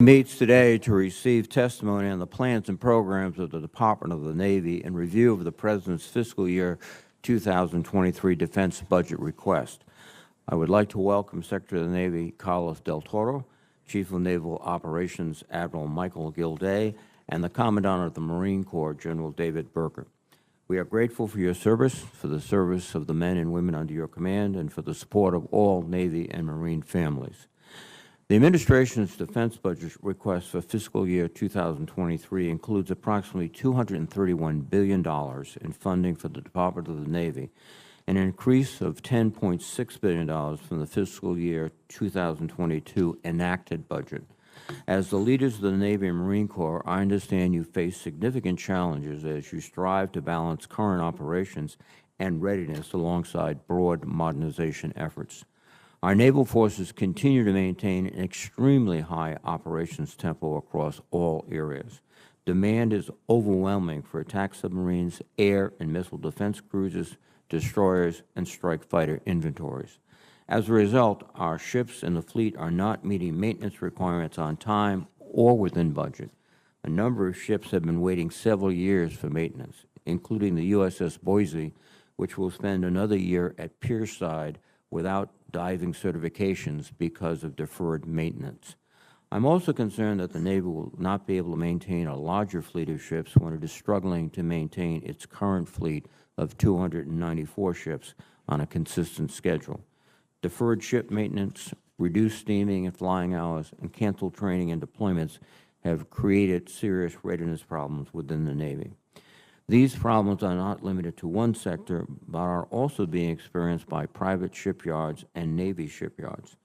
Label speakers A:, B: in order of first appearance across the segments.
A: Meets today to receive testimony on the plans and programs of the Department of the Navy in review of the President's fiscal year 2023 defense budget request. I would like to welcome Secretary of the Navy Carlos Del Toro, Chief of Naval Operations Admiral Michael Gilday, and the Commandant of the Marine Corps, General David Berger. We are grateful for your service, for the service of the men and women under your command, and for the support of all Navy and Marine families. The Administration's defense budget request for fiscal year 2023 includes approximately $231 billion in funding for the Department of the Navy, an increase of $10.6 billion from the fiscal year 2022 enacted budget. As the leaders of the Navy and Marine Corps, I understand you face significant challenges as you strive to balance current operations and readiness alongside broad modernization efforts. Our naval forces continue to maintain an extremely high operations tempo across all areas. Demand is overwhelming for attack submarines, air and missile defense cruisers, destroyers, and strike fighter inventories. As a result, our ships in the fleet are not meeting maintenance requirements on time or within budget. A number of ships have been waiting several years for maintenance, including the USS Boise, which will spend another year at Pierside without diving certifications because of deferred maintenance. I'm also concerned that the Navy will not be able to maintain a larger fleet of ships when it is struggling to maintain its current fleet of 294 ships on a consistent schedule. Deferred ship maintenance, reduced steaming and flying hours, and canceled training and deployments have created serious readiness problems within the Navy. These problems are not limited to one sector, but are also being experienced by private shipyards and Navy shipyards.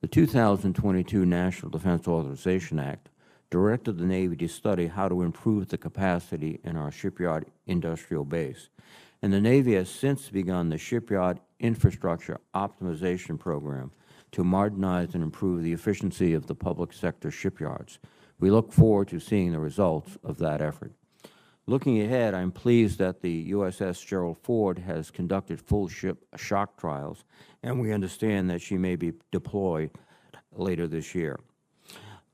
A: The 2022 National Defense Authorization Act directed the Navy to study how to improve the capacity in our shipyard industrial base, and the Navy has since begun the Shipyard Infrastructure Optimization Program to modernize and improve the efficiency of the public sector shipyards. We look forward to seeing the results of that effort. Looking ahead, I'm pleased that the USS Gerald Ford has conducted full ship shock trials, and we understand that she may be deployed later this year.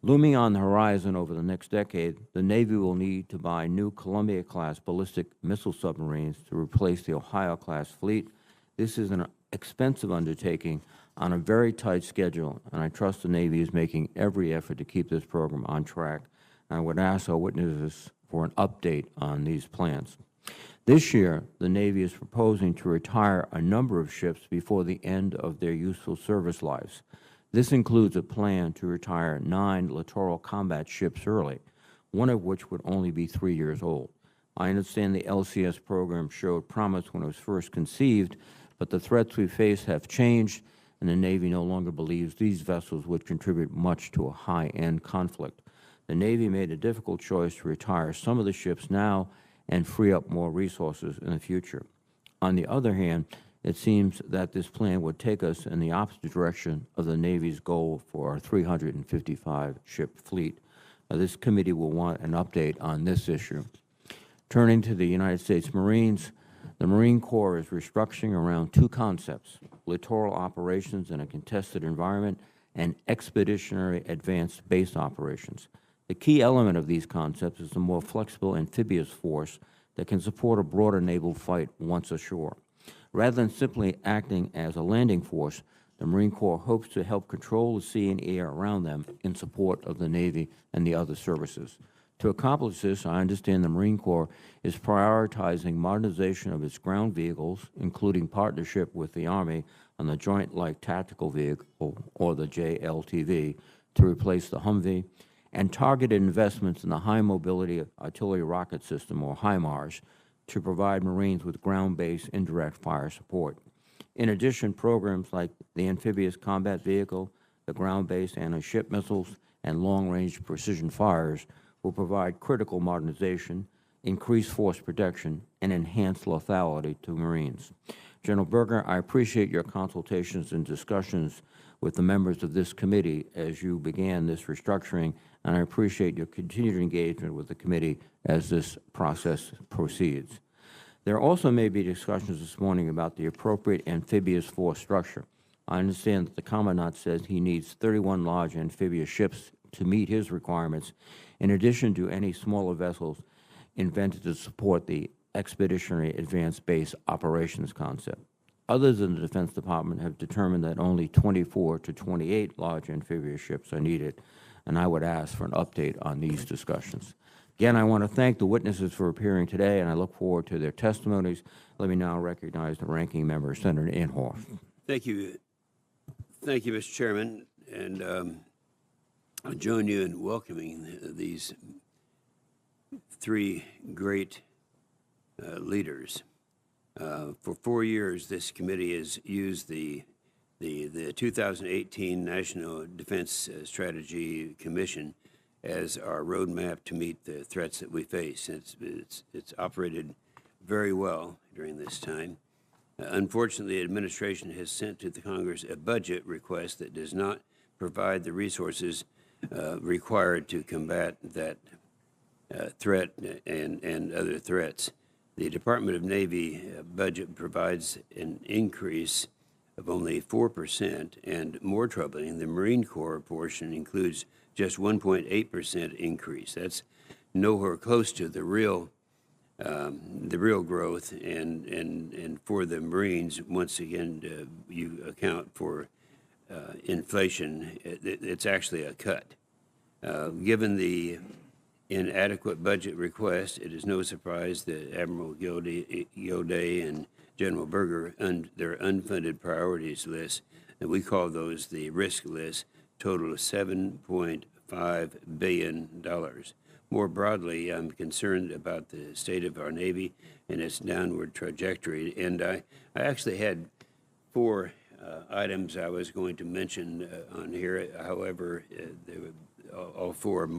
A: Looming on the horizon over the next decade, the Navy will need to buy new Columbia-class ballistic missile submarines to replace the Ohio-class fleet. This is an expensive undertaking on a very tight schedule, and I trust the Navy is making every effort to keep this program on track. I would ask our witnesses for an update on these plans. This year, the Navy is proposing to retire a number of ships before the end of their useful service lives. This includes a plan to retire 9 littoral combat ships early, one of which would only be 3 years old. I understand the LCS program showed promise when it was first conceived, but the threats we face have changed, and the Navy no longer believes these vessels would contribute much to a high-end conflict. The Navy made a difficult choice to retire some of the ships now and free up more resources in the future. On the other hand, it seems that this plan would take us in the opposite direction of the Navy's goal for our 355-ship fleet. This committee will want an update on this issue. Turning to the United States Marines, the Marine Corps is restructuring around 2 concepts: littoral operations in a contested environment and expeditionary advanced base operations. The key element of these concepts is a more flexible amphibious force that can support a broader naval fight once ashore. Rather than simply acting as a landing force, the Marine Corps hopes to help control the sea and air around them in support of the Navy and the other services. To accomplish this, I understand the Marine Corps is prioritizing modernization of its ground vehicles, including partnership with the Army on the Joint Light Tactical Vehicle, or the JLTV, to replace the Humvee, and targeted investments in the High Mobility Artillery Rocket System, or HIMARS, to provide Marines with ground-based indirect fire support. In addition, programs like the Amphibious Combat Vehicle, the ground-based anti-ship missiles, and long-range precision fires will provide critical modernization, increased force protection, and enhanced lethality to Marines. General Berger, I appreciate your consultations and discussions with the members of this committee as you began this restructuring, and I appreciate your continued engagement with the committee as this process proceeds. There also may be discussions this morning about the appropriate amphibious force structure. I understand that the Commandant says he needs 31 large amphibious ships to meet his requirements, in addition to any smaller vessels invented to support the Expeditionary Advanced Base Operations concept. Others in the Defense Department have determined that only 24 to 28 large amphibious ships are needed, and I would ask for an update on these discussions. Again, I want to thank the witnesses for appearing today, and I look forward to their testimonies. Let me now recognize the ranking member, Senator Inhofe.
B: Thank you. Thank you, Mr. Chairman, and I join you in welcoming these three great leaders. For 4 years, this committee has used the 2018 National Defense Strategy Commission as our roadmap to meet the threats that we face. It's operated very well during this time. Unfortunately, the administration has sent to the Congress a budget request that does not provide the resources required to combat that threat and other threats. The Department of Navy budget provides an increase of only 4%, and more troubling, the Marine Corps portion includes just 1.8% increase. That's nowhere close to the real growth, and for the Marines, once again, you account for inflation. It's actually a cut. Given the inadequate budget request, it is no surprise that Admiral Gilday and General Berger, their unfunded priorities list, and we call those the risk list, total of $7.5 billion. More broadly, I'm concerned about the state of our Navy and its downward trajectory, and I actually had four items I was going to mention on here. However, all four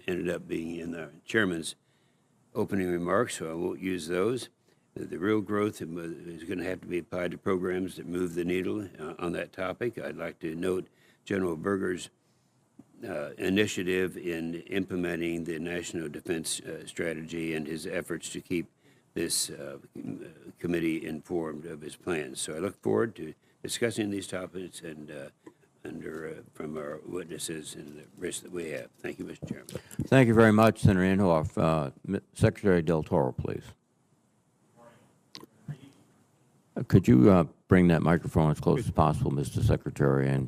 B: ended up being in the chairman's opening remarks, so I won't use those. The real growth is going to have to be applied to programs that move the needle on that topic. I'd like to note General Berger's initiative in implementing the National Defense Strategy and his efforts to keep this committee informed of his plans. So I look forward to discussing these topics and from our witnesses and the risks that we have. Thank you, Mr. Chairman.
A: Thank you very much, Senator Inhofe. Secretary Del Toro, please. Could you bring that microphone as close as possible, Mr. Secretary? And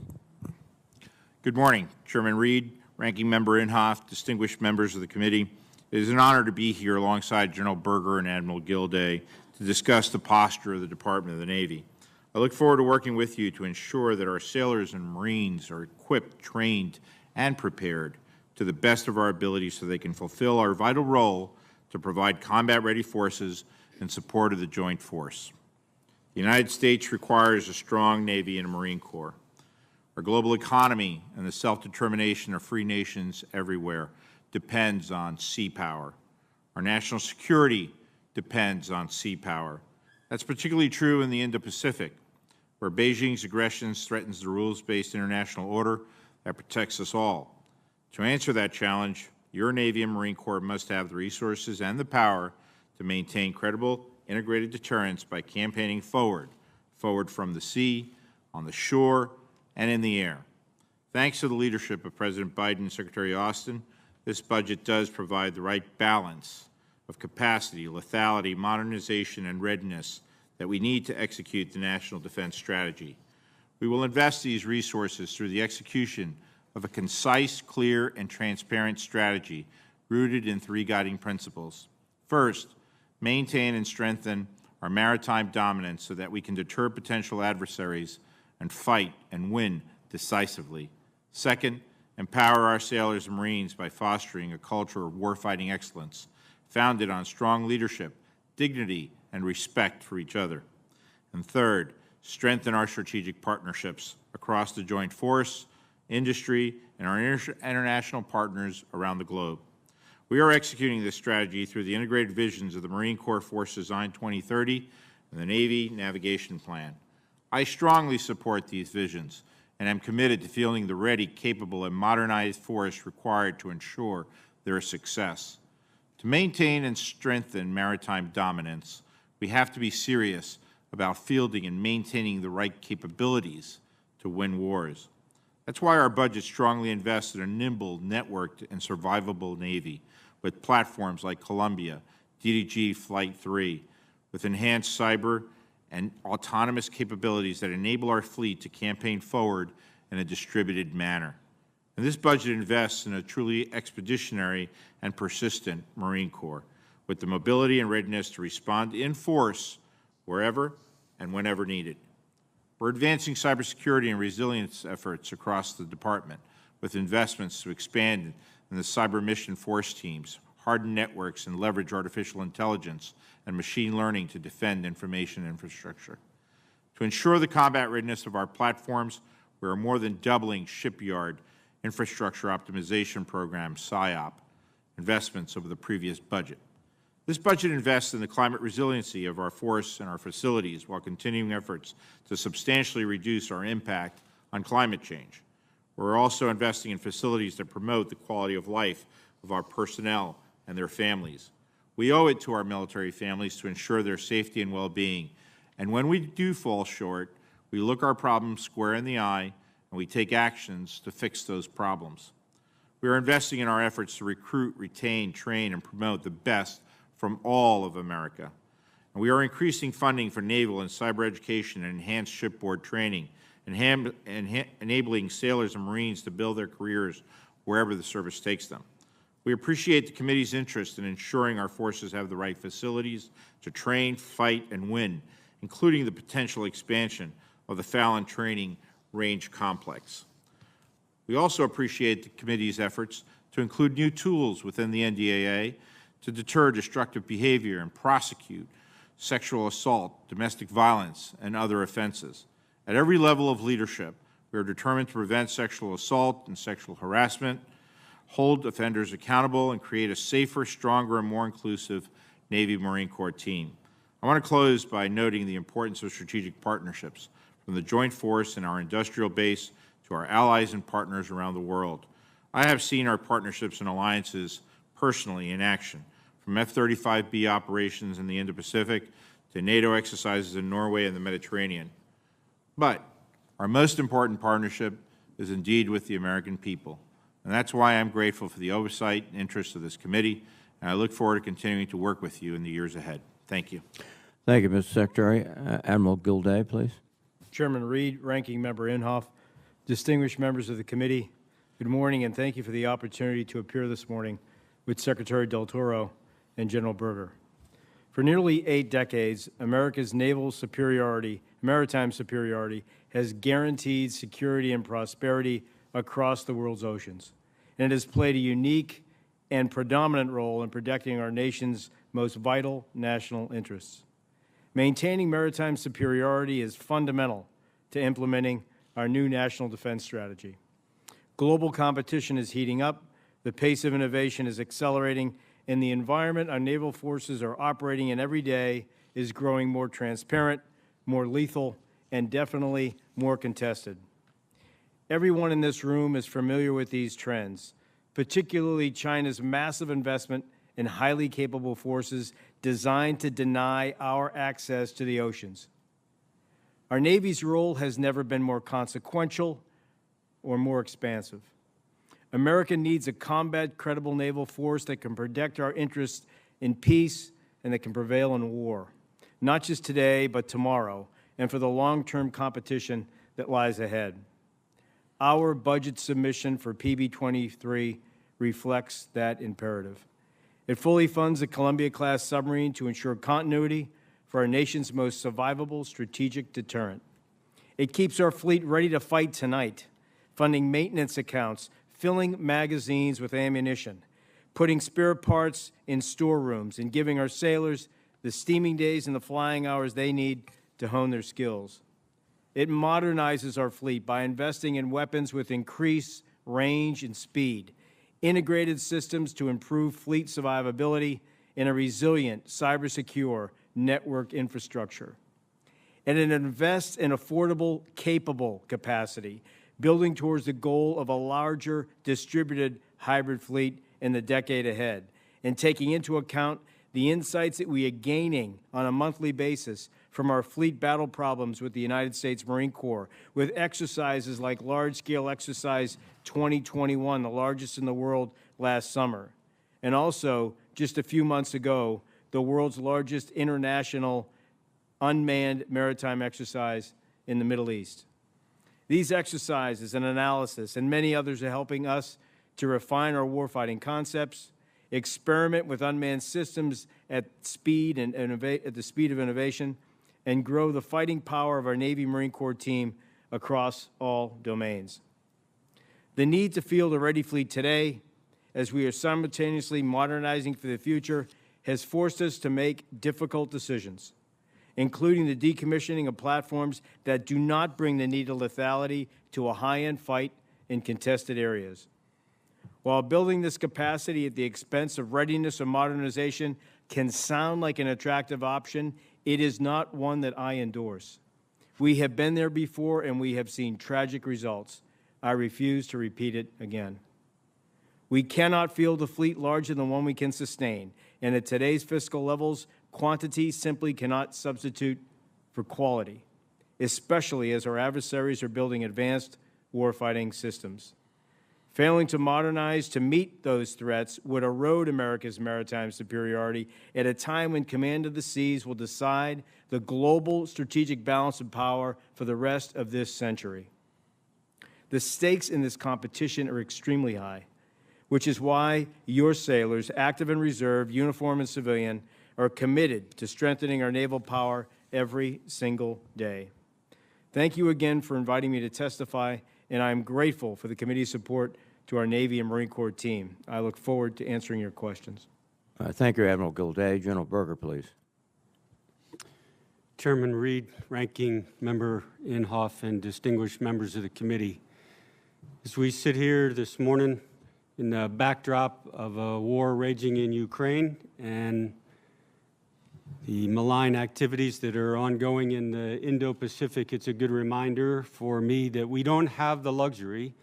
C: good morning, Chairman Reed, Ranking Member Inhofe, distinguished members of the committee. It is an honor to be here alongside General Berger and Admiral Gilday to discuss the posture of the Department of the Navy. I look forward to working with you to ensure that our sailors and Marines are equipped, trained, and prepared to the best of our ability so they can fulfill our vital role to provide combat-ready forces in support of the joint force. The United States requires a strong Navy and a Marine Corps. Our global economy and the self-determination of free nations everywhere depends on sea power. Our national security depends on sea power. That's particularly true in the Indo-Pacific, where Beijing's aggression threatens the rules-based international order that protects us all. To answer that challenge, your Navy and Marine Corps must have the resources and the power to maintain credible, integrated deterrence by campaigning forward from the sea, on the shore, and in the air. Thanks to the leadership of President Biden and Secretary Austin, this budget does provide the right balance of capacity, lethality, modernization, and readiness that we need to execute the National Defense Strategy. We will invest these resources through the execution of a concise, clear, and transparent strategy rooted in three guiding principles. First, maintain and strengthen our maritime dominance so that we can deter potential adversaries and fight and win decisively. Second, empower our sailors and Marines by fostering a culture of warfighting excellence founded on strong leadership, dignity, and respect for each other. And third, strengthen our strategic partnerships across the joint force, industry, and our international partners around the globe. We are executing this strategy through the integrated visions of the Marine Corps Force Design 2030 and the Navy Navigation Plan. I strongly support these visions and am committed to fielding the ready, capable, and modernized force required to ensure their success. To maintain and strengthen maritime dominance, we have to be serious about fielding and maintaining the right capabilities to win wars. That's why our budget strongly invests in a nimble, networked, and survivable Navy with platforms like Columbia, DDG Flight 3, with enhanced cyber and autonomous capabilities that enable our fleet to campaign forward in a distributed manner. And this budget invests in a truly expeditionary and persistent Marine Corps with the mobility and readiness to respond in force wherever and whenever needed. We're advancing cybersecurity and resilience efforts across the department with investments to expand in the cyber mission force teams, harden networks, and leverage artificial intelligence and machine learning to defend information infrastructure. To ensure the combat readiness of our platforms, we are more than doubling shipyard infrastructure optimization program, SIOP, investments over the previous budget. This budget invests in the climate resiliency of our force and our facilities while continuing efforts to substantially reduce our impact on climate change. We're also investing in facilities that promote the quality of life of our personnel and their families. We owe it to our military families to ensure their safety and well-being. And when we do fall short, we look our problems square in the eye and we take actions to fix those problems. We are investing in our efforts to recruit, retain, train, and promote the best from all of America. And we are increasing funding for naval and cyber education and enhanced shipboard training, enabling sailors and Marines to build their careers wherever the service takes them. We appreciate the committee's interest in ensuring our forces have the right facilities to train, fight, and win, including the potential expansion of the Fallon Training Range Complex. We also appreciate the committee's efforts to include new tools within the NDAA to deter destructive behavior and prosecute sexual assault, domestic violence, and other offenses. At every level of leadership, we are determined to prevent sexual assault and sexual harassment, hold offenders accountable, and create a safer, stronger, and more inclusive Navy Marine Corps team. I want to close by noting the importance of strategic partnerships, from the Joint Force and our industrial base to our allies and partners around the world. I have seen our partnerships and alliances personally in action, from F-35B operations in the Indo-Pacific to NATO exercises in Norway and the Mediterranean. But our most important partnership is indeed with the American people. And that's why I'm grateful for the oversight and interest of this committee, and I look forward to continuing to work with you in the years ahead. Thank you.
A: Thank you, Mr. Secretary. Admiral Gilday, please.
D: Chairman Reed, Ranking Member Inhofe, distinguished members of the committee, good morning, and thank you for the opportunity to appear this morning with Secretary Del Toro and General Berger. For nearly 8 decades, America's naval superiority, maritime superiority, has guaranteed security and prosperity across the world's oceans, and it has played a unique and predominant role in protecting our nation's most vital national interests. Maintaining maritime superiority is fundamental to implementing our new national defense strategy. Global competition is heating up, the pace of innovation is accelerating, and the environment our naval forces are operating in every day is growing more transparent, more lethal, and definitely more contested. Everyone in this room is familiar with these trends, particularly China's massive investment in highly capable forces designed to deny our access to the oceans. Our Navy's role has never been more consequential or more expansive. America needs a combat-credible naval force that can protect our interests in peace and that can prevail in war, not just today, but tomorrow, and for the long-term competition that lies ahead. Our budget submission for PB-23 reflects that imperative. It fully funds the Columbia-class submarine to ensure continuity for our nation's most survivable strategic deterrent. It keeps our fleet ready to fight tonight, funding maintenance accounts, filling magazines with ammunition, putting spare parts in storerooms, and giving our sailors the steaming days and the flying hours they need to hone their skills. It modernizes our fleet by investing in weapons with increased range and speed, integrated systems to improve fleet survivability, and a resilient, cyber-secure network infrastructure. And it invests in affordable, capable capacity, building towards the goal of a larger, distributed hybrid fleet in the decade ahead, and taking into account the insights that we are gaining on a monthly basis from our fleet battle problems with the United States Marine Corps, with exercises like large-scale exercise 2021, the largest in the world last summer, and also, just a few months ago, the world's largest international unmanned maritime exercise in the Middle East. These exercises and analysis and many others are helping us to refine our warfighting concepts, experiment with unmanned systems at speed and at the speed of innovation, and grow the fighting power of our Navy Marine Corps team across all domains. The need to field a ready fleet today, as we are simultaneously modernizing for the future, has forced us to make difficult decisions, including the decommissioning of platforms that do not bring the need of lethality to a high-end fight in contested areas. While building this capacity at the expense of readiness or modernization can sound like an attractive option, it is not one that I endorse. We have been there before, and we have seen tragic results. I refuse to repeat it again. We cannot field a fleet larger than one we can sustain, and at today's fiscal levels, quantity simply cannot substitute for quality, especially as our adversaries are building advanced warfighting systems. Failing to modernize to meet those threats would erode America's maritime superiority at a time when command of the seas will decide the global strategic balance of power for the rest of this century. The stakes in this competition are extremely high, which is why your sailors, active and reserve, uniform and civilian, are committed to strengthening our naval power every single day. Thank you again for inviting me to testify, and I am grateful for the committee's support to our Navy and Marine Corps team. I look forward to answering your questions.
A: Thank you, Admiral Gilday. General Berger, please.
E: Chairman Reed, Ranking Member Inhofe, and distinguished members of the committee, as we sit here this morning in the backdrop of a war raging in Ukraine and the malign activities that are ongoing in the Indo-Pacific, it's a good reminder for me that we don't have the luxury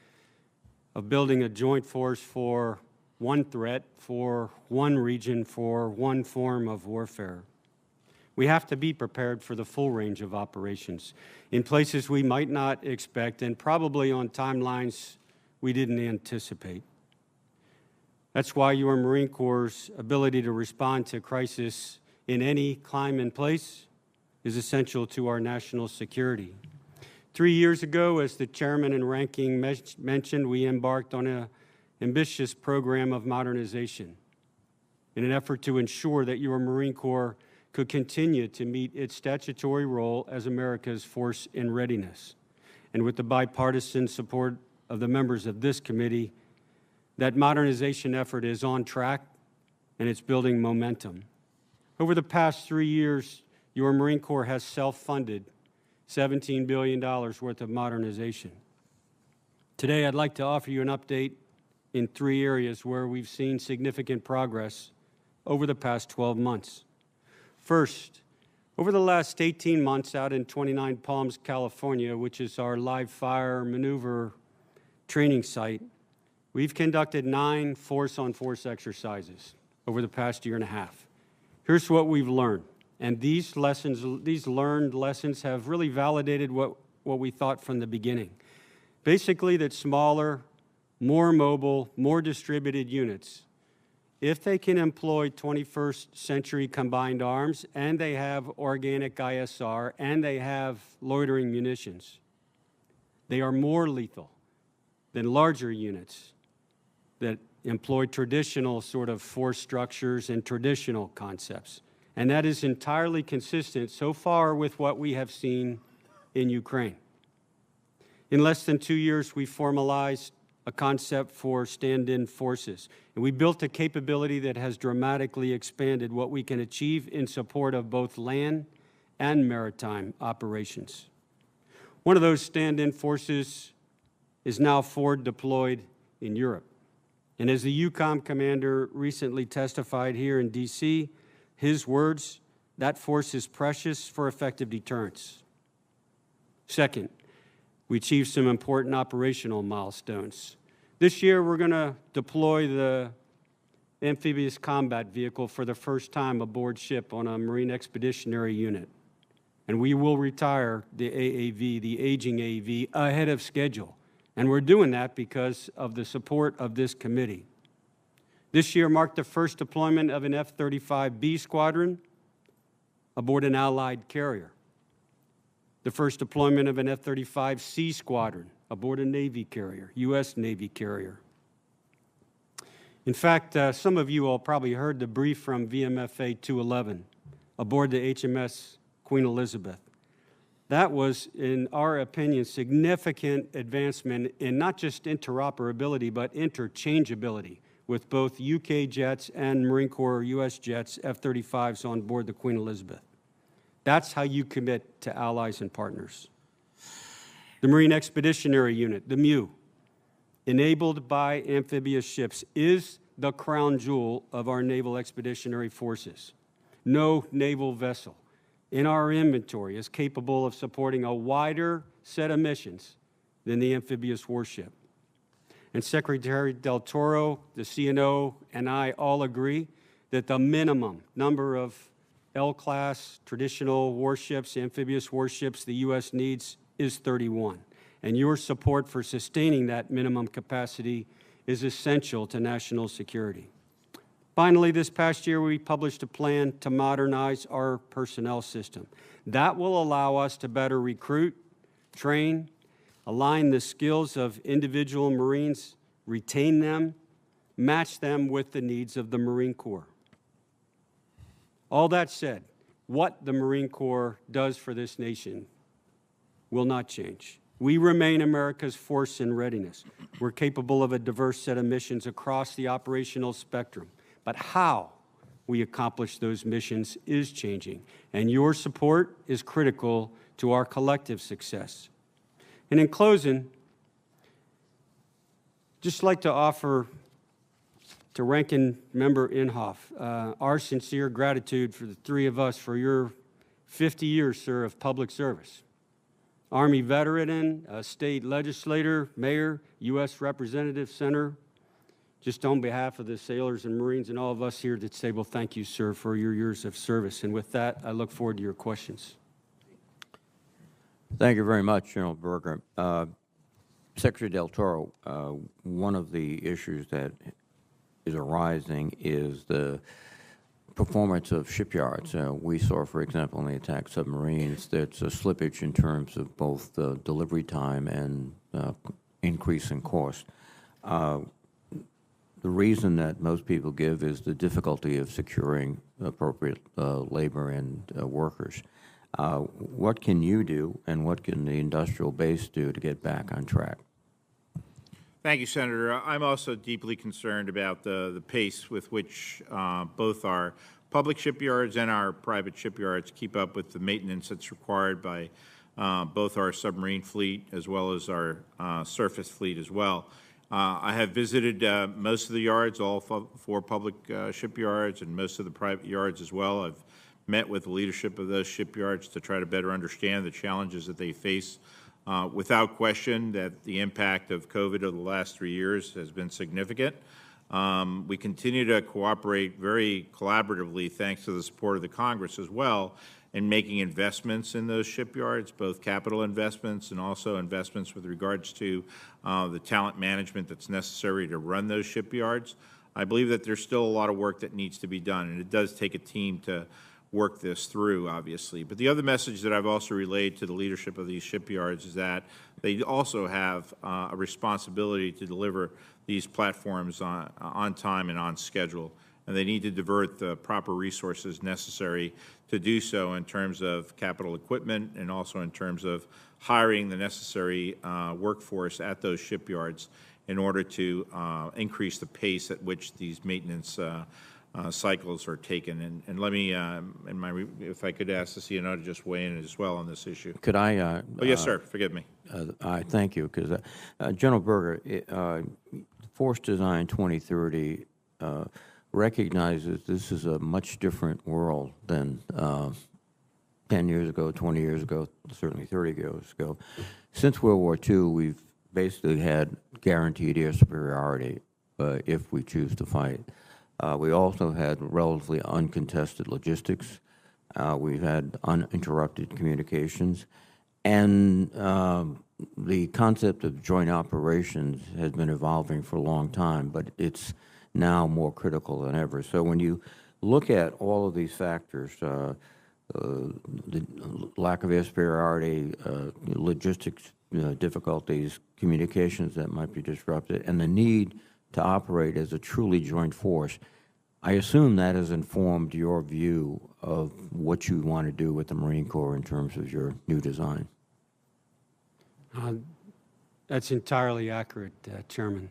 E: of building a joint force for one threat, for one region, for one form of warfare. We have to be prepared for the full range of operations in places we might not expect and probably on timelines we didn't anticipate. That's why your Marine Corps' ability to respond to crisis in any climate and place is essential to our national security. 3 years ago, as the Chairman and Ranking mentioned, we embarked on an ambitious program of modernization in an effort to ensure that your Marine Corps could continue to meet its statutory role as America's force in readiness. And with the bipartisan support of the members of this committee, that modernization effort is on track and it's building momentum. Over the past 3 years, your Marine Corps has self-funded $17 billion worth of modernization. Today, I'd like to offer you an update in 3 areas where we've seen significant progress over the past 12 months. First, over the last 18 months out in 29 Palms, California, which is our live fire maneuver training site, we've conducted 9 force-on-force exercises over the past year and a half. Here's what we've learned. And these learned lessons have really validated what we thought from the beginning. Basically, that smaller, more mobile, more distributed units, if they can employ 21st century combined arms and they have organic ISR and they have loitering munitions, they are more lethal than larger units that employ traditional sort of force structures and traditional concepts. And that is entirely consistent so far with what we have seen in Ukraine. In less than 2 years, we formalized a concept for stand-in forces. And we built a capability that has dramatically expanded what we can achieve in support of both land and maritime operations. One of those stand-in forces is now forward deployed in Europe. And as the EUCOM commander recently testified here in D.C., his words, that force is precious for effective deterrence. Second, we achieved some important operational milestones. This year, we're going to deploy the amphibious combat vehicle for the first time aboard ship on a Marine Expeditionary Unit. And we will retire the AAV, the aging AAV, ahead of schedule. And we're doing that because of the support of this committee. This year marked the first deployment of an F-35B squadron aboard an Allied carrier, the first deployment of an F-35C squadron aboard a Navy carrier, U.S. Navy carrier. In fact, some of you all probably heard the brief from VMFA 211 aboard the HMS Queen Elizabeth. That was, in our opinion, significant advancement in not just interoperability, but interchangeability with both UK jets and Marine Corps U.S. jets, F-35s on board the Queen Elizabeth. That's how you commit to allies and partners. The Marine Expeditionary Unit, the MEU, enabled by amphibious ships, is the crown jewel of our naval expeditionary forces. No naval vessel in our inventory is capable of supporting a wider set of missions than the amphibious warship. And Secretary Del Toro, the CNO, and I all agree that the minimum number of L-class traditional warships, amphibious warships the U.S. needs is 31. And your support for sustaining that minimum capacity is essential to national security. Finally, this past year, we published a plan to modernize our personnel system. That will allow us to better recruit, train, align the skills of individual Marines, retain them, match them with the needs of the Marine Corps. All that said, what the Marine Corps does for this nation will not change. We remain America's force in readiness. We're capable of a diverse set of missions across the operational spectrum. But how we accomplish those missions is changing, and your support is critical to our collective success. And in closing, just like to offer to Ranking Member Inhofe our sincere gratitude for the three of us for your 50 years, sir, of public service. Army veteran, state legislator, mayor, U.S. representative, senator. Just on behalf of the sailors and Marines and all of us here at this table, thank you, sir, for your years of service. And with that, I look forward to your questions.
A: Thank you very much, General Berger. Secretary Del Toro, one of the issues that is arising is the performance of shipyards. We saw, for example, in the attack submarines, there's a slippage in terms of both delivery time and increase in cost. The reason that most people give is the difficulty of securing appropriate labor and workers. What can you do, and what can the industrial base do to get back on track?
C: Thank you, Senator. I'm also deeply concerned about the pace with which both our public shipyards and our private shipyards keep up with the maintenance that's required by both our submarine fleet as well as our surface fleet as well. I have visited most of the yards, all four public shipyards, and most of the private yards as well. I've met with the leadership of those shipyards to try to better understand the challenges that they face. Without question that the impact of COVID over the last 3 years has been significant. We continue to cooperate very collaboratively, thanks to the support of the Congress as well, in making investments in those shipyards, both capital investments and also investments with regards to the talent management that's necessary to run those shipyards. I believe that there's still a lot of work that needs to be done, and it does take a team to work this through, obviously. But the other message that I've also relayed to the leadership of these shipyards is that they also have a responsibility to deliver these platforms on time and on schedule, and they need to divert the proper resources necessary to do so in terms of capital equipment and also in terms of hiring the necessary workforce at those shipyards in order to increase the pace at which these maintenance cycles are taken. And let me, if I could ask the CNO to just weigh in as well on this issue.
A: Could I?
C: Oh, yes, sir. Forgive me.
A: I thank you, because General Berger, Force Design 2030 recognizes this is a much different world than 10 years ago, 20 years ago, certainly 30 years ago. Since World War II, we've basically had guaranteed air superiority if we choose to fight. We also had relatively uncontested logistics. We've had uninterrupted communications. And the concept of joint operations has been evolving for a long time, but it's now more critical than ever. So when you look at all of these factors, the lack of superiority, logistics difficulties, communications that might be disrupted, and the need to operate as a truly joint force, I assume that has informed your view of what you want to do with the Marine Corps in terms of your new design.
E: That's entirely accurate, Chairman.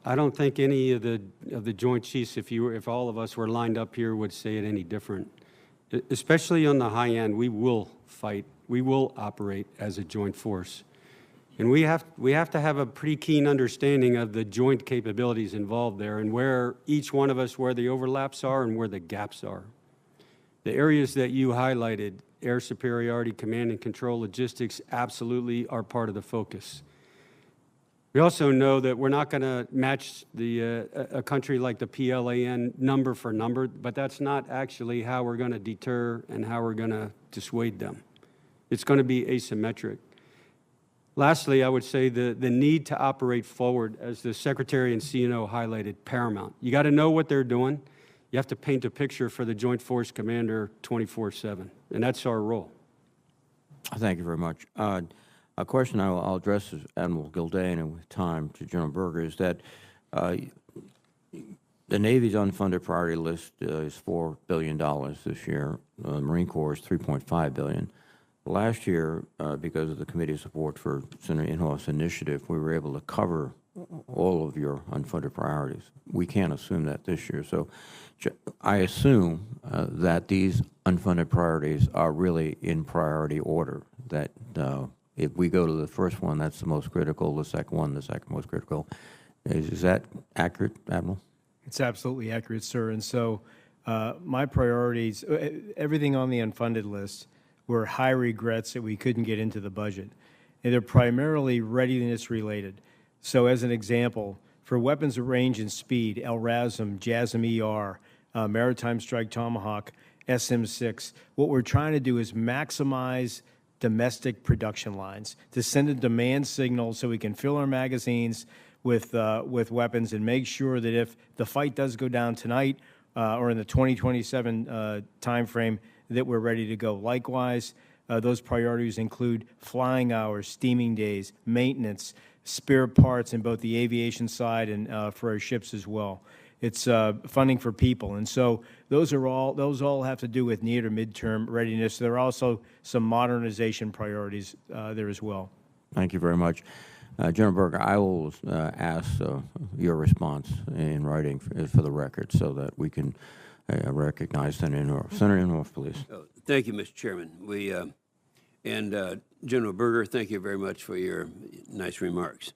E: I don't think any of the Joint Chiefs, if all of us were lined up here, would say it any different. Especially on the high end, we will fight. We will operate as a joint force. And we have to have a pretty keen understanding of the joint capabilities involved there and where each one of us, where the overlaps are and where the gaps are. The areas that you highlighted, air superiority, command and control, logistics, absolutely are part of the focus. We also know that we're not going to match a country like the PLAN number for number, but that's not actually how we're going to deter and how we're going to dissuade them. It's going to be asymmetric. Lastly, I would say the need to operate forward, as the Secretary and CNO highlighted, paramount. You got to know what they're doing. You have to paint a picture for the Joint Force Commander 24/7, and that's our role.
A: Thank you very much. A question I'll address to Admiral Gilday and with time to General Berger is that the Navy's unfunded priority list is $4 billion this year. The Marine Corps is $3.5 billion. Last year, because of the committee's support for Senator Inhofe's initiative, we were able to cover all of your unfunded priorities. We can't assume that this year. So I assume that these unfunded priorities are really in priority order, that if we go to the first one, that's the most critical, the second one, the second most critical. Is that accurate, Admiral?
D: It's absolutely accurate, sir. And so my priorities, everything on the unfunded list, were high regrets that we couldn't get into the budget. And they're primarily readiness related. So as an example, for weapons of range and speed, LRASM, JASM-ER, Maritime Strike Tomahawk, SM-6, what we're trying to do is maximize domestic production lines to send a demand signal so we can fill our magazines with weapons and make sure that if the fight does go down tonight or in the 2027 timeframe, that we're ready to go. Likewise, those priorities include flying hours, steaming days, maintenance, spare parts in both the aviation side and for our ships as well. It's funding for people, and so those all have to do with near to midterm readiness. There are also some modernization priorities there as well.
A: Thank you very much. General Berger, I will ask your response in writing for the record so that we can recognize Senator Inhofe. Senator Inhofe, please.
B: Thank you, Mr. Chairman. General Berger, thank you very much for your nice remarks.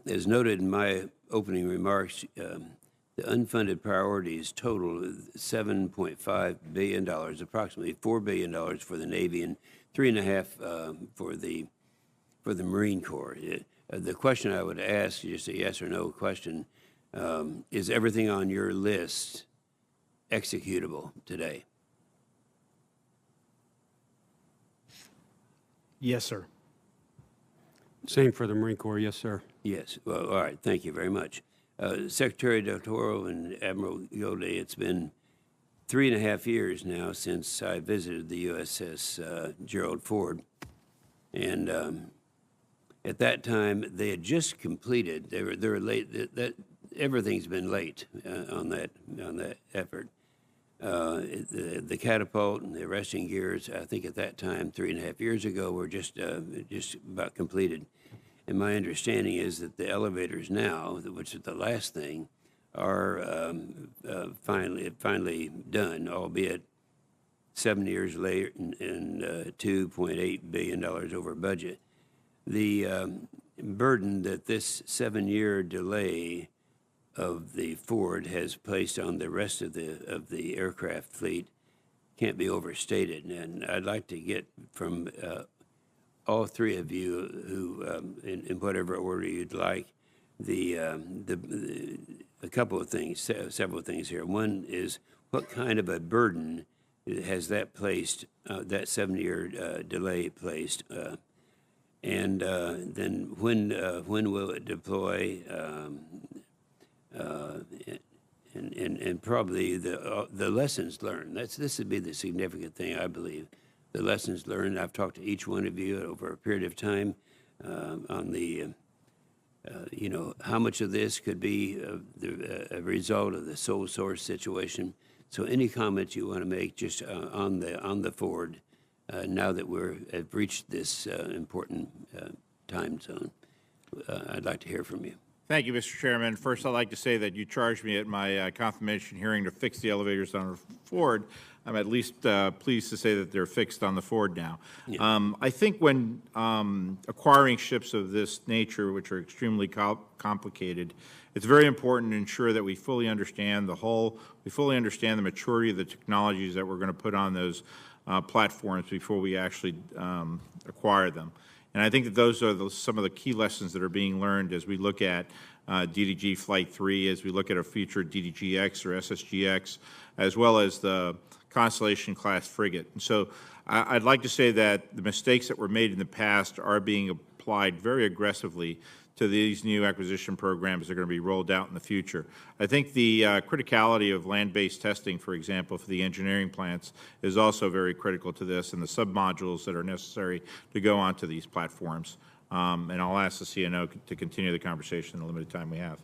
B: As noted in my opening remarks, the unfunded priorities total $7.5 billion, approximately $4 billion for the Navy and $3.5 billion for the Marine Corps. The question I would ask, just a yes or no question, is everything on your list executable today?
D: Yes, sir.
E: Same for the Marine Corps, yes, sir.
B: Yes. Well, all right. Thank you very much. Secretary Del Toro and Admiral Gilday, it's been 3.5 years now since I visited the USS Gerald Ford, and at that time they had just completed. They were late. That everything's been late on that effort. The catapult and the arresting gears, I think at that time, 3.5 years ago, were just about completed. And my understanding is that the elevators now, which is the last thing, are finally done, albeit 7 years later and $2.8 billion over budget. The burden that this 7-year delay of the Ford has placed on the rest of the aircraft fleet can't be overstated. And I'd like to get from all three of you, who, in whatever order you'd like, a couple of things, several things here. One is, what kind of a burden has that placed, that 7-year delay placed? And then when will it deploy? And probably the lessons learned. This would be the significant thing, I believe. The lessons learned. I've talked to each one of you over a period of time on the, you know, how much of this could be a result of the sole source situation. So any comments you want to make just on the forward, now that have reached this important time zone, I'd like to hear from you.
C: Thank you, Mr. Chairman. First, I'd like to say that you charged me at my confirmation hearing to fix the elevators on the Ford. I'm at least pleased to say that they're fixed on the Ford now. Yeah. I think when acquiring ships of this nature, which are extremely complicated, it's very important to ensure that we fully understand the hull, we fully understand the maturity of the technologies that we're going to put on those platforms before we actually acquire them. And I think that those are some of the key lessons that are being learned as we look at DDG Flight 3, as we look at a future DDGX or SSGX, as well as the Constellation-class frigate. And so I'd like to say that the mistakes that were made in the past are being applied very aggressively to these new acquisition programs that are going to be rolled out in the future. I think the criticality of land-based testing, for example, for the engineering plants is also very critical to this, and the submodules that are necessary to go onto these platforms. And I'll ask the CNO to continue the conversation in the limited time we have.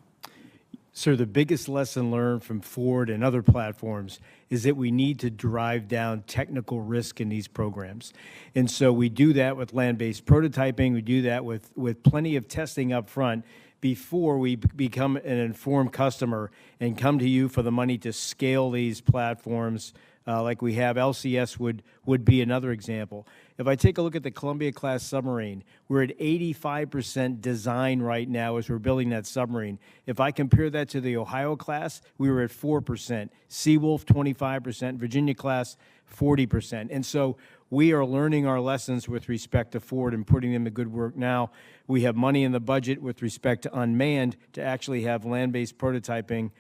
D: Sir, the biggest lesson learned from Ford and other platforms is that we need to drive down technical risk in these programs. And so we do that with land-based prototyping. We do that with plenty of testing up front before we become an informed customer and come to you for the money to scale these platforms like we have. LCS would be another example. If I take a look at the Columbia-class submarine, we're at 85% design right now as we're building that submarine. If I compare that to the Ohio-class, we were at 4%, Seawolf 25%, Virginia-class 40%. And so we are learning our lessons with respect to Ford and putting them to good work now. We have money in the budget with respect to unmanned to actually have land-based prototyping,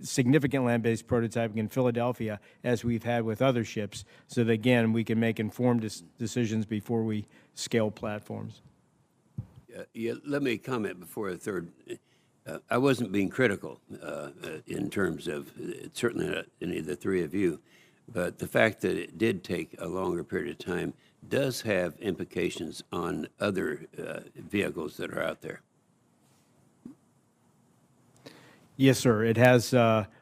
D: significant land-based prototyping in Philadelphia, as we've had with other ships, so that, again, we can make informed decisions before we scale platforms.
B: Yeah, let me comment before the third. I wasn't being critical in terms of, certainly not any of the three of you, but the fact that it did take a longer period of time does have implications on other vehicles that are out there.
D: Yes, sir. It has.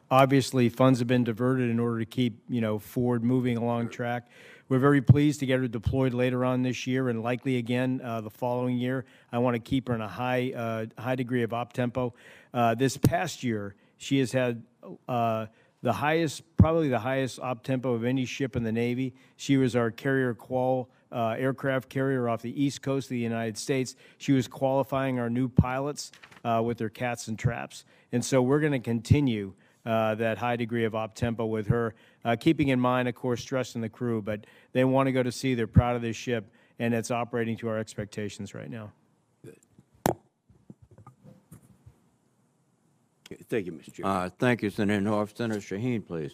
D: Obviously, funds have been diverted in order to keep, Ford moving along track. We're very pleased to get her deployed later on this year and likely again the following year. I want to keep her in a high degree of op tempo. This past year, she has had probably the highest op tempo of any ship in the Navy. She was our carrier qual aircraft carrier off the East Coast of the United States. She was qualifying our new pilots with their cats and traps. And so we're going to continue that high degree of op tempo with her, keeping in mind, of course, stress in the crew, but they want to go to sea. They're proud of this ship, and it's operating to our expectations right now.
B: Good. Okay, thank you, Mr. Chairman.
A: Thank you, Senator Inhofe. Senator Shaheen, please.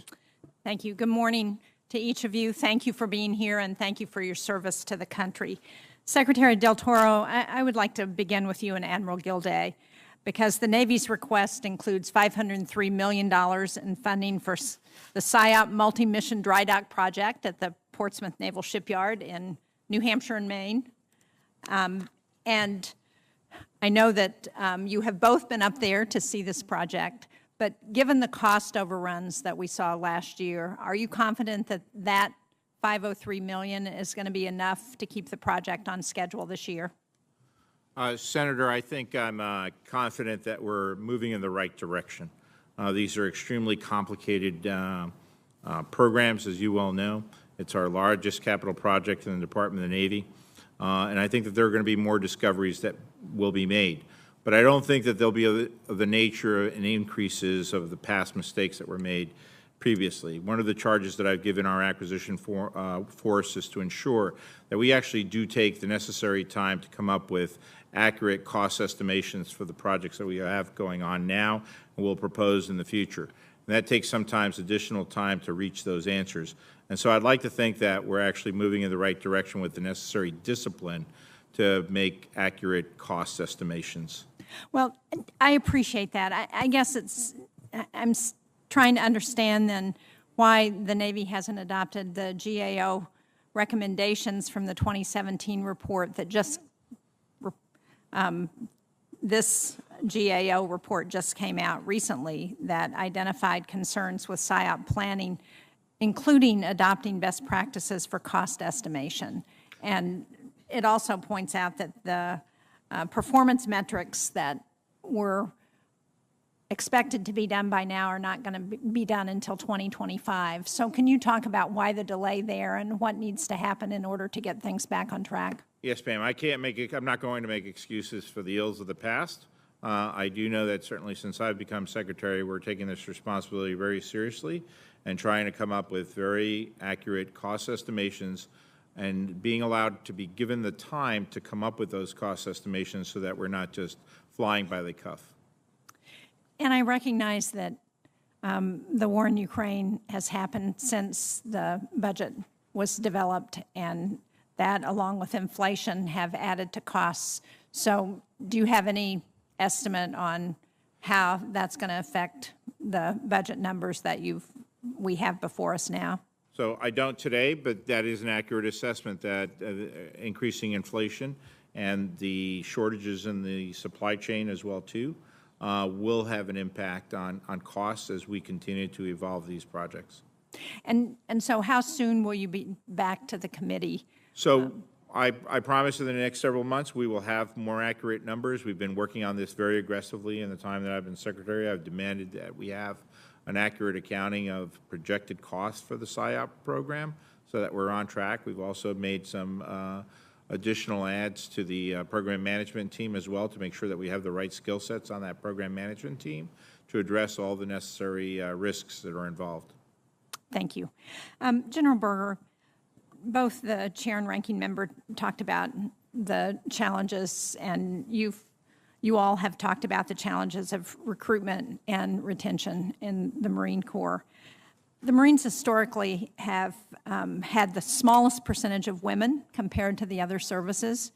F: Thank you. Good morning to each of you. Thank you for being here, and thank you for your service to the country. Secretary Del Toro, I would like to begin with you and Admiral Gilday, because the Navy's request includes $503 million in funding for the SIOP multi-mission dry dock project at the Portsmouth Naval Shipyard in New Hampshire and Maine. And I know that you have both been up there to see this project, but given the cost overruns that we saw last year, are you confident that that $503 million is going to be enough to keep the project on schedule this year?
C: Senator, I think I'm confident that we're moving in the right direction. These are extremely complicated programs, as you well know. It's our largest capital project in the Department of the Navy, and I think that there are going to be more discoveries that will be made. But I don't think that they'll be of the nature and increases of the past mistakes that were made previously. One of the charges that I've given our acquisition force is to ensure that we actually do take the necessary time to come up with accurate cost estimations for the projects that we have going on now and will propose in the future. And that takes sometimes additional time to reach those answers. And so I'd like to think that we're actually moving in the right direction with the necessary discipline to make accurate cost estimations.
F: Well, I appreciate that. I guess I'm trying to understand then why the Navy hasn't adopted the GAO recommendations from the 2017 report that this GAO report just came out recently that identified concerns with SIOP planning, including adopting best practices for cost estimation. And it also points out that the performance metrics that were expected to be done by now are not going to be done until 2025. So can you talk about why the delay there and what needs to happen in order to get things back on track?
C: Yes, ma'am. I'm not going to make excuses for the ills of the past. I do know that certainly since I've become Secretary, we're taking this responsibility very seriously and trying to come up with very accurate cost estimations and being allowed to be given the time to come up with those cost estimations so that we're not just flying by the cuff.
F: And I recognize that the war in Ukraine has happened since the budget was developed, and that, along with inflation, have added to costs. So do you have any estimate on how that's going to affect the budget numbers that we have before us now?
C: So I don't today, but that is an accurate assessment that increasing inflation and the shortages in the supply chain as well too will have an impact on costs as we continue to evolve these projects.
F: And so how soon will you be back to the committee?
C: So I promise in the next several months we will have more accurate numbers. We've been working on this very aggressively in the time that I've been Secretary. I've demanded that we have an accurate accounting of projected costs for the SIOP program so that we're on track. We've also made some additional adds to the program management team as well to make sure that we have the right skill sets on that program management team to address all the necessary risks that are involved.
F: Thank you. General Berger, both the chair and ranking member talked about the challenges, and you all have talked about the challenges of recruitment and retention in the Marine Corps. The Marines historically have had the smallest percentage of women compared to the other services.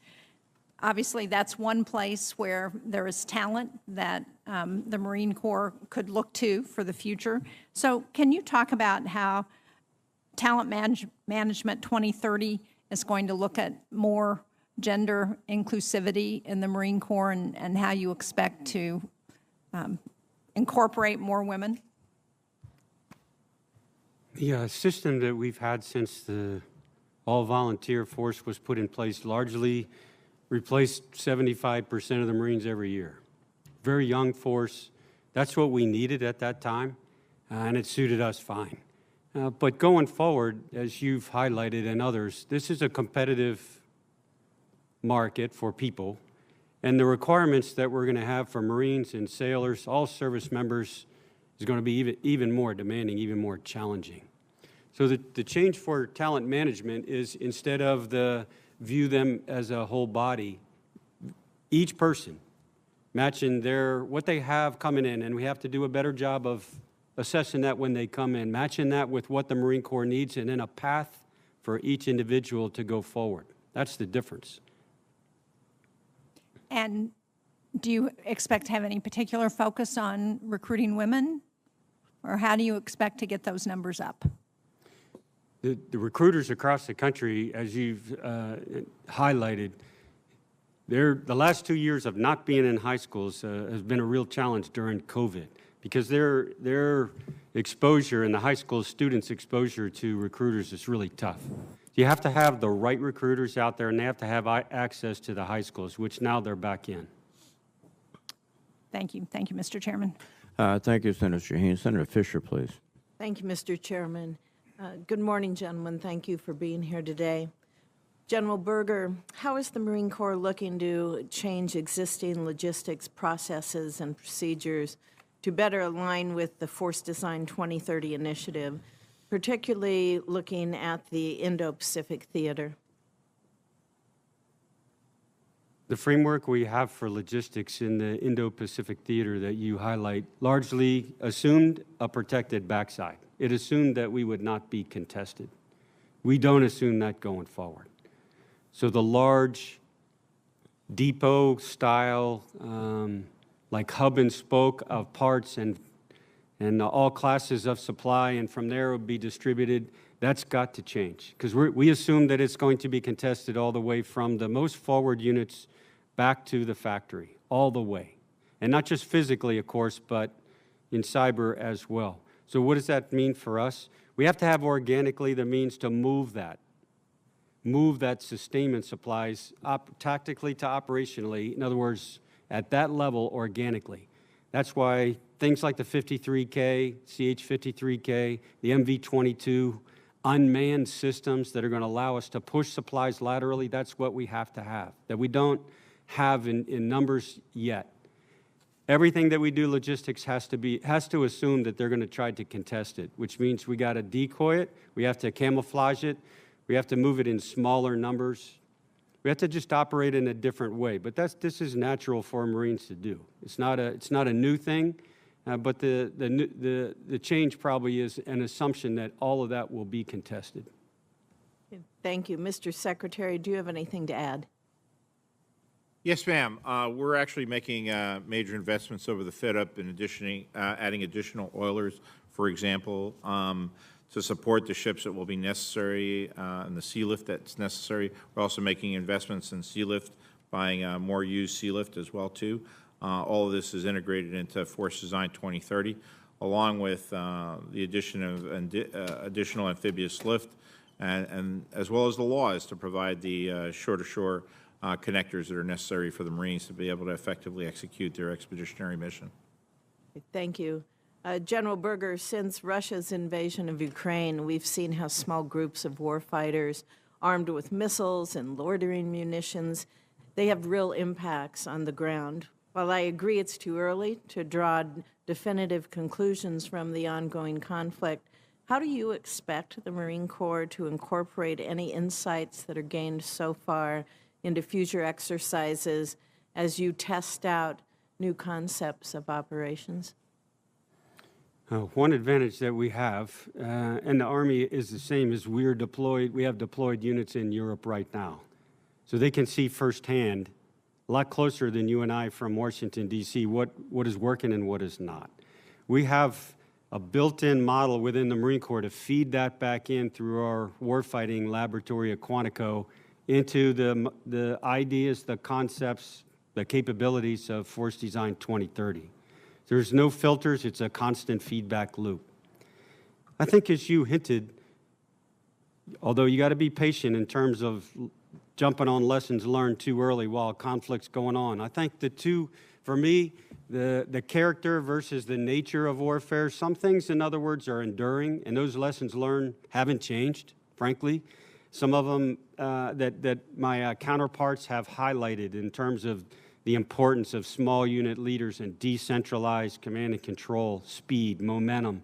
F: Obviously, that's one place where there is talent that the Marine Corps could look to for the future. So can you talk about how Talent Management 2030 is going to look at more gender inclusivity in the Marine Corps and how you expect to incorporate more women?
E: The system that we've had since the all-volunteer force was put in place largely replaced 75% of the Marines every year. Very young force. That's what we needed at that time, and it suited us fine. But going forward, as you've highlighted and others, this is a competitive market for people, and the requirements that we're going to have for Marines and sailors, all service members, is going to be even more demanding, even more challenging. So the change for talent management is instead of view them as a whole body, each person matching what they have coming in, and we have to do a better job of assessing that when they come in, matching that with what the Marine Corps needs, and then a path for each individual to go forward. That's the difference.
F: And do you expect to have any particular focus on recruiting women? Or how do you expect to get those numbers up?
E: The recruiters across the country, as you've highlighted, the last 2 years of not being in high schools has been a real challenge during COVID because their exposure and the high school students' exposure to recruiters is really tough. You have to have the right recruiters out there, and they have to have access to the high schools, which now they're back in.
F: Thank you. Thank you, Mr. Chairman.
A: Thank you, Senator Shaheen. Senator Fisher, please.
G: Thank you, Mr. Chairman. Good morning, gentlemen. Thank you for being here today. General Berger, how is the Marine Corps looking to change existing logistics processes and procedures to better align with the Force Design 2030 initiative, particularly looking at the Indo-Pacific theater?
E: The framework we have for logistics in the Indo-Pacific theater that you highlight largely assumed a protected backside. It assumed that we would not be contested. We don't assume that going forward. So the large depot style, like hub and spoke of parts and all classes of supply, and from there it would be distributed, that's got to change. Because we assume that it's going to be contested all the way from the most forward units back to the factory, all the way. And not just physically, of course, but in cyber as well. So what does that mean for us? We have to have organically the means to move that sustainment supplies tactically to operationally, in other words, at that level organically. That's why things like the 53K, CH-53K, the MV-22, unmanned systems that are going to allow us to push supplies laterally, that's what we have to have, that we don't have in numbers yet. Everything that we do logistics has to assume that they're going to try to contest it, which means we got to decoy it, we have to camouflage it, we have to move it in smaller numbers. We have to just operate in a different way. But this is natural for Marines to do. It's not a new thing, but the change probably is an assumption that all of that will be contested.
G: Thank you. Mr. Secretary, do you have anything to add?
C: Yes, ma'am. We're actually making major investments over the FedUp in adding additional oilers, for example, to support the ships that will be necessary and the sea lift that's necessary. We're also making investments in sea lift, buying more used sea lift as well, too. All of this is integrated into Force Design 2030, along with the addition of additional amphibious lift, and as well as the laws to provide the shore-to-shore connectors that are necessary for the Marines to be able to effectively execute their expeditionary mission.
G: Thank you. General Berger, since Russia's invasion of Ukraine, we've seen how small groups of warfighters armed with missiles and loitering munitions, they have real impacts on the ground. While I agree it's too early to draw definitive conclusions from the ongoing conflict, how do you expect the Marine Corps to incorporate any insights that are gained so far into future exercises as you test out new concepts of operations?
E: One advantage that we have, and the Army is the same, is we have deployed units in Europe right now. So they can see firsthand, a lot closer than you and I from Washington, D.C., what is working and what is not. We have a built-in model within the Marine Corps to feed that back in through our warfighting laboratory at Quantico into the ideas, the concepts, the capabilities of Force Design 2030. There's no filters, it's a constant feedback loop. I think as you hinted, although you got to be patient in terms of jumping on lessons learned too early while conflict's going on. I think the two, for me, the character versus the nature of warfare, some things, in other words, are enduring, and those lessons learned haven't changed, frankly. Some of them that my counterparts have highlighted in terms of the importance of small unit leaders and decentralized command and control, speed, momentum,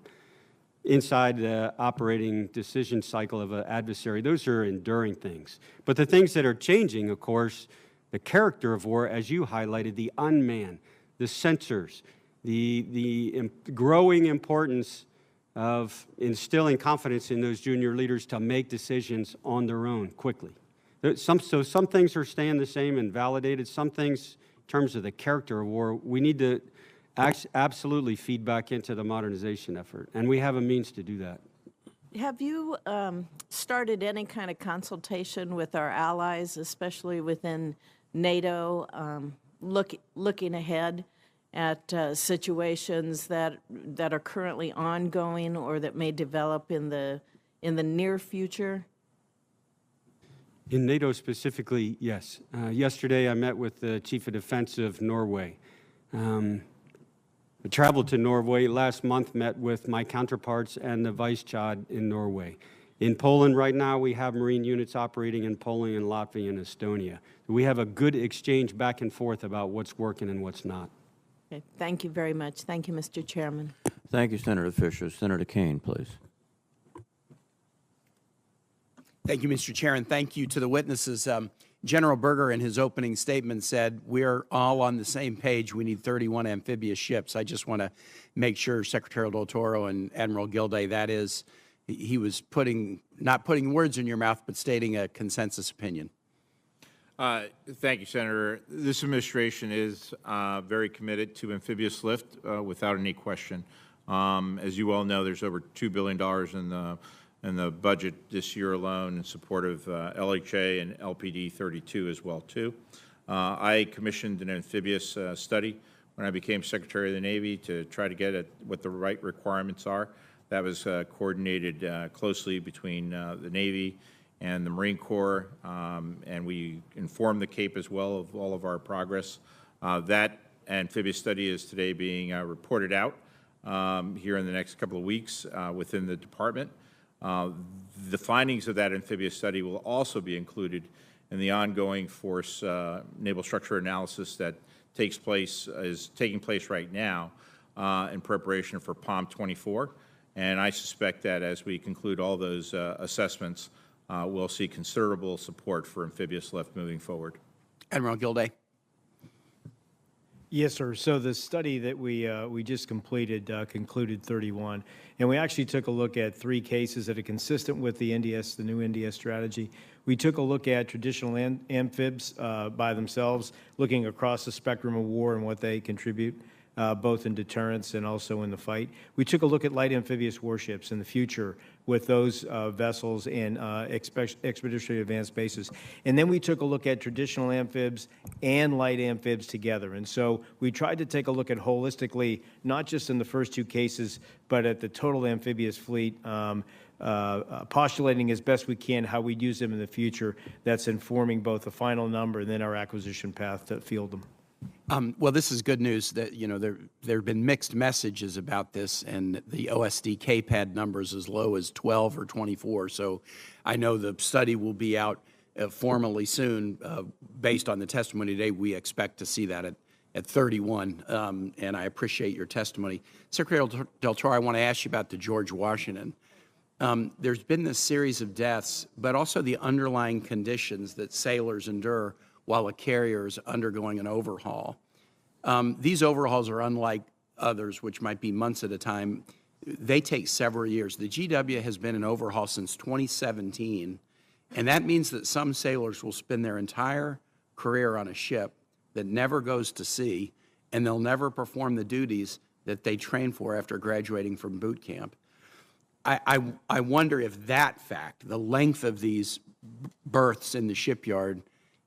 E: inside the operating decision cycle of an adversary. Those are enduring things. But the things that are changing, of course, the character of war, as you highlighted, the unmanned, the sensors, the growing importance of instilling confidence in those junior leaders to make decisions on their own quickly. So some things are staying the same and validated. Some things, in terms of the character of war, we need to absolutely feed back into the modernization effort, and we have a means to do that.
G: Have you started any kind of consultation with our allies, especially within NATO, looking ahead at situations that are currently ongoing or that may develop in the near future?
E: In NATO specifically, yes. Yesterday I met with the Chief of Defense of Norway. I traveled to Norway last month, met with my counterparts and the Vice Chad in Norway. In Poland right now, we have Marine units operating in Poland and Latvia and Estonia. We have a good exchange back and forth about what's working and what's not.
G: Okay. Thank you very much. Thank you, Mr. Chairman.
A: Thank you, Senator Fisher. Senator Kane, please.
H: Thank you, Mr. Chair, and thank you to the witnesses. General Berger, in his opening statement, said we're all on the same page. We need 31 amphibious ships. I just want to make sure Secretary Del Toro and Admiral Gilday, that is, he was not putting words in your mouth, but stating a consensus opinion.
C: Thank you, Senator. This administration is very committed to amphibious lift without any question. As you all know, there's over $2 billion in the budget this year alone in support of LHA and LPD 32 as well, too. I commissioned an amphibious study when I became Secretary of the Navy to try to get at what the right requirements are. That was coordinated closely between the Navy and the Marine Corps, and we informed the Cape as well of all of our progress. That amphibious study is today being reported out here in the next couple of weeks within the department. The findings of that amphibious study will also be included in the ongoing force naval structure analysis that is taking place right now in preparation for POM 24. And I suspect that as we conclude all those assessments, we'll see considerable support for amphibious lift moving forward.
H: Admiral Gilday.
D: Yes, sir. So the study that we just completed concluded 31, and we actually took a look at 3 cases that are consistent with the NDS, the new NDS strategy. We took a look at traditional amphibs by themselves, looking across the spectrum of war and what they contribute, both in deterrence and also in the fight. We took a look at light amphibious warships in the future with those vessels and expeditionary advanced bases. And then we took a look at traditional amphibs and light amphibs together. And so we tried to take a look at holistically, not just in the first 2 cases, but at the total amphibious fleet, postulating as best we can how we'd use them in the future. That's informing both the final number and then our acquisition path to field them.
H: Well, this is good news that, you know, there have been mixed messages about this, and the OSD Cape had numbers as low as 12 or 24. So I know the study will be out formally soon. Based on the testimony today, we expect to see that at 31, and I appreciate your testimony. Secretary Del Toro, I want to ask you about the George Washington. There's been this series of deaths, but also the underlying conditions that sailors endure while a carrier is undergoing an overhaul. These overhauls are unlike others, which might be months at a time. They take several years. The GW has been in overhaul since 2017, and that means that some sailors will spend their entire career on a ship that never goes to sea, and they'll never perform the duties that they train for after graduating from boot camp. I wonder if that fact, the length of these berths in the shipyard,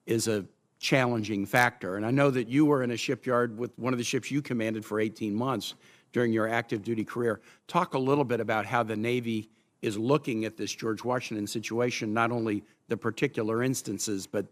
H: is a challenging factor. And I know that you were in a shipyard with one of the ships you commanded for 18 months during your active duty career. Talk a little bit about how the Navy is looking at this George Washington situation, not only the particular instances, but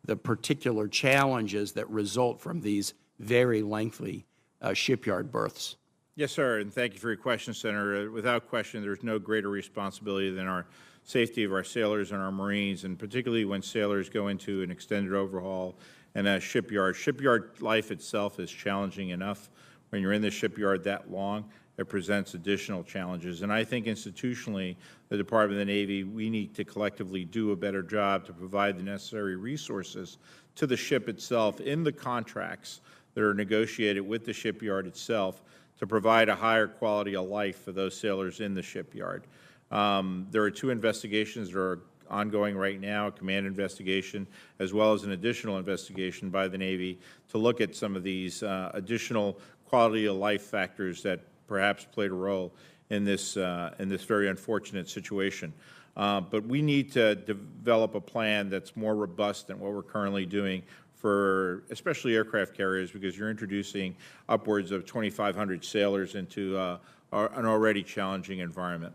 H: the particular challenges that result from these very lengthy shipyard berths.
C: Yes, sir, and thank you for your question, Senator. Without question, there's no greater responsibility than our safety of our sailors and our Marines, and particularly when sailors go into an extended overhaul in a shipyard. Shipyard life itself is challenging enough. When you're in the shipyard that long, it presents additional challenges. And I think institutionally, the Department of the Navy, we need to collectively do a better job to provide the necessary resources to the ship itself in the contracts that are negotiated with the shipyard itself to provide a higher quality of life for those sailors in the shipyard. There are 2 investigations that are ongoing right now, a command investigation, as well as an additional investigation by the Navy to look at some of these additional quality of life factors that perhaps played a role in this very unfortunate situation. But we need to develop a plan that's more robust than what we're currently doing for especially aircraft carriers, because you're introducing upwards of 2,500 sailors into an already challenging environment.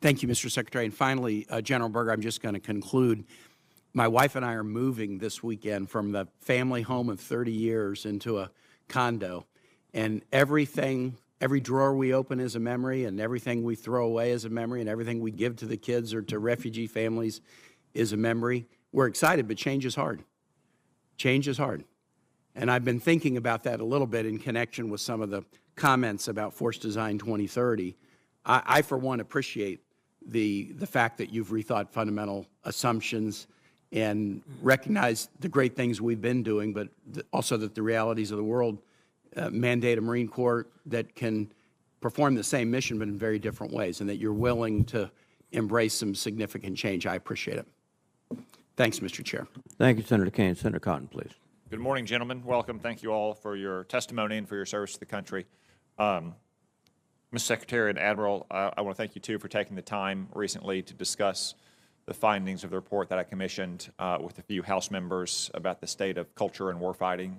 H: Thank you, Mr. Secretary. And finally, General Berger, I'm just going to conclude. My wife and I are moving this weekend from the family home of 30 years into a condo. And every drawer we open is a memory, and everything we throw away is a memory, and everything we give to the kids or to refugee families is a memory. We're excited, but change is hard. Change is hard. And I've been thinking about that a little bit in connection with some of the comments about Force Design 2030. I for one, appreciate the fact that you've rethought fundamental assumptions and recognize the great things we've been doing, but also that the realities of the world mandate a Marine Corps that can perform the same mission but in very different ways, and that you're willing to embrace some significant change. I appreciate it. Thanks, Mr. Chair.
A: Thank you, Senator Kane. Senator Cotton, please.
I: Good morning, gentlemen. Welcome. Thank you all for your testimony and for your service to the country. Mr. Secretary and Admiral, I want to thank you, too, for taking the time recently to discuss the findings of the report that I commissioned with a few House members about the state of culture and warfighting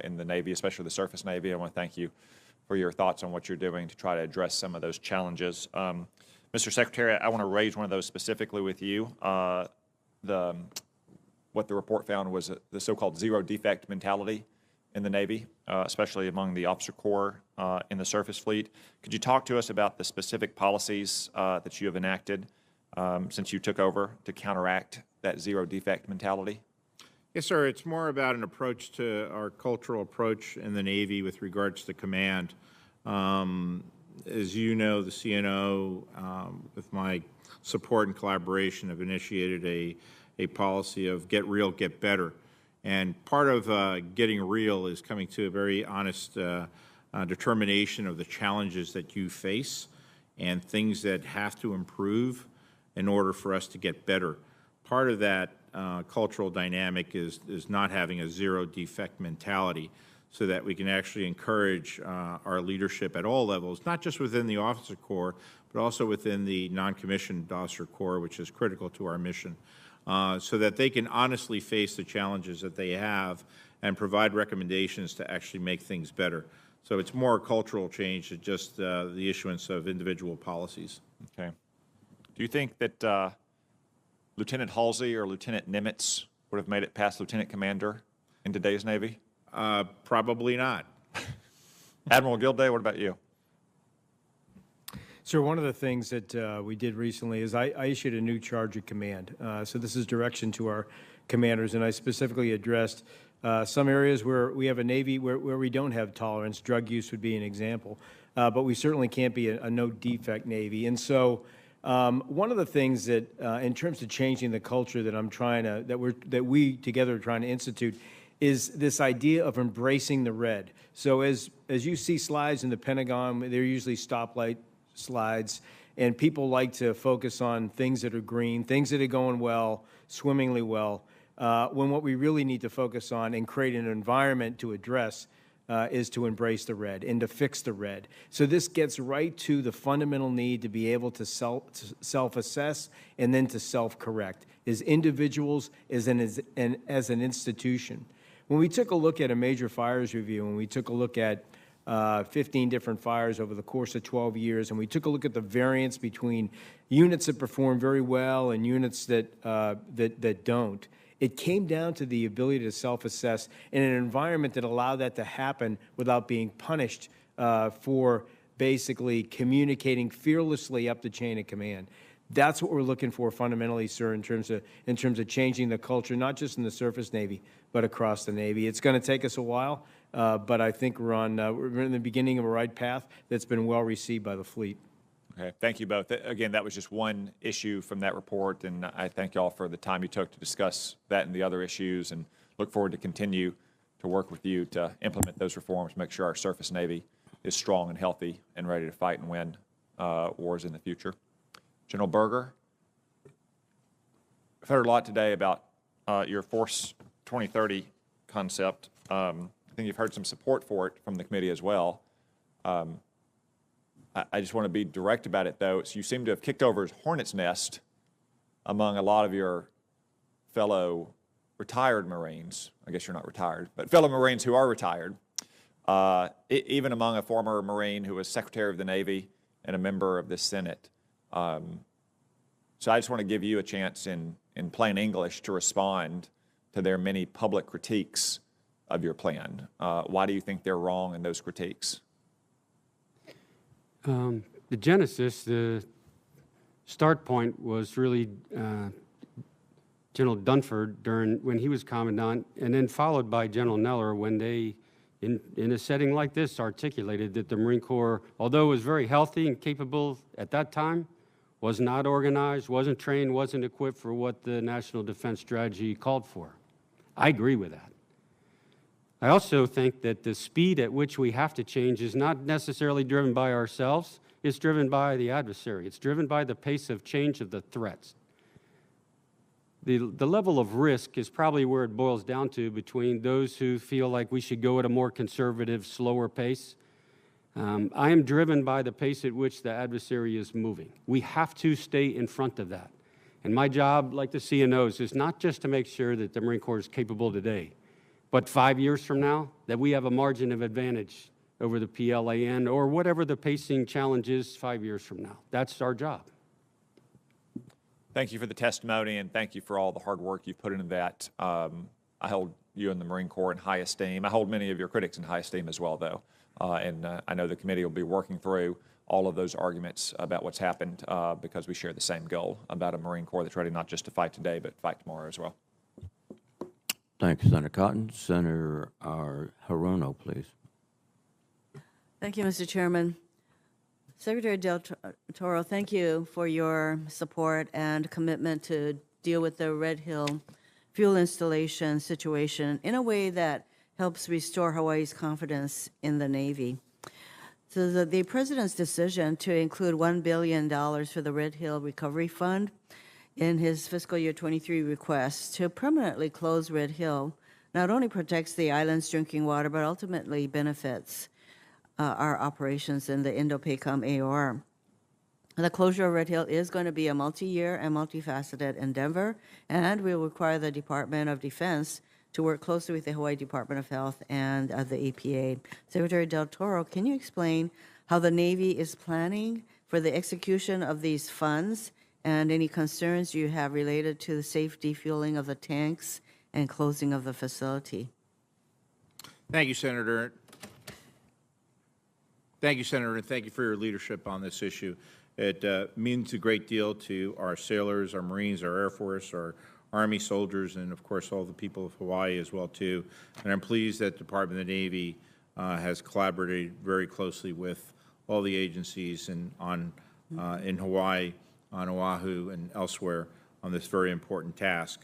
I: in the Navy, especially the surface Navy. I want to thank you for your thoughts on what you're doing to try to address some of those challenges. Mr. Secretary, I want to raise one of those specifically with you. What the report found was the so-called zero defect mentality in the Navy, especially among the officer corps in the surface fleet. Could you talk to us about the specific policies that you have enacted since you took over to counteract that zero defect mentality?
C: Yes, sir. It's more about an approach to our cultural approach in the Navy with regards to command. As you know, the CNO, with my support and collaboration, have initiated a policy of get real, get better. And part of getting real is coming to a very honest determination of the challenges that you face and things that have to improve in order for us to get better. Part of that cultural dynamic is not having a zero defect mentality, so that we can actually encourage our leadership at all levels, not just within the officer corps, but also within the non-commissioned officer corps, which is critical to our mission, so that they can honestly face the challenges that they have and provide recommendations to actually make things better. So it's more a cultural change than just the issuance of individual policies.
I: Okay. Do you think that Lieutenant Halsey or Lieutenant Nimitz would have made it past Lieutenant Commander in today's Navy?
C: Probably not.
I: Admiral Gilday, what about you?
D: Sir, one of the things that we did recently is I issued a new charge of command. So this is direction to our commanders, and I specifically addressed some areas where we have a Navy where we don't have tolerance. Drug use would be an example, but we certainly can't be a no-defect Navy. And so one of the things that, in terms of changing the culture that I'm trying to, that we together are trying to institute, is this idea of embracing the red. So as you see slides in the Pentagon, they're usually stoplight slides, and people like to focus on things that are green, things that are going well, swimmingly well, when what we really need to focus on and create an environment to address is to embrace the red and to fix the red. So this gets right to the fundamental need to be able to self-assess and then to self-correct as individuals, as an institution. When we took a look at a major fires review, and we took a look at 15 different fires over the course of 12 years, and we took a look at the variance between units that perform very well and units that don't, it came down to the ability to self-assess in an environment that allowed that to happen without being punished for basically communicating fearlessly up the chain of command. That's what we're looking for fundamentally, sir, in terms of changing the culture, not just in the surface Navy, but across the Navy. It's going to take us a while, but I think we're in the beginning of a right path that's been well received by the fleet.
I: Okay, thank you both. Again, that was just one issue from that report, and I thank you all for the time you took to discuss that and the other issues, and look forward to continue to work with you to implement those reforms, make sure our surface Navy is strong and healthy and ready to fight and win wars in the future. General Berger, I've heard a lot today about your Force 2030 concept. I think you've heard some support for it from the committee as well. I just want to be direct about it, though. So you seem to have kicked over his hornet's nest among a lot of your fellow retired Marines. I guess you're not retired, but fellow Marines who are retired, even among a former Marine who was Secretary of the Navy and a member of the Senate. So I just want to give you a chance in plain English to respond to their many public critiques of your plan. Why do you think they're wrong in those critiques?
E: The genesis, the start point was really General Dunford when he was Commandant, and then followed by General Neller when they, in a setting like this, articulated that the Marine Corps, although it was very healthy and capable at that time, was not organized, wasn't trained, wasn't equipped for what the National Defense Strategy called for. I agree with that. I also think that the speed at which we have to change is not necessarily driven by ourselves. It's driven by the adversary. It's driven by the pace of change of the threats. The level of risk is probably where it boils down to between those who feel like we should go at a more conservative, slower pace. I am driven by the pace at which the adversary is moving. We have to stay in front of that. And my job, like the CNO's, is not just to make sure that the Marine Corps is capable today, but 5 years from now, that we have a margin of advantage over the PLAN or whatever the pacing challenge is 5 years from now. That's our job.
I: Thank you for the testimony, and thank you for all the hard work you've put into that. I hold you and the Marine Corps in high esteem. I hold many of your critics in high esteem as well, though. And I know the committee will be working through all of those arguments about what's happened because we share the same goal about a Marine Corps that's ready not just to fight today, but fight tomorrow as well.
A: Thank you, Senator Cotton. Senator Hirono, please.
J: Thank you, Mr. Chairman. Secretary Del Toro, thank you for your support and commitment to deal with the Red Hill fuel installation situation in a way that helps restore Hawaii's confidence in the Navy. So the President's decision to include $1 billion for the Red Hill Recovery Fund in his fiscal year 23 request to permanently close Red Hill not only protects the island's drinking water, but ultimately benefits our operations in the Indo-PACOM AOR. The closure of Red Hill is going to be a multi-year and multifaceted endeavor, and will require the Department of Defense to work closely with the Hawaii Department of Health and the EPA. Secretary Del Toro, can you explain how the Navy is planning for the execution of these funds and any concerns you have related to the safe defueling of the tanks and closing of the facility?
C: Thank you, Senator. Thank you, Senator, and thank you for your leadership on this issue. It means a great deal to our sailors, our Marines, our Air Force, our Army soldiers, and of course all the people of Hawaii as well too. And I'm pleased that the Department of the Navy has collaborated very closely with all the agencies in Hawaii, on Oahu, and elsewhere on this very important task.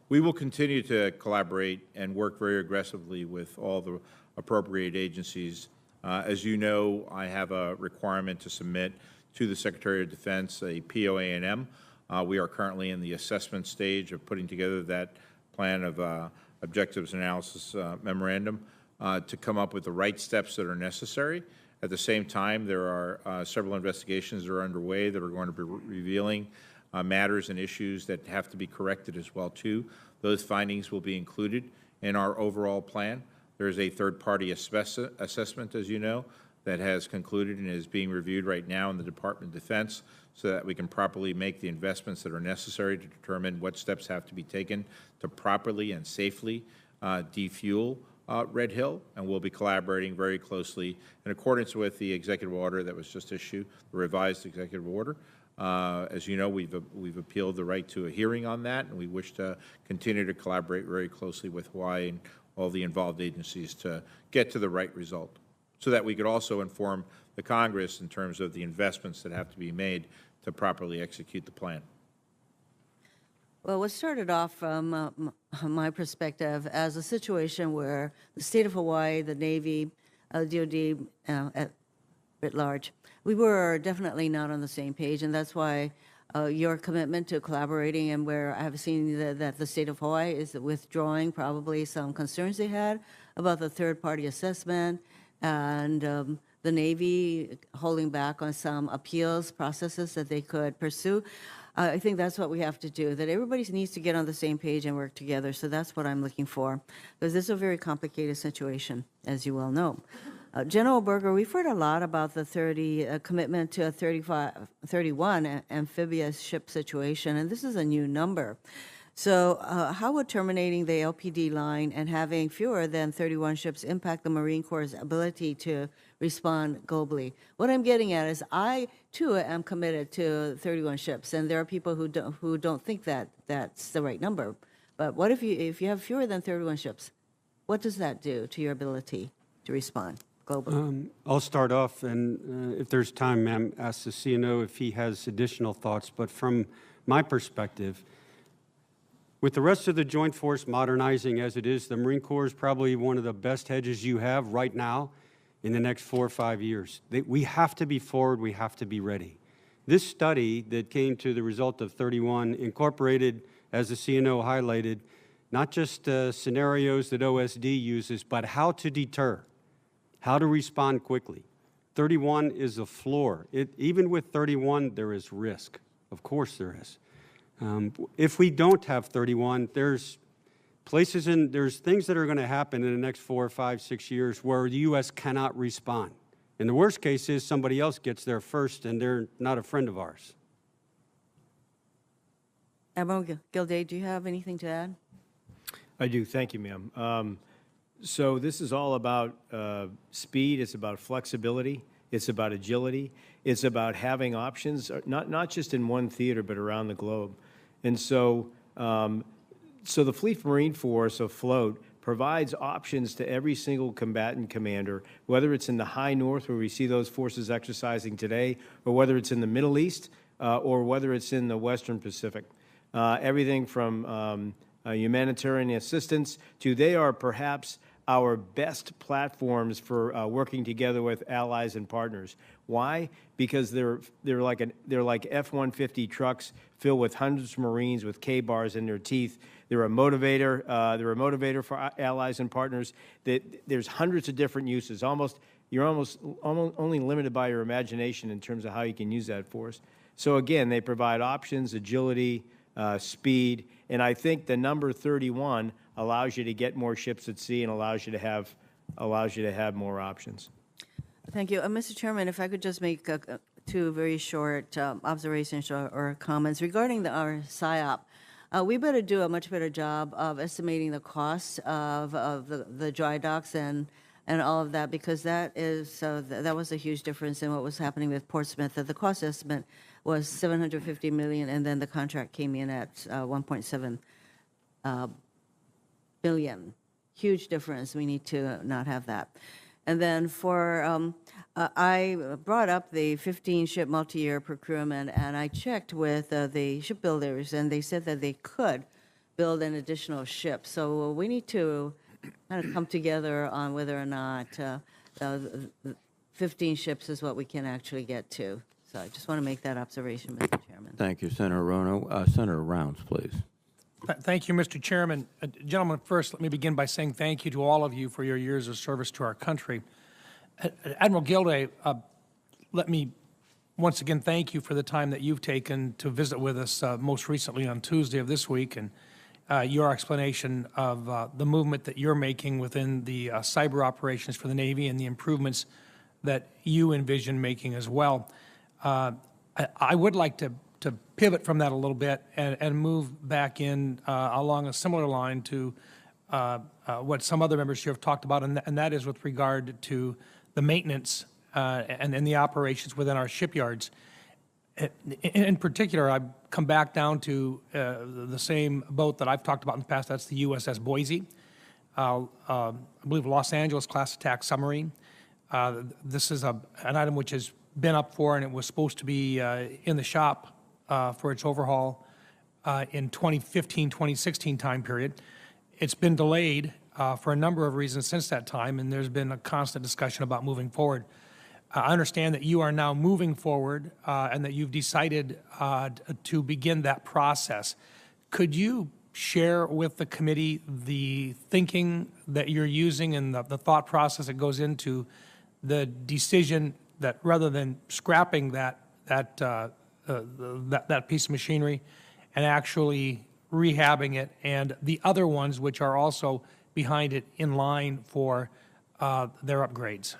C: We will continue to collaborate and work very aggressively with all the appropriate agencies. As you know, I have a requirement to submit to the Secretary of Defense a POA&M. We are currently in the assessment stage of putting together that plan of objectives analysis memorandum to come up with the right steps that are necessary. At the same time, there are several investigations that are underway that are going to be revealing matters and issues that have to be corrected as well too. Those findings will be included in our overall plan. There is a third-party assessment, as you know, that has concluded and is being reviewed right now in the Department of Defense so that we can properly make the investments that are necessary to determine what steps have to be taken to properly and safely defuel Red Hill. And we'll be collaborating very closely in accordance with the executive order that was just issued, the revised executive order. As you know, we've appealed the right to a hearing on that, and we wish to continue to collaborate very closely with Hawaii and all the involved agencies to get to the right result, so that we could also inform the Congress in terms of the investments that have to be made to properly execute the plan.
J: Well, what started off from my perspective as a situation where the state of Hawaii, the Navy, DOD at large, we were definitely not on the same page, and that's why your commitment to collaborating, and where I have seen that the state of Hawaii is withdrawing probably some concerns they had about the third-party assessment, and the Navy holding back on some appeals processes that they could pursue. I think that's what we have to do, that everybody needs to get on the same page and work together. So that's what I'm looking for, because this is a very complicated situation, as you well know. General Berger, we've heard a lot about the commitment to a 31 amphibious ship situation, and this is a new number. So how would terminating the LPD line and having fewer than 31 ships impact the Marine Corps' ability to respond globally? What I'm getting at is I, too, am committed to 31 ships, and there are people who don't think that that's the right number. But what if you have fewer than 31 ships? What does that do to your ability to respond? global?
E: I'll start off, and if there's time, ma'am, ask the CNO if he has additional thoughts. But from my perspective, with the rest of the Joint Force modernizing as it is, the Marine Corps is probably one of the best hedges you have right now in the next 4 or 5 years. We have to be forward. We have to be ready. This study that came to the result of 31 incorporated, as the CNO highlighted, not just scenarios that OSD uses, but how to deter, how to respond quickly. 31 is a floor. Even with 31, there is risk. Of course there is. If we don't have 31, there's things that are going to happen in the next 4 or 5, 6 years where the U.S. cannot respond. And the worst case is somebody else gets there first, and they're not a friend of ours.
J: Admiral Gilday, do you have anything to add?
D: I do. Thank you, ma'am. So this is all about speed. It's about flexibility. It's about agility. It's about having options, not just in one theater, but around the globe. And so, the Fleet Marine Force afloat provides options to every single combatant commander, whether it's in the high north where we see those forces exercising today, or whether it's in the Middle East, or whether it's in the Western Pacific. Everything from humanitarian assistance to they are perhaps our best platforms for working together with allies and partners. Why? Because they're like F-150 trucks filled with hundreds of Marines with K-bars in their teeth. They're a motivator. They're a motivator for allies and partners. There's hundreds of different uses. You're almost only limited by your imagination in terms of how you can use that force. So again, they provide options, agility, speed, and I think the number 31 allows you to get more ships at sea and allows you to have more options.
J: Thank you. Mr. Chairman, if I could just make two very short observations or comments regarding our PSYOP. We better do a much better job of estimating the cost of the dry docks and all of that, because that was a huge difference in what was happening with Portsmouth. That the cost estimate was $750 million, and then the contract came in at $1.7 billion. Huge difference. We need to not have that. And then I brought up the 15-ship multi-year procurement, and I checked with the shipbuilders, and they said that they could build an additional ship. So we need to kind of come together on whether or not 15 ships is what we can actually get to. So I just want to make that observation, Mr. Chairman.
A: Thank you, Senator Rono. Senator Rounds, please.
K: Thank you, Mr. Chairman. Gentlemen, first, let me begin by saying thank you to all of you for your years of service to our country. Admiral Gilday, let me once again thank you for the time that you've taken to visit with us most recently on Tuesday of this week, and your explanation of the movement that you're making within the cyber operations for the Navy and the improvements that you envision making as well. I would like to pivot from that a little bit and move back in along a similar line to what some other members here have talked about, and that is with regard to the maintenance and the operations within our shipyards. In particular, I've come back down to the same boat that I've talked about in the past. That's the USS Boise, I believe Los Angeles class attack submarine. This is an item which has been up for, and it was supposed to be in the shop for its overhaul in 2015-2016 time period. It's been delayed for a number of reasons since that time, and there's been a constant discussion about moving forward. I understand that you are now moving forward and that you've decided to begin that process. Could you share with the committee the thinking that you're using and the thought process that goes into the decision that rather than scrapping that piece of machinery and actually rehabbing it, and the other ones which are also behind it in line for their upgrades?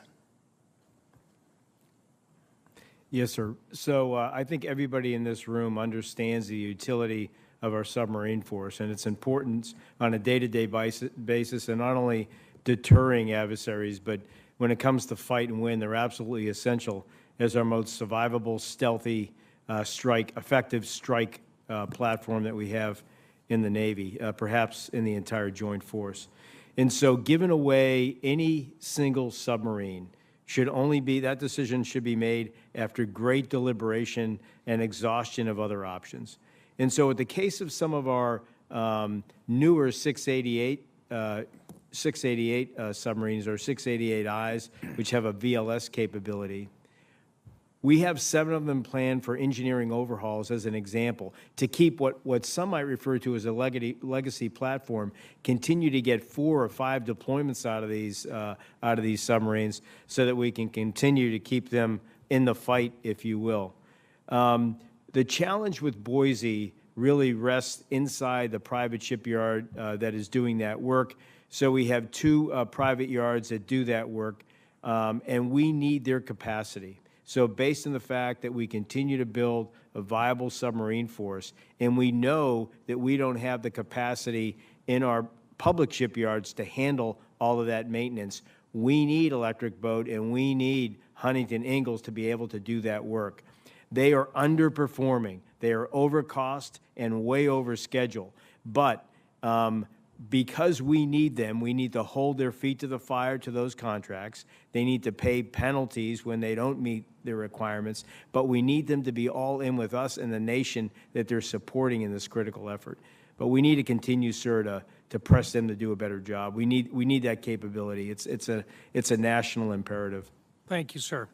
D: Yes, sir. So I think everybody in this room understands the utility of our submarine force and its importance on a day-to-day basis, and not only deterring adversaries, but when it comes to fight and win, they're absolutely essential as our most survivable, stealthy, effective strike platform that we have in the Navy, perhaps in the entire joint force. And so giving away any single submarine should only be, that decision should be made after great deliberation and exhaustion of other options. And so in the case of some of our newer 688 submarines or 688Is, which have a VLS capability, we have 7 of them planned for engineering overhauls as an example to keep what some might refer to as a legacy platform, continue to get 4 or 5 deployments out of these submarines so that we can continue to keep them in the fight, if you will. The challenge with Boise really rests inside the private shipyard that is doing that work. So we have 2 private yards that do that work, and we need their capacity. So based on the fact that we continue to build a viable submarine force, and we know that we don't have the capacity in our public shipyards to handle all of that maintenance, we need Electric Boat and we need Huntington Ingalls to be able to do that work. They are underperforming. They are over cost and way over schedule. But because we need them, we need to hold their feet to the fire to those contracts. They need to pay penalties when they don't meet their requirements, but we need them to be all in with us and the nation that they're supporting in this critical effort. But we need to continue, sir, to press them to do a better job. We need that capability. It's a national imperative.
K: Thank you, sir.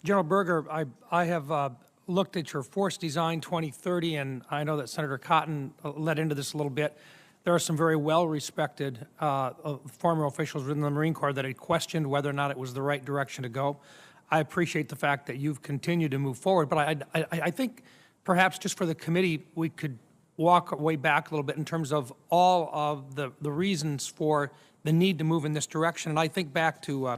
K: General Berger, I have looked at your Force Design 2030, and I know that Senator Cotton led into this a little bit. There are some very well-respected former officials within the Marine Corps that had questioned whether or not it was the right direction to go. I appreciate the fact that you've continued to move forward, but I think perhaps just for the committee, we could walk way back a little bit in terms of all of the reasons for the need to move in this direction. And I think back to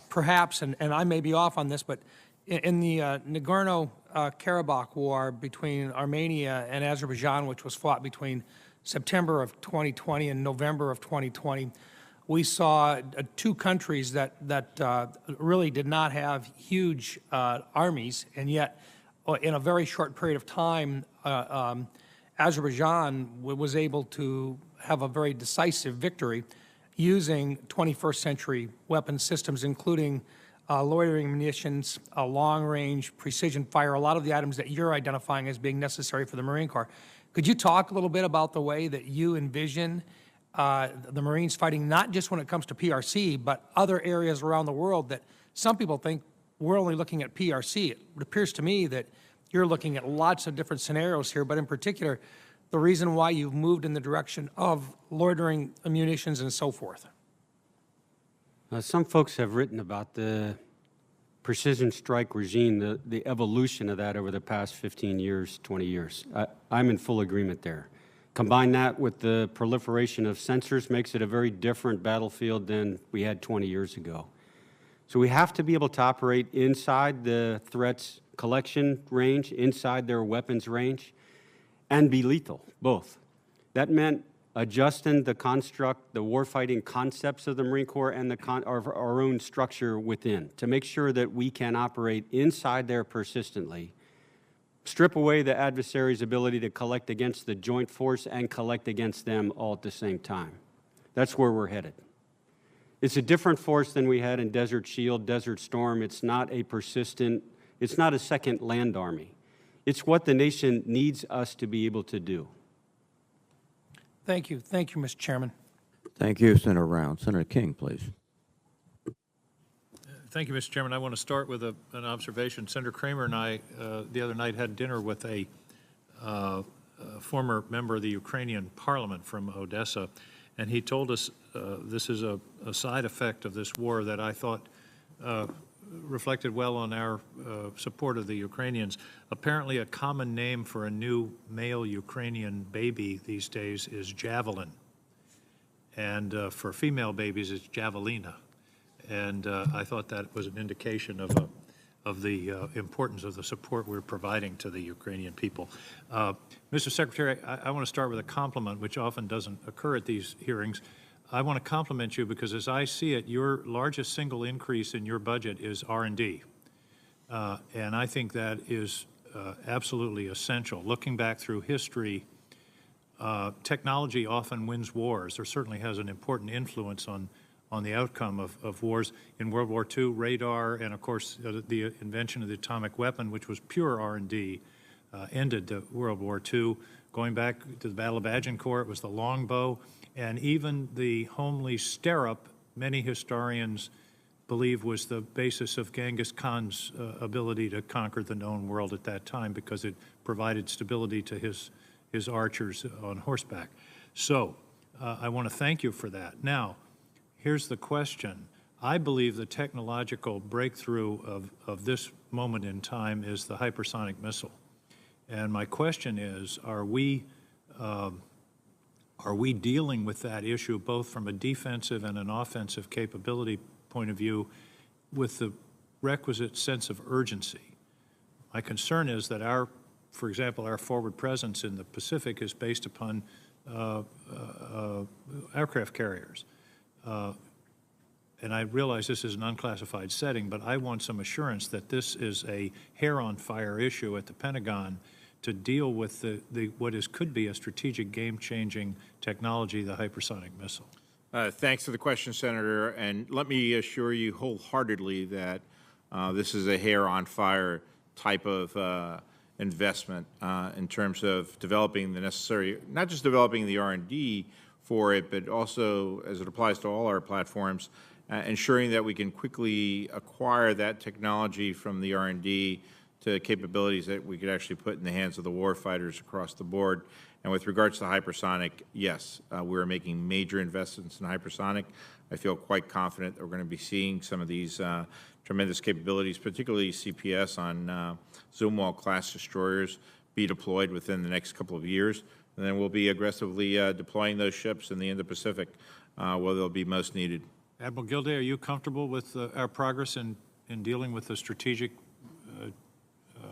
K: perhaps, and I may be off on this, but in the Nagorno-Karabakh War between Armenia and Azerbaijan, which was fought between September of 2020 and November of 2020, we saw 2 countries that really did not have huge armies, and yet in a very short period of time, Azerbaijan was able to have a very decisive victory using 21st century weapon systems, including loitering munitions, long-range precision fire, a lot of the items that you're identifying as being necessary for the Marine Corps. Could you talk a little bit about the way that you envision the Marines fighting, not just when it comes to PRC, but other areas around the world that some people think we're only looking at PRC? It appears to me that you're looking at lots of different scenarios here, but in particular, the reason why you've moved in the direction of loitering munitions and so forth.
E: Some folks have written about the precision strike regime, the evolution of that over the past 15 years, 20 years. I'm in full agreement there. Combine that with the proliferation of sensors makes it a very different battlefield than we had 20 years ago. So we have to be able to operate inside the threat's collection range, inside their weapons range, and be lethal, both. That meant adjusting the construct, the warfighting concepts of the Marine Corps and our own structure within to make sure that we can operate inside there persistently, strip away the adversary's ability to collect against the joint force and collect against them all at the same time. That's where we're headed. It's a different force than we had in Desert Shield, Desert Storm. It's not a persistent, it's not a second land army. It's what the nation needs us to be able to do.
K: Thank you. Thank you, Mr. Chairman.
A: Thank you, Senator Round. Senator King, please.
L: Thank you, Mr. Chairman. I want to start with an observation. Senator Kramer and I, the other night, had dinner with a former member of the Ukrainian parliament from Odessa, and he told us this is a side effect of this war that I thought reflected well on our support of the Ukrainians. Apparently, a common name for a new male Ukrainian baby these days is javelin, and for female babies, it's javelina. And I thought that was an indication of the importance of the support we're providing to the Ukrainian people. Mr. Secretary, I want to start with a compliment, which often doesn't occur at these hearings. I want to compliment you because, as I see it, your largest single increase in your budget is R&D. And I think that is absolutely essential. Looking back through history, Technology often wins wars, or certainly has an important influence on the outcome of wars. In World War II, radar and, of course, the invention of the atomic weapon, which was pure R&D, ended World War II. Going back to the Battle of Agincourt, it was the longbow, and even the homely stirrup, many historians believe was the basis of Genghis Khan's ability to conquer the known world at that time, because it provided stability to his archers on horseback. So I want to thank you for that. Now, here's the question. I believe the technological breakthrough of this moment in time is the hypersonic missile. And my question is, are we dealing with that issue both from a defensive and an offensive capability point of view with the requisite sense of urgency? My concern is that for example, our forward presence in the Pacific is based upon aircraft carriers. And I realize this is an unclassified setting, but I want some assurance that this is a hair-on-fire issue at the Pentagon to deal with what could be a strategic game-changing technology, the hypersonic missile.
C: Thanks for the question, Senator. And let me assure you wholeheartedly that this is a hair-on-fire type of investment in terms of developing the necessary, not just developing the R&D for it, but also, as it applies to all our platforms, ensuring that we can quickly acquire that technology from the R&D to capabilities that we could actually put in the hands of the warfighters across the board. And with regards to hypersonic, yes, we're making major investments in hypersonic. I feel quite confident that we're going to be seeing some of these tremendous capabilities, particularly CPS on Zumwalt-class destroyers, be deployed within the next couple of years. And then we'll be aggressively deploying those ships in the Indo-Pacific where they'll be most needed.
L: Admiral Gilday, are you comfortable with our progress in dealing with the strategic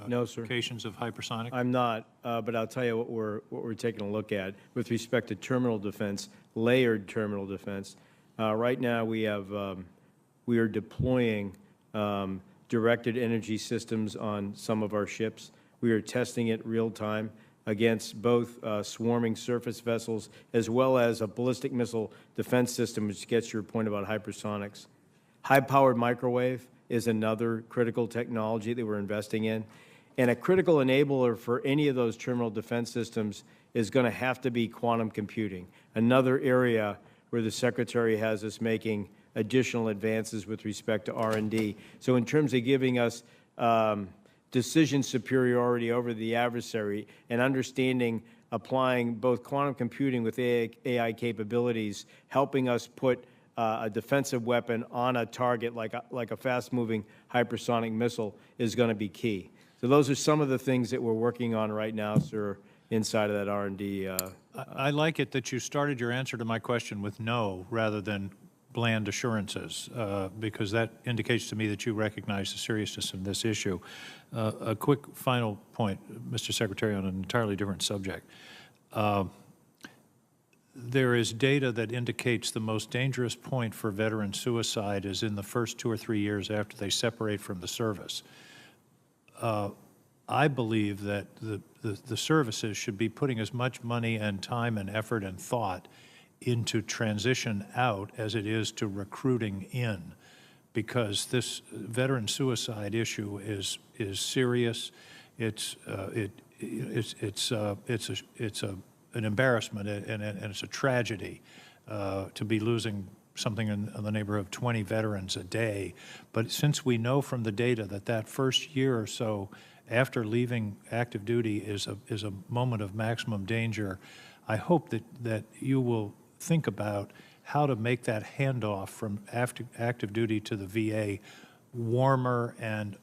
D: No, sir.
L: implications of hypersonic?
D: I'm not, but I'll tell you what we're taking a look at with respect to terminal defense, layered terminal defense. Right now, we are deploying directed energy systems on some of our ships. We are testing it real time against both swarming surface vessels as well as a ballistic missile defense system, which gets your point about hypersonics. High-powered microwave is another critical technology that we're investing in. And a critical enabler for any of those terminal defense systems is going to have to be quantum computing, another area where the Secretary has us making additional advances with respect to R&D. So in terms of giving us decision superiority over the adversary and understanding applying both quantum computing with AI capabilities, helping us put a defensive weapon on a target like a fast-moving hypersonic missile is going to be key. So those are some of the things that we're working on right now, sir, inside of that R&D.
L: I like it that you started your answer to my question with no rather than bland assurances, because that indicates to me that you recognize the seriousness of this issue. A quick final point, Mr. Secretary, on an entirely different subject. There is data that indicates the most dangerous point for veteran suicide is in the first 2 or 3 years after they separate from the service. I believe that the services should be putting as much money and time and effort and thought into transition out as it is to recruiting in, because this veteran suicide issue is serious. It's an embarrassment and it's a tragedy to be losing something in the neighborhood of 20 veterans a day. But since we know from the data that first year or so after leaving active duty is a moment of maximum danger, I hope that you will think about how to make that handoff from active duty to the VA warmer, and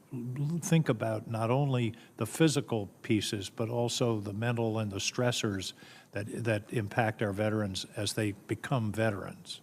L: think about not only the physical pieces, but also the mental and the stressors that impact our veterans as they become veterans.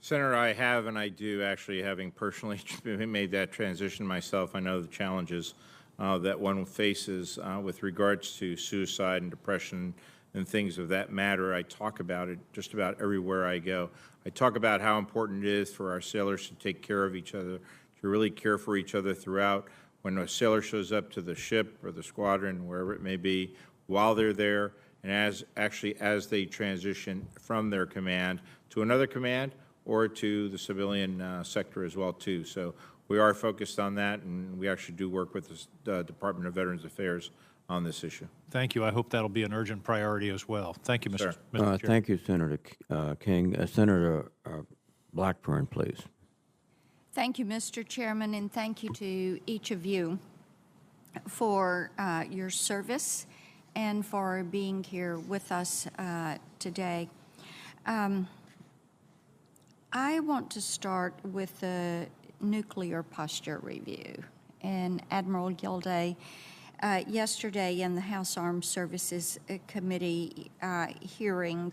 C: Senator, I have, and I do actually, having personally made that transition myself, I know the challenges that one faces with regards to suicide and depression and things of that matter. I talk about it just about everywhere I go. I talk about how important it is for our sailors to take care of each other, to really care for each other throughout. When a sailor shows up to the ship or the squadron, wherever it may be, while they're there, and as they transition from their command to another command or to the civilian sector as well too. So we are focused on that, and we actually do work with the Department of Veterans Affairs on this issue.
L: Thank you. I hope that'll be an urgent priority as well. Thank you, Mr. Chair.
A: Thank you, Senator King. Senator Blackburn, please.
F: Thank you, Mr. Chairman, and thank you to each of you for your service and for being here with us today. I want to start with the nuclear posture review. And Admiral Gilday, yesterday in the House Armed Services Committee hearing,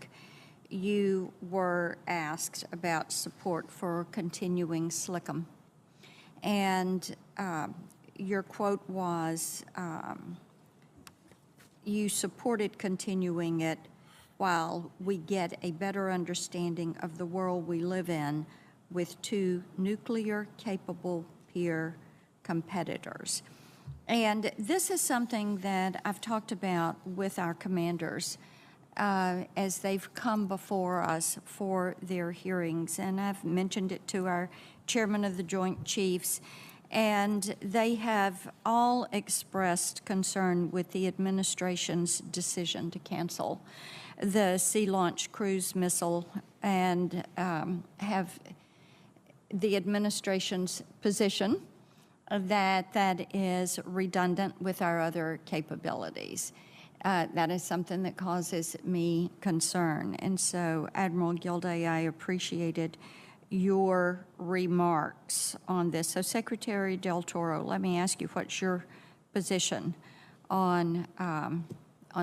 F: you were asked about support for continuing SLCM. And your quote was, you supported continuing it while we get a better understanding of the world we live in with two nuclear-capable peer competitors. And this is something that I've talked about with our commanders as they've come before us for their hearings. And I've mentioned it to our chairman of the Joint Chiefs, and they have all expressed concern with the administration's decision to cancel the Sea Launch Cruise Missile and have the administration's position that that is redundant with our other capabilities. That is something that causes me concern. And so, Admiral Gilday, I appreciated your remarks on this. So, Secretary Del Toro, let me ask you, what's your position on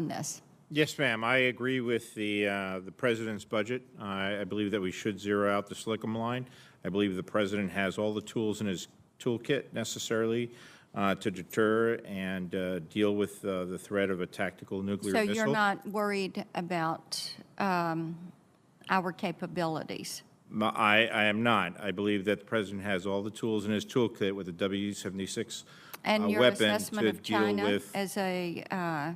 F: this?
C: Yes, ma'am. I agree with the President's budget. I believe that we should zero out the SLCM line. I believe the President has all the tools in his toolkit necessarily to deter and deal with the threat of a tactical nuclear missile.
F: So you're not worried about our capabilities?
C: I am not. I believe that the President has all the tools in his toolkit with the W-76
F: and your
C: weapon
F: assessment
C: to
F: of China
C: deal with.
F: As a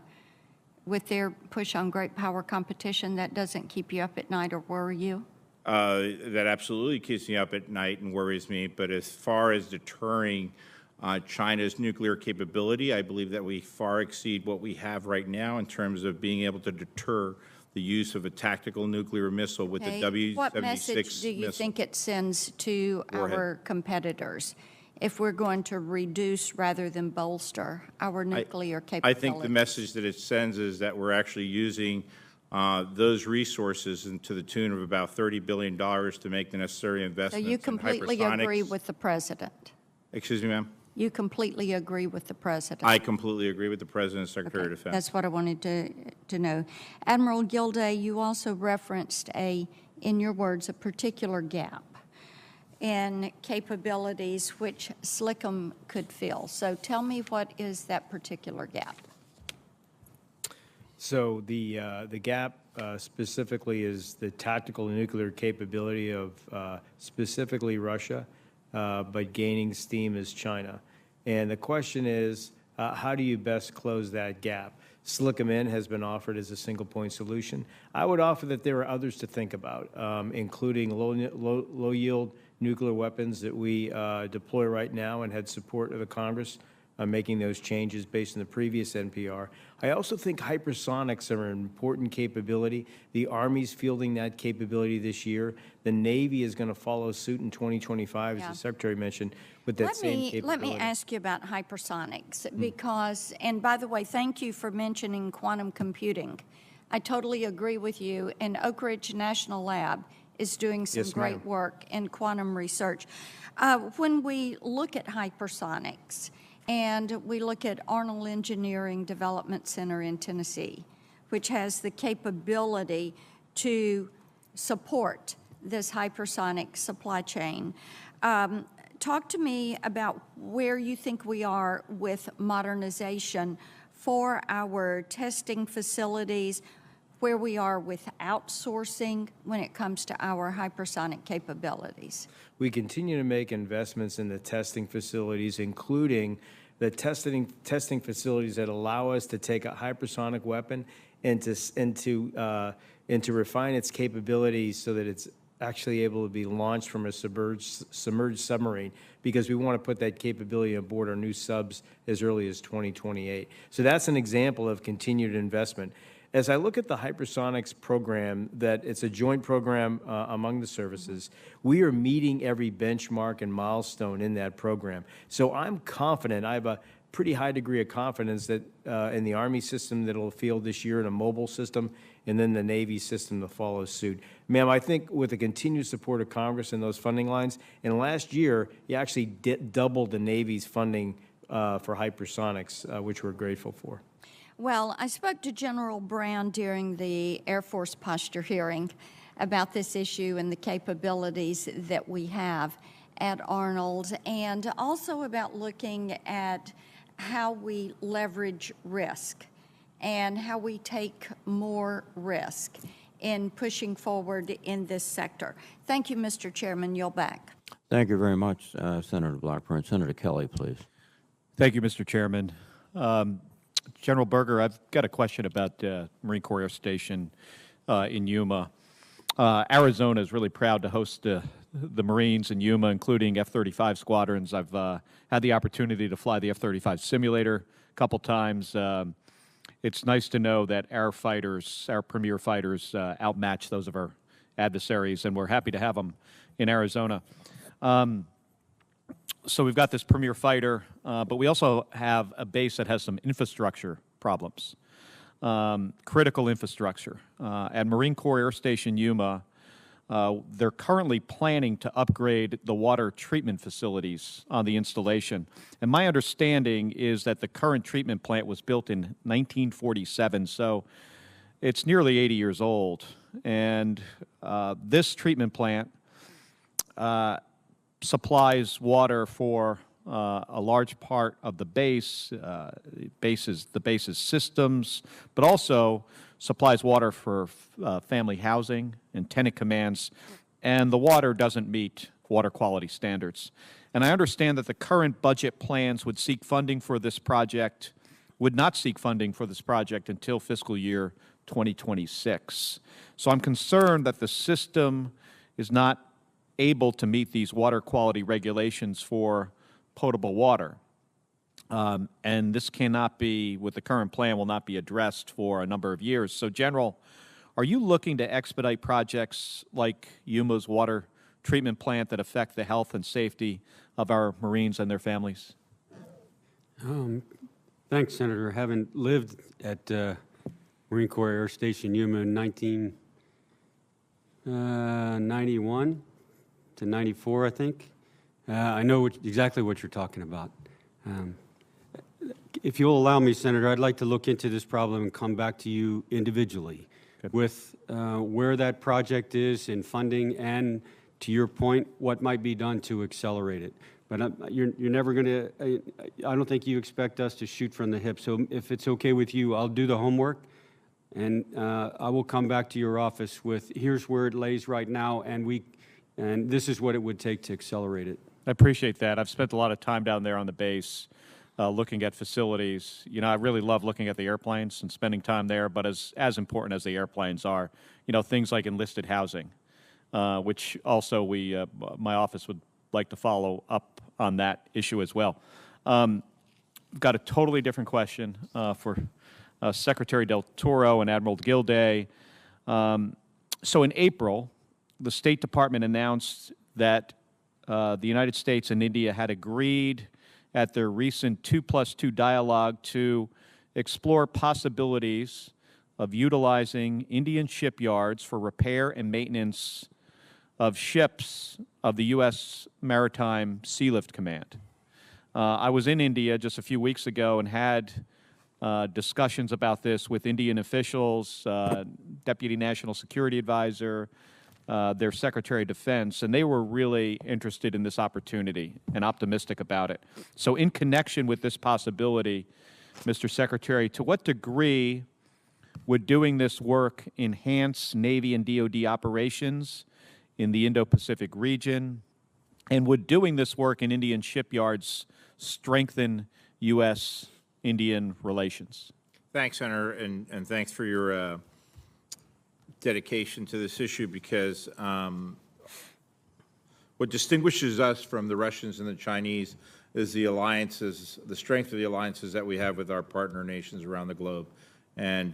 F: with their push on great power competition, that doesn't keep you up at night or worry you?
C: That absolutely keeps me up at night and worries me. But as far as deterring China's nuclear capability, I believe that we far exceed what we have right now in terms of being able to deter the use of a tactical nuclear missile with the W-76
F: What message do you think it sends to our competitors if we're going to reduce rather than bolster our nuclear capabilities?
C: I think the message that it sends is that we're actually using those resources to the tune of about $30 billion to make the necessary investments
F: So you
C: in
F: completely
C: hypersonics.
F: agree with the President?
C: Excuse me, ma'am?
F: You completely agree with the President?
C: I completely agree with the President and Secretary of Defense.
F: That's what I wanted to know. Admiral Gilday, you also referenced in your words, a particular gap in capabilities which SLCM could fill. So tell me, what is that particular gap?
D: So the gap specifically is the tactical nuclear capability of specifically Russia, but gaining steam is China. And the question is, how do you best close that gap? SLCM has been offered as a single-point solution. I would offer that there are others to think about, including low-yield nuclear weapons that we deploy right now and had support of the Congress making those changes based on the previous NPR. I also think hypersonics are an important capability. The Army's fielding that capability this year. The Navy is going to follow suit in 2025, as the Secretary mentioned, with that same capability.
F: Let me ask you about hypersonics, because, and by the way, thank you for mentioning quantum computing. I totally agree with you, and Oak Ridge National Lab is doing some great work in quantum research. When we look at hypersonics, and we look at Arnold Engineering Development Center in Tennessee, which has the capability to support this hypersonic supply chain. Talk to me about where you think we are with modernization for our testing facilities, where we are with outsourcing when it comes to our hypersonic capabilities.
D: We continue to make investments in the testing facilities, including the testing facilities that allow us to take a hypersonic weapon and to refine its capabilities so that it's actually able to be launched from a submerged submarine, because we want to put that capability aboard our new subs as early as 2028. So that's an example of continued investment. As I look at the hypersonics program, that it's a joint program among the services, we are meeting every benchmark and milestone in that program. So I'm confident, I have a pretty high degree of confidence that in the Army system that will field this year in a mobile system, and then the Navy system to follow suit. Ma'am, I think with the continued support of Congress and those funding lines, and last year, you actually doubled the Navy's funding for hypersonics, which we're grateful for.
M: Well, I spoke to General Brown during the Air Force posture hearing about this issue and the capabilities that we have at Arnold, and also about looking at how we leverage risk and how we take more risk in pushing forward in this sector. Thank you, Mr. Chairman. Yield back.
A: Thank you very much, Senator Blackburn. Senator Kelly, please.
N: Thank you, Mr. Chairman. General Berger, I've got a question about Marine Corps Air Station in Yuma. Arizona is really proud to host the Marines in Yuma, including F-35 squadrons. I've had the opportunity to fly the F-35 simulator a couple times. It's nice to know that our fighters, our premier fighters, outmatch those of our adversaries, and we're happy to have them in Arizona. So we've got this premier fighter, but we also have a base that has some infrastructure problems, critical infrastructure. At Marine Corps Air Station Yuma, they're currently planning to upgrade the water treatment facilities on the installation. And my understanding is that the current treatment plant was built in 1947, so it's nearly 80 years old. And this treatment plant supplies water for a large part of the base, the base's systems, but also supplies water for family housing and tenant commands, and the water doesn't meet water quality standards. And I understand that the current budget plans would seek funding for this project, would not seek funding for this project until fiscal year 2026. So I'm concerned that the system is not able to meet these water quality regulations for potable water. And this cannot be, with the current plan, will not be addressed for a number of years. So, General, are you looking to expedite projects like Yuma's water treatment plant that affect the health and safety of our Marines and their families?
E: Thanks, Senator. Having lived at Marine Corps Air Station Yuma in 1991 to 94, I think, I know exactly what you're talking about. If you'll allow me, Senator, I'd like to look into this problem and come back to you individually with where that project is in funding and, to your point, what might be done to accelerate it. But you're never going to, I don't think you expect us to shoot from the hip. So if it's okay with you, I'll do the homework, and I will come back to your office with, here's where it lays right now, and this is what it would take to accelerate it.
N: I appreciate that. I've spent a lot of time down there on the base looking at facilities. You know, I really love looking at the airplanes and spending time there, but as important as the airplanes are, you know, things like enlisted housing, which also my office would like to follow up on that issue as well. Got a totally different question for Secretary Del Toro and Admiral Gilday. So in April, the State Department announced that the United States and India had agreed at their recent 2+2 dialogue to explore possibilities of utilizing Indian shipyards for repair and maintenance of ships of the U.S. Maritime Sea Lift Command. I was in India just a few weeks ago and had discussions about this with Indian officials, Deputy National Security Advisor, their Secretary of Defense, and they were really interested in this opportunity and optimistic about it. So in connection with this possibility, Mr. Secretary, to what degree would doing this work enhance Navy and DoD operations in the Indo-Pacific region, and would doing this work in Indian shipyards strengthen U.S.-Indian relations.
C: Thanks, Senator, and thanks for your dedication to this issue, because what distinguishes us from the Russians and the Chinese is the alliances, the strength of the alliances that we have with our partner nations around the globe. And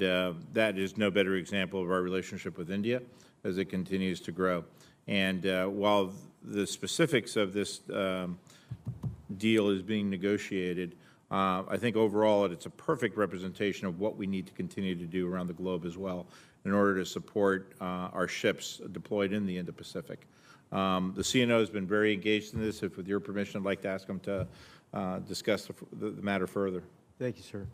C: that is no better example of our relationship with India as it continues to grow. And while the specifics of this deal is being negotiated, I think overall it's a perfect representation of what we need to continue to do around the globe as well in order to support our ships deployed in the Indo-Pacific. The CNO has been very engaged in this. If, with your permission, I'd like to ask him to discuss the matter further.
D: Thank you, sir.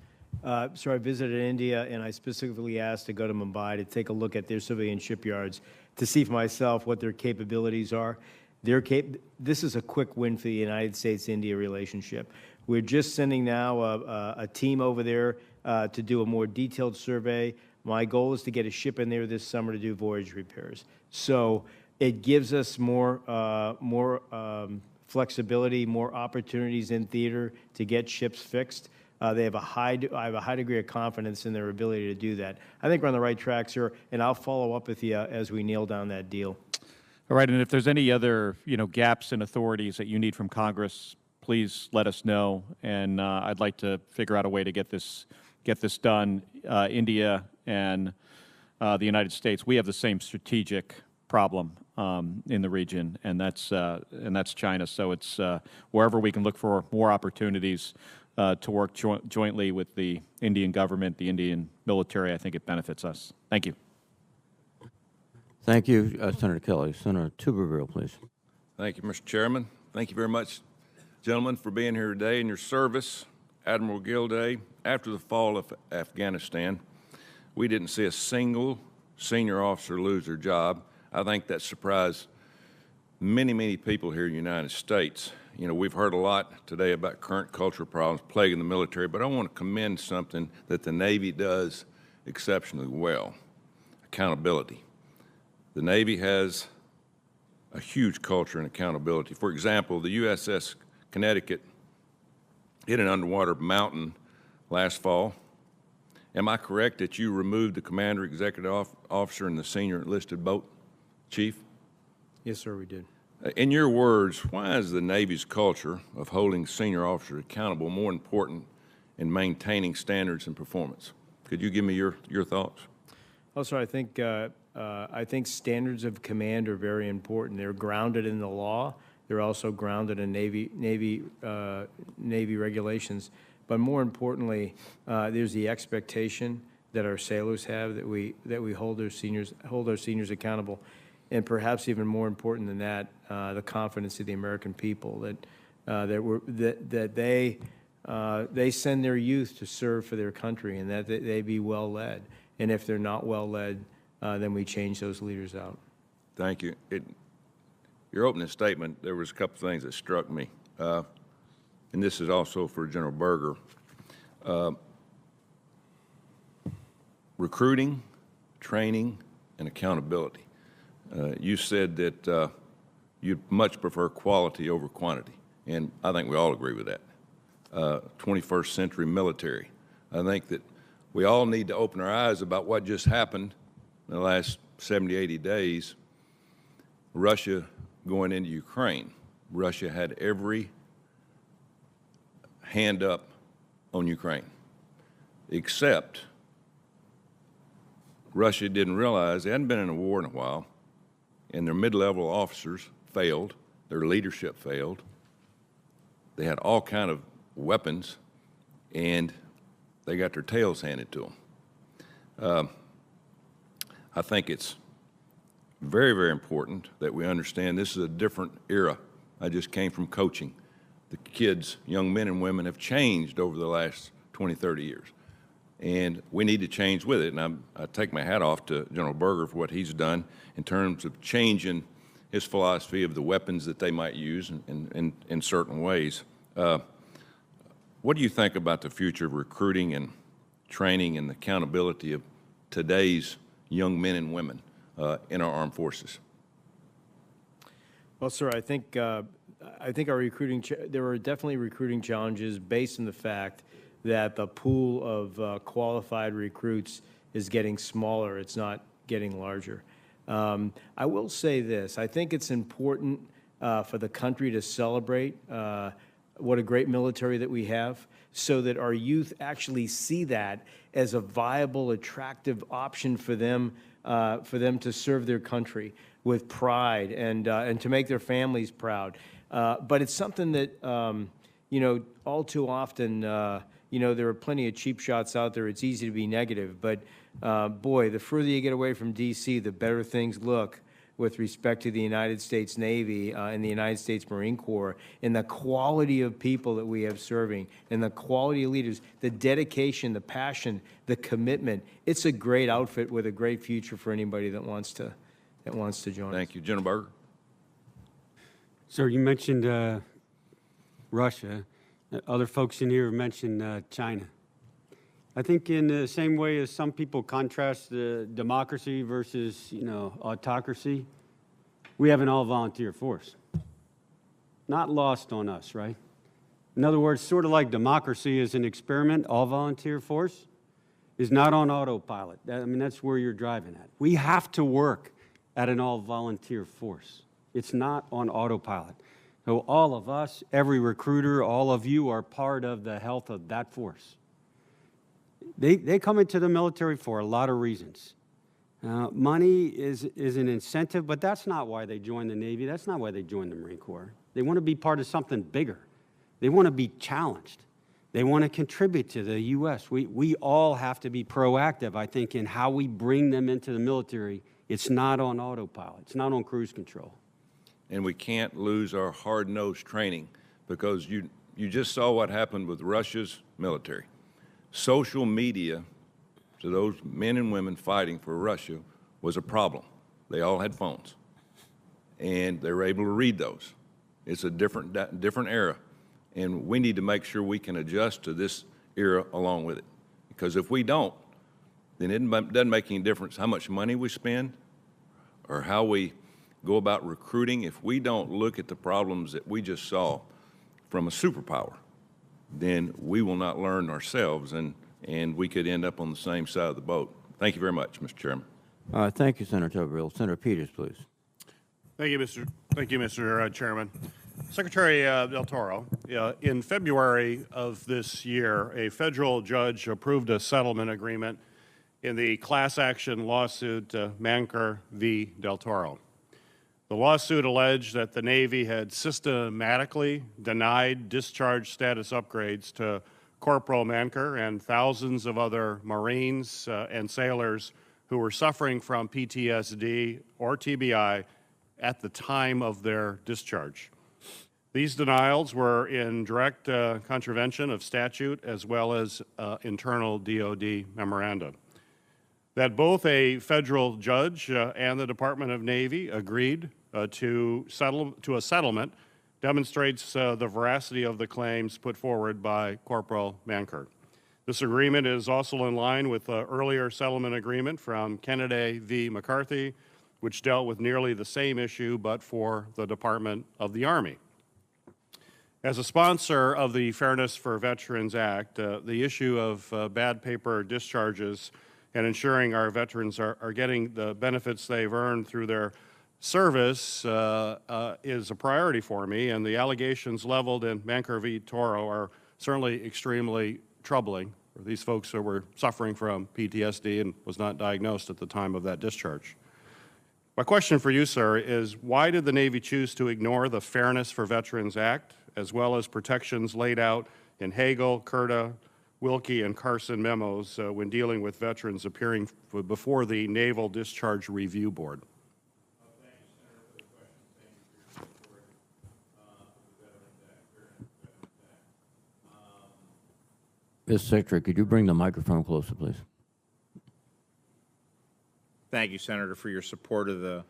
D: So I visited India, and I specifically asked to go to Mumbai to take a look at their civilian shipyards to see for myself what their capabilities are. This is a quick win for the United States-India relationship. We're just sending now a team over there to do a more detailed survey. My goal is to get a ship in there this summer to do voyage repairs. So it gives us more flexibility, more opportunities in theater to get ships fixed. I have a high degree of confidence in their ability to do that. I think we're on the right track, sir, and I'll follow up with you as we nail down that deal.
N: All right, and if there's any other, gaps in authorities that you need from Congress, please let us know, and I'd like to figure out a way to get this done. India and the United States, we have the same strategic problem in the region, and that's China. So it's wherever we can look for more opportunities to work jointly with the Indian government, the Indian military, I think it benefits us. Thank you.
A: Thank you, Senator Kelly. Senator Tuberville, please.
O: Thank you, Mr. Chairman. Thank you very much, gentlemen, for being here today and your service. Admiral Gilday, after the fall of Afghanistan, we didn't see a single senior officer lose their job. I think that surprised many, many people here in the United States. We've heard a lot today about current cultural problems plaguing the military, but I want to commend something that the Navy does exceptionally well: accountability. The Navy has a huge culture and accountability. For example, the USS Connecticut hit an underwater mountain last fall. Am I correct that you removed the commander, executive officer, and the senior enlisted boat chief?
D: Yes, sir, we did.
O: In your words, why is the Navy's culture of holding senior officers accountable more important in maintaining standards and performance? Could you give me your thoughts?
D: Also, I think standards of command are very important. They're grounded in the law. They're also grounded in Navy regulations. But more importantly, there's the expectation that our sailors have that we hold our seniors accountable, and perhaps even more important than that, the confidence of the American people that they send their youth to serve for their country, and that they be well led. And if they're not well led, then we change those leaders out.
O: Thank you. Your opening statement, there was a couple things that struck me, and this is also for General Berger. Recruiting, training, and accountability. You said that you'd much prefer quality over quantity, and I think we all agree with that. 21st century military. I think that we all need to open our eyes about what just happened in the last 70, 80 days. Russia going into Ukraine. Russia had every hand up on Ukraine, except Russia didn't realize they hadn't been in a war in a while, and their mid-level officers failed, their leadership failed. They had all kind of weapons, and they got their tails handed to them. I think it's very, very important that we understand this is a different era. I just came from coaching. The kids, young men and women, have changed over the last 20, 30 years. And we need to change with it. And I take my hat off to General Berger for what he's done in terms of changing his philosophy of the weapons that they might use in certain ways. What do you think about the future of recruiting and training and the accountability of today's young men and women in our armed forces?
D: Well, sir, I think I think there are definitely recruiting challenges based on the fact that the pool of qualified recruits is getting smaller. It's not getting larger. I will say this. I think it's important for the country to celebrate what a great military that we have, so that our youth actually see that as a viable, attractive option for them to serve their country with pride and to make their families proud. But it's something that, all too often, there are plenty of cheap shots out there. It's easy to be negative. But, boy, the further you get away from D.C., the better things look with respect to the United States Navy and the United States Marine Corps, and the quality of people that we have serving, and the quality of leaders, the dedication, the passion, the commitment. It's a great outfit with a great future for anybody that wants to join us.
O: Thank you. General Berger?
E: Sir, you mentioned Russia. Other folks in here mentioned China. I think in the same way as some people contrast the democracy versus, autocracy, we have an all-volunteer force. Not lost on us, right? In other words, sort of like democracy is an experiment, all-volunteer force is not on autopilot. That's where you're driving at. We have to work at an all-volunteer force. It's not on autopilot. So all of us, every recruiter, all of you are part of the health of that force. They come into the military for a lot of reasons. Money is an incentive, but that's not why they join the Navy. That's not why they join the Marine Corps. They want to be part of something bigger. They want to be challenged. They want to contribute to the U.S. We all have to be proactive, I think, in how we bring them into the military. It's not on autopilot. It's not on cruise control.
O: And we can't lose our hard-nosed training, because you just saw what happened with Russia's military. Social media to those men and women fighting for Russia was a problem. They all had phones, and they were able to read those. It's a different era, and we need to make sure we can adjust to this era along with it. Because if we don't, then it doesn't make any difference how much money we spend or how we go about recruiting. If we don't look at the problems that we just saw from a superpower, then we will not learn ourselves, and we could end up on the same side of the boat. Thank you very much, Mr. Chairman.
A: Thank you, Senator Bill. Senator Peters, please.
P: Thank you, Mr. Chairman. Secretary Del Toro, in February of this year, a federal judge approved a settlement agreement in the class action lawsuit Manker v. Del Toro. The lawsuit alleged that the Navy had systematically denied discharge status upgrades to Corporal Manker and thousands of other Marines and sailors who were suffering from PTSD or TBI at the time of their discharge. These denials were in direct contravention of statute as well as internal DOD memoranda. That both a federal judge and the Department of Navy agreed to a settlement demonstrates the veracity of the claims put forward by Corporal Manker. This agreement is also in line with the earlier settlement agreement from Kennedy v. McCarthy, which dealt with nearly the same issue but for the Department of the Army. As a sponsor of the Fairness for Veterans Act, the issue of bad paper discharges and ensuring our veterans are getting the benefits they've earned through their service is a priority for me, and the allegations leveled in Manker v. Toro are certainly extremely troubling for these folks who were suffering from PTSD and was not diagnosed at the time of that discharge. My question for you, sir, is why did the Navy choose to ignore the Fairness for Veterans Act, as well as protections laid out in Hagel, Curta, Wilkie, and Carson memos when dealing with veterans appearing before the Naval Discharge Review Board?
A: Mr. Secretary, could you bring the microphone closer, please?
C: Thank you, Senator, for your support of the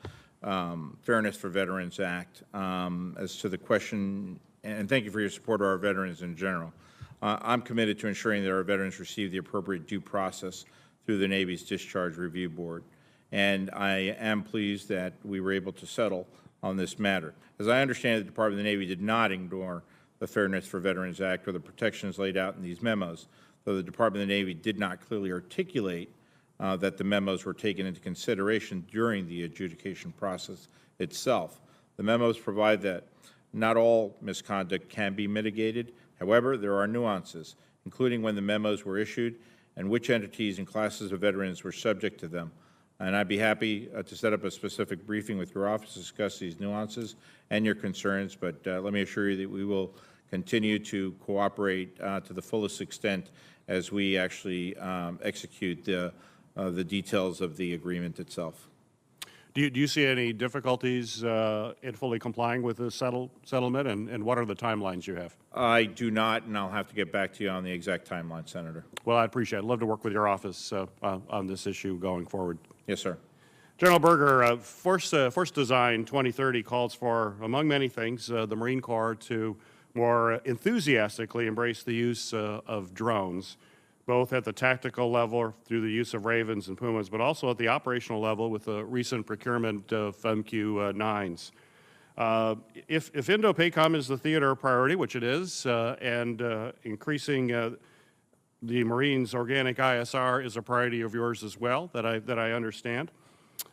C: Fairness for Veterans Act. As to the question, and thank you for your support of our veterans in general. I'm committed to ensuring that our veterans receive the appropriate due process through the Navy's Discharge Review Board. And I am pleased that we were able to settle on this matter. As I understand it, the Department of the Navy did not ignore the Fairness for Veterans Act or the protections laid out in these memos, though the Department of the Navy did not clearly articulate that the memos were taken into consideration during the adjudication process itself. The memos provide that not all misconduct can be mitigated. However, there are nuances, including when the memos were issued and which entities and classes of veterans were subject to them. And I'd be happy to set up a specific briefing with your office to discuss these nuances and your concerns, but let me assure you that we will continue to cooperate to the fullest extent as we actually execute the details of the agreement itself.
P: Do you see any difficulties in fully complying with the settlement, and what are the timelines you have?
C: I do not, and I'll have to get back to you on the exact timeline, Senator.
P: Well, I appreciate it. I'd love to work with your office on this issue going forward.
C: Yes, sir.
P: General Berger, Force Design 2030 calls for, among many things, the Marine Corps to more enthusiastically embrace the use of drones, both at the tactical level through the use of Ravens and Pumas, but also at the operational level with the recent procurement of MQ-9s. If Indo-PACOM is the theater priority, which it is, and increasing the Marines' organic ISR is a priority of yours as well, that I understand.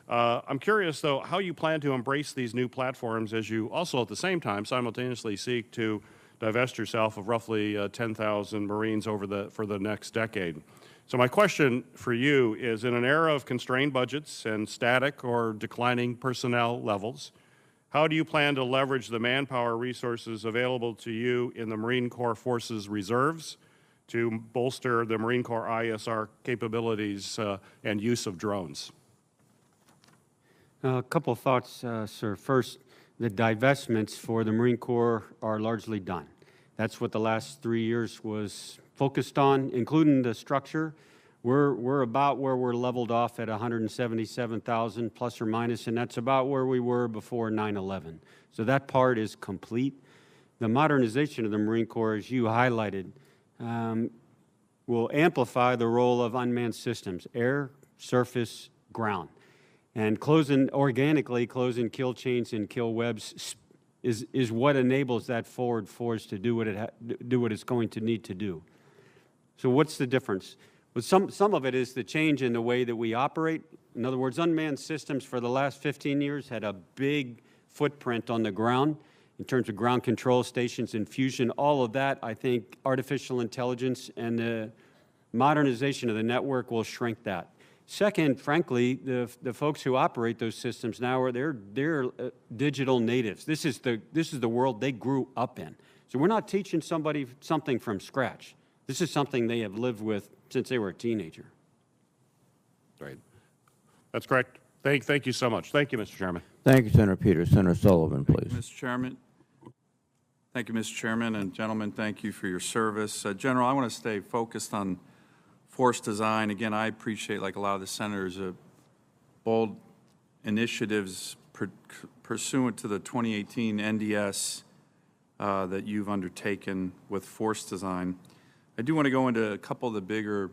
P: I'm curious, though, how you plan to embrace these new platforms as you also at the same time simultaneously seek to divest yourself of roughly 10,000 Marines for the next decade. So my question for you is, in an era of constrained budgets and static or declining personnel levels, how do you plan to leverage the manpower resources available to you in the Marine Corps Forces reserves to bolster the Marine Corps ISR capabilities and use of drones?
E: A couple of thoughts, sir. First, the divestments for the Marine Corps are largely done. That's what the last 3 years was focused on, including the structure. We're about where we're leveled off at 177,000 plus or minus, and that's about where we were before 9/11. So that part is complete. The modernization of the Marine Corps, as you highlighted, will amplify the role of unmanned systems, air, surface, ground. And organically closing kill chains and kill webs is what enables that forward force to do what it's going to need to do. So what's the difference? Well, some of it is the change in the way that we operate. In other words, unmanned systems for the last 15 years had a big footprint on the ground in terms of ground control stations and fusion. All of that, I think, artificial intelligence and the modernization of the network will shrink that. Second, frankly, the folks who operate those systems now they're digital natives. This is the world they grew up in. So we're not teaching somebody something from scratch. This is something they have lived with since they were a teenager.
P: Right. That's correct. Thank you so much. Thank you, Mr. Chairman.
A: Thank you, Senator Peters. Senator Sullivan, please.
Q: Mr. Chairman. Thank you, Mr. Chairman, and gentlemen, thank you for your service. General, I want to stay focused on force design. Again, I appreciate, like a lot of the senators, bold initiatives pursuant to the 2018 NDS that you've undertaken with force design. I do want to go into a couple of the bigger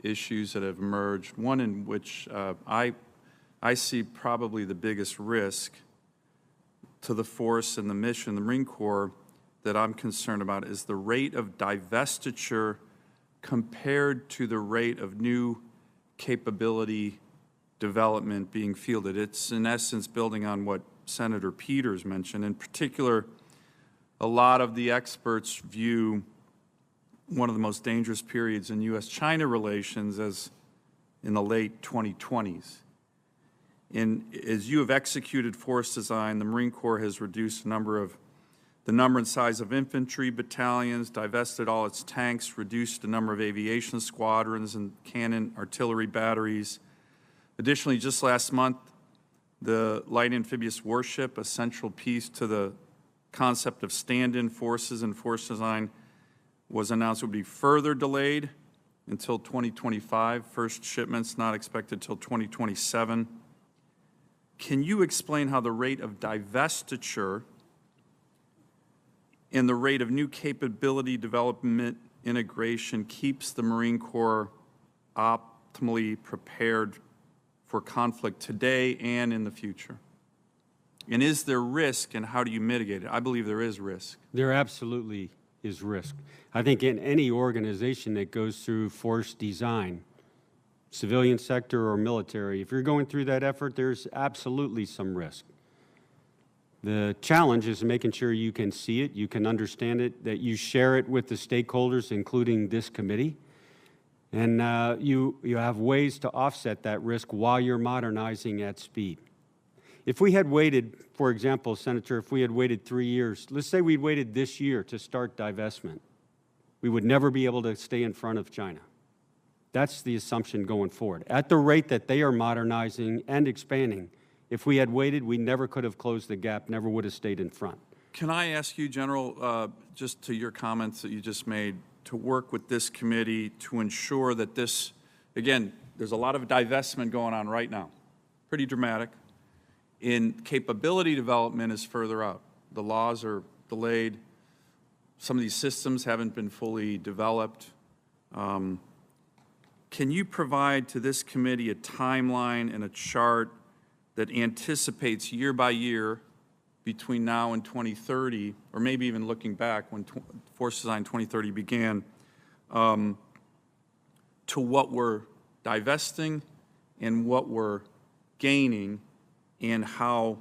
Q: issues that have emerged, one in which I see probably the biggest risk to the force and the mission, the Marine Corps, that I'm concerned about is the rate of divestiture compared to the rate of new capability development being fielded. It's in essence building on what Senator Peters mentioned. In particular, a lot of the experts view one of the most dangerous periods in U.S.-China relations as in the late 2020s. As you have executed force design, the Marine Corps has reduced the number and size of infantry battalions, divested all its tanks, reduced the number of aviation squadrons and cannon artillery batteries. Additionally, just last month, the light amphibious warship, a central piece to the concept of stand-in forces and force design, was announced would be further delayed until 2025. First shipments not expected until 2027. Can you explain how the rate of divestiture and the rate of new capability development integration keeps the Marine Corps optimally prepared for conflict today and in the future? And is there risk, and how do you mitigate it? I believe there is risk.
E: There absolutely is risk. I think in any organization that goes through force design, civilian sector or military, if you're going through that effort, there's absolutely some risk. The challenge is making sure you can see it, you can understand it, that you share it with the stakeholders, including this committee, and you have ways to offset that risk while you're modernizing at speed. If we had waited, for example, Senator, if we had waited 3 years, let's say we'd waited this year to start divestment, we would never be able to stay in front of China. That's the assumption going forward. At the rate that they are modernizing and expanding, if we had waited, we never could have closed the gap, never would have stayed in front.
Q: Can I ask you, General, just to your comments that you just made, to work with this committee to ensure that this, again, there's a lot of divestment going on right now, pretty dramatic. In capability development is further out. The laws are delayed. Some of these systems haven't been fully developed. Can you provide to this committee a timeline and a chart that anticipates year by year between now and 2030, or maybe even looking back when Force Design 2030 began, to what we're divesting and what we're gaining, and how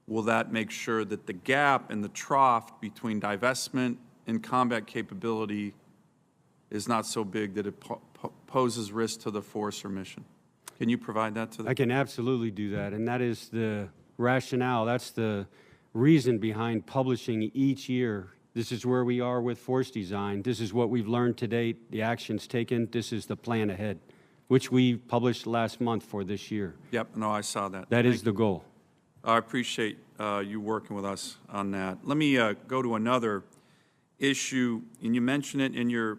Q: will that make sure that the gap and the trough between divestment and combat capability is not so big that it poses risk to the force or mission? Can you provide that to them?
E: I can absolutely do that, and that is the rationale. That's the reason behind publishing each year. This is where we are with force design. This is what we've learned to date, the actions taken. This is the plan ahead, which we published last month for this year.
Q: Yep, no, I saw that.
E: That is the goal.
Q: I appreciate you working with us on that. Let me go to another issue, and you mentioned it in your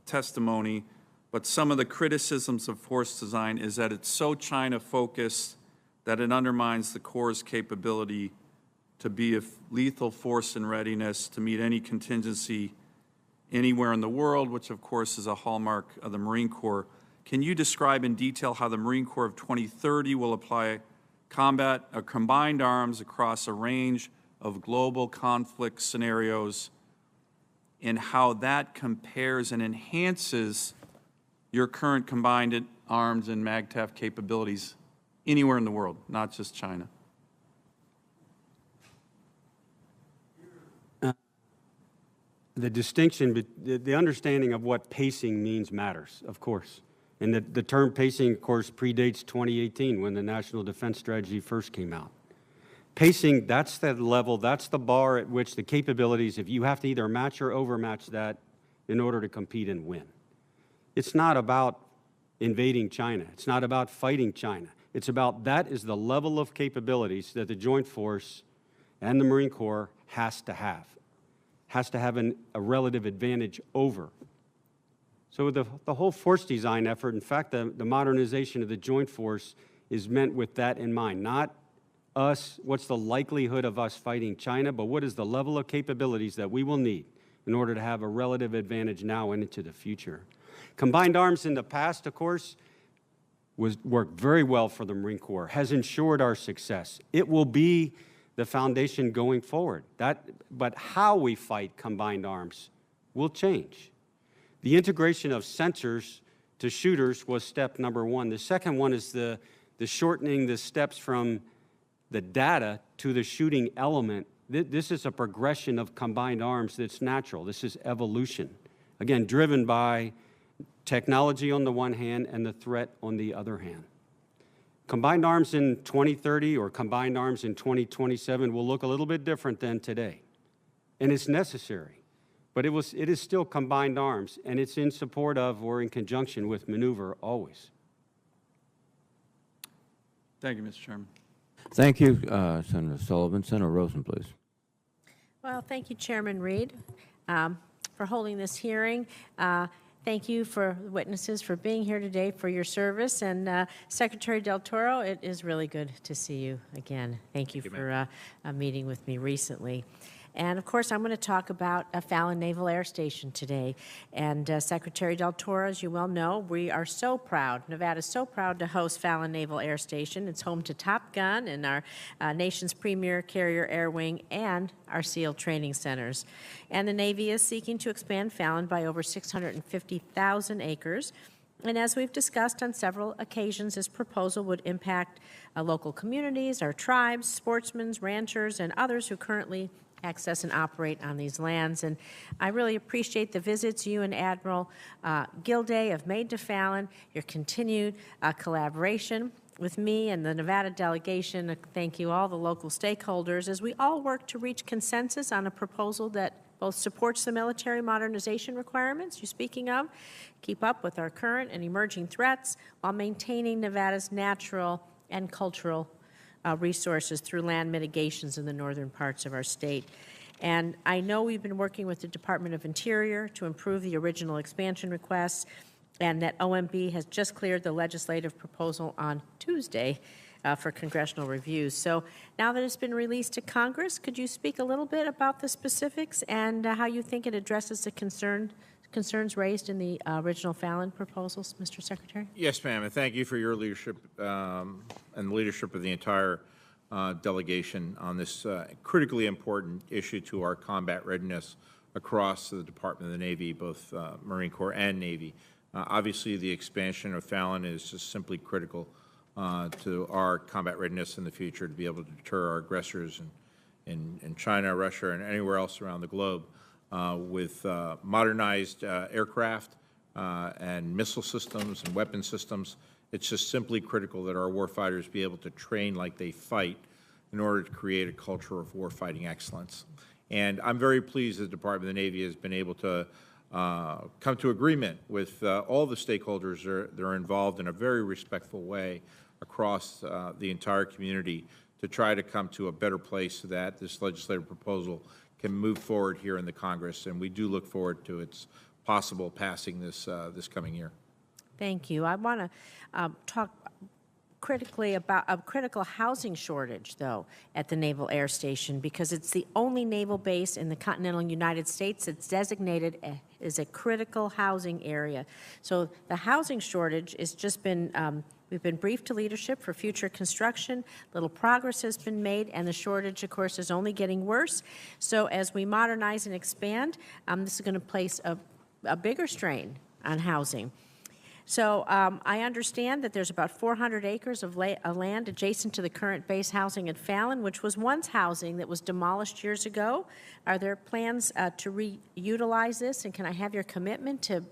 Q: testimony, but some of the criticisms of force design is that it's so China-focused that it undermines the Corps' capability to be a lethal force in readiness to meet any contingency anywhere in the world, which of course is a hallmark of the Marine Corps. Can you describe in detail how the Marine Corps of 2030 will apply combined arms across a range of global conflict scenarios, and how that compares and enhances your current combined arms and MAGTF capabilities anywhere in the world, not just China?
E: The distinction, the understanding of what pacing means matters, of course. And the term pacing, of course, predates 2018 when the National Defense Strategy first came out. Pacing, that's the level, that's the bar at which the capabilities, if you have to either match or overmatch that in order to compete and win. It's not about invading China. It's not about fighting China. It's about that is the level of capabilities that the Joint Force and the Marine Corps has to have a relative advantage over. So the whole force design effort, in fact, the modernization of the Joint Force is meant with that in mind. Not us, what's the likelihood of us fighting China, but what is the level of capabilities that we will need in order to have a relative advantage now and into the future. Combined arms in the past, of course, worked very well for the Marine Corps, has ensured our success. It will be the foundation going forward. But how we fight combined arms will change. The integration of sensors to shooters was step number one. The second one is the shortening the steps from the data to the shooting element. This is a progression of combined arms that's natural. This is evolution. Again, driven by technology on the one hand and the threat on the other hand. Combined arms in 2030 or combined arms in 2027 will look a little bit different than today. And it's necessary. But it is still combined arms, and it's in support of or in conjunction with maneuver always.
Q: Thank you, Mr. Chairman.
A: Thank you, Senator Sullivan. Senator Rosen, please.
R: Well, thank you, Chairman Reed, for holding this hearing. Thank you for the witnesses for being here today, for your service. And Secretary Del Toro, it is really good to see you again. Thank you for meeting with me recently. And of course, I'm going to talk about Fallon Naval Air Station today. And Secretary Del Toro, as you well know, we are so proud, Nevada's so proud to host Fallon Naval Air Station. It's home to Top Gun and our nation's premier carrier air wing and our SEAL training centers. And the Navy is seeking to expand Fallon by over 650,000 acres. And as we've discussed on several occasions, this proposal would impact local communities, our tribes, sportsmen, ranchers, and others who currently access and operate on these lands. And I really appreciate the visits you and Admiral Gilday have made to Fallon, your continued collaboration with me and the Nevada delegation. Thank you, all the local stakeholders, as we all work to reach consensus on a proposal that both supports the military modernization requirements you're speaking of, keep up with our current and emerging threats, while maintaining Nevada's natural and cultural resources through land mitigations in the northern parts of our state. And I know we've been working with the Department of Interior to improve the original expansion requests, and that OMB has just cleared the legislative proposal on Tuesday for congressional review. So now that it's been released to Congress, could you speak a little bit about the specifics and how you think it addresses the concerns raised in the original Fallon proposals, Mr. Secretary?
C: Yes, ma'am, and thank you for your leadership and the leadership of the entire delegation on this critically important issue to our combat readiness across the Department of the Navy, both Marine Corps and Navy. Obviously, the expansion of Fallon is just simply critical to our combat readiness in the future to be able to deter our aggressors in China, Russia, and anywhere else around the globe with modernized aircraft and missile systems and weapon systems. It's just simply critical that our warfighters be able to train like they fight in order to create a culture of warfighting excellence. And I'm very pleased that the Department of the Navy has been able to come to agreement with all the stakeholders that are involved in a very respectful way across the entire community to try to come to a better place so that this legislative proposal can move forward here in the Congress. And we do look forward to its possible passing this coming year.
R: Thank you. I want to talk critically about a critical housing shortage, though, at the Naval Air Station, because it's the only naval base in the continental United States that's designated as a critical housing area. So the housing shortage has just been, we've been briefed to leadership for future construction. Little progress has been made, and the shortage, of course, is only getting worse. So as we modernize and expand, this is going to place a bigger strain on housing. So I understand that there's about 400 acres of land adjacent to the current base housing at Fallon, which was once housing that was demolished years ago. Are there plans to reutilize this, and can I have your commitment to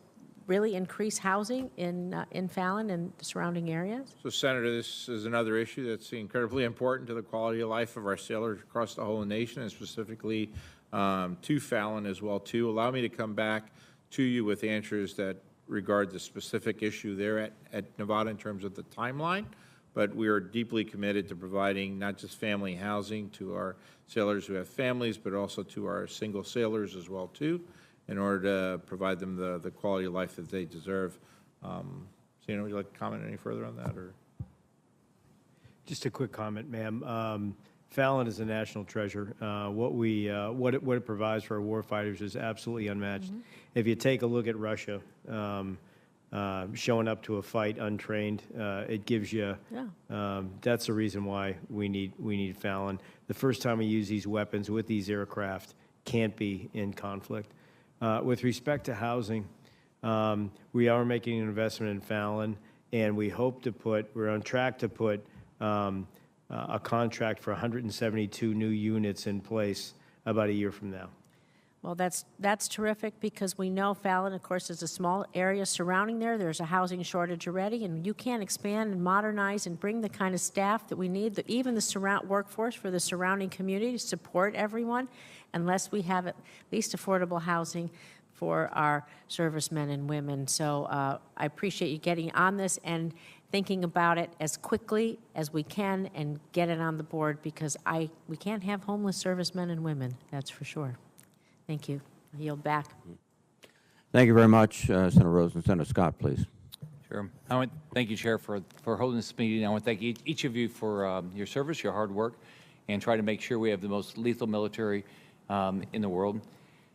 R: really increase housing in Fallon and the surrounding areas?
C: So, Senator, this is another issue that's incredibly important to the quality of life of our sailors across the whole nation, and specifically to Fallon as well, too. Allow me to come back to you with answers that regard the specific issue there at Nevada in terms of the timeline, but we are deeply committed to providing not just family housing to our sailors who have families, but also to our single sailors as well, too, in order to provide them the quality of life that they deserve. Sienna, would you like to comment any further on that? Or
D: Just a quick comment, ma'am. Fallon is a national treasure. What it provides for our warfighters is absolutely unmatched. Mm-hmm. If you take a look at Russia, showing up to a fight untrained, it gives you. Yeah. That's the reason why we need Fallon. The first time we use these weapons with these aircraft can't be in conflict. With respect to housing, we are making an investment in Fallon, and we hope to we're on track to put a contract for 172 new units in place about a year from now.
R: Well, that's terrific, because we know Fallon, of course, is a small area surrounding there. There's a housing shortage already, and you can't expand and modernize and bring the kind of staff that we need, even the workforce for the surrounding community to support everyone, unless we have at least affordable housing for our servicemen and women. So I appreciate you getting on this and thinking about it as quickly as we can and get it on the board, because we can't have homeless servicemen and women, that's for sure. Thank you. I yield back.
A: Thank you very much, Senator Rosen. Senator Scott, please.
S: Sure. Thank you, Chair, for holding this meeting. I want to thank each of you for your service, your hard work, and try to make sure we have the most lethal military in the world.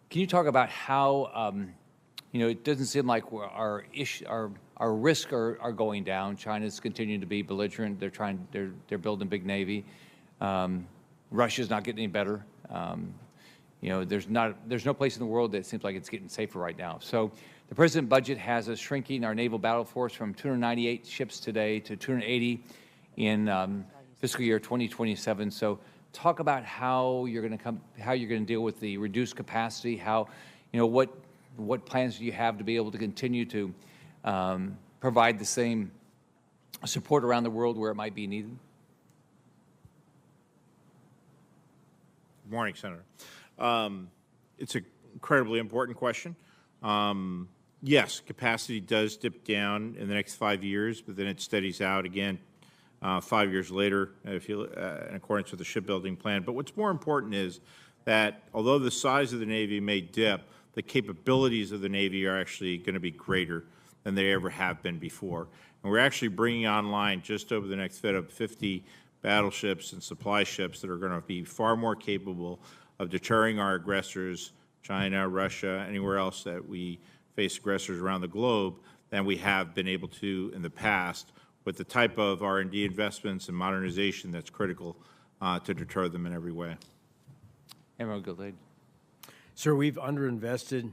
S: Can you talk about how, it doesn't seem like our risks are going down. China's continuing to be belligerent. They're building a big navy. Russia's not getting any better. There's no place in the world that seems like it's getting safer right now. So the President budget has us shrinking our naval battle force from 298 ships today to 280 in fiscal year 2027. So talk about how you're going to deal with the reduced capacity. What plans do you have to be able to continue to provide the same support around the world where it might be needed?
C: Good morning, Senator. It's an incredibly important question. Yes, capacity does dip down in the next 5 years, but then it steadies out again 5 years later, in accordance with the shipbuilding plan. But what's more important is that although the size of the Navy may dip, the capabilities of the Navy are actually going to be greater than they ever have been before. And we're actually bringing online just over the next 50 battleships and supply ships that are going to be far more capable of deterring our aggressors, China, Russia, anywhere else that we face aggressors around the globe, than we have been able to in the past with the type of R&D investments and modernization that's critical to deter them in every way.
S: Admiral Gilday.
D: Sir, we've underinvested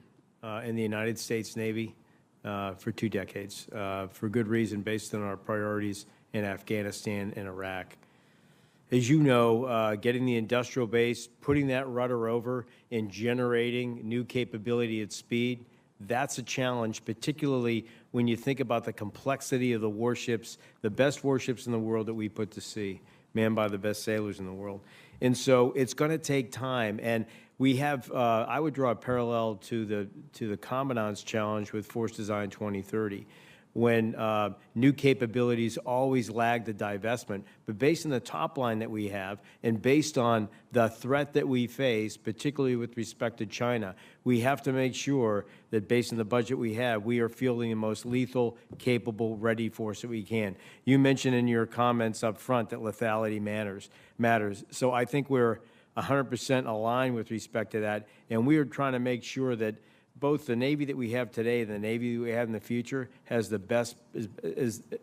D: in the United States Navy for 2 decades, for good reason, based on our priorities in Afghanistan and Iraq. As you know, getting the industrial base, putting that rudder over, and generating new capability at speed, that's a challenge, particularly when you think about the complexity of the warships, the best warships in the world that we put to sea, manned by the best sailors in the world. And so it's going to take time. And we have, I would draw a parallel to the Commandant's challenge with Force Design 2030, when new capabilities always lag the divestment. But based on the top line that we have, and based on the threat that we face, particularly with respect to China, we have to make sure that based on the budget we have, we are fielding the most lethal, capable, ready force that we can. You mentioned in your comments up front that lethality matters. So I think we're 100% aligned with respect to that, and we are trying to make sure that both the Navy that we have today and the Navy that we have in the future has the best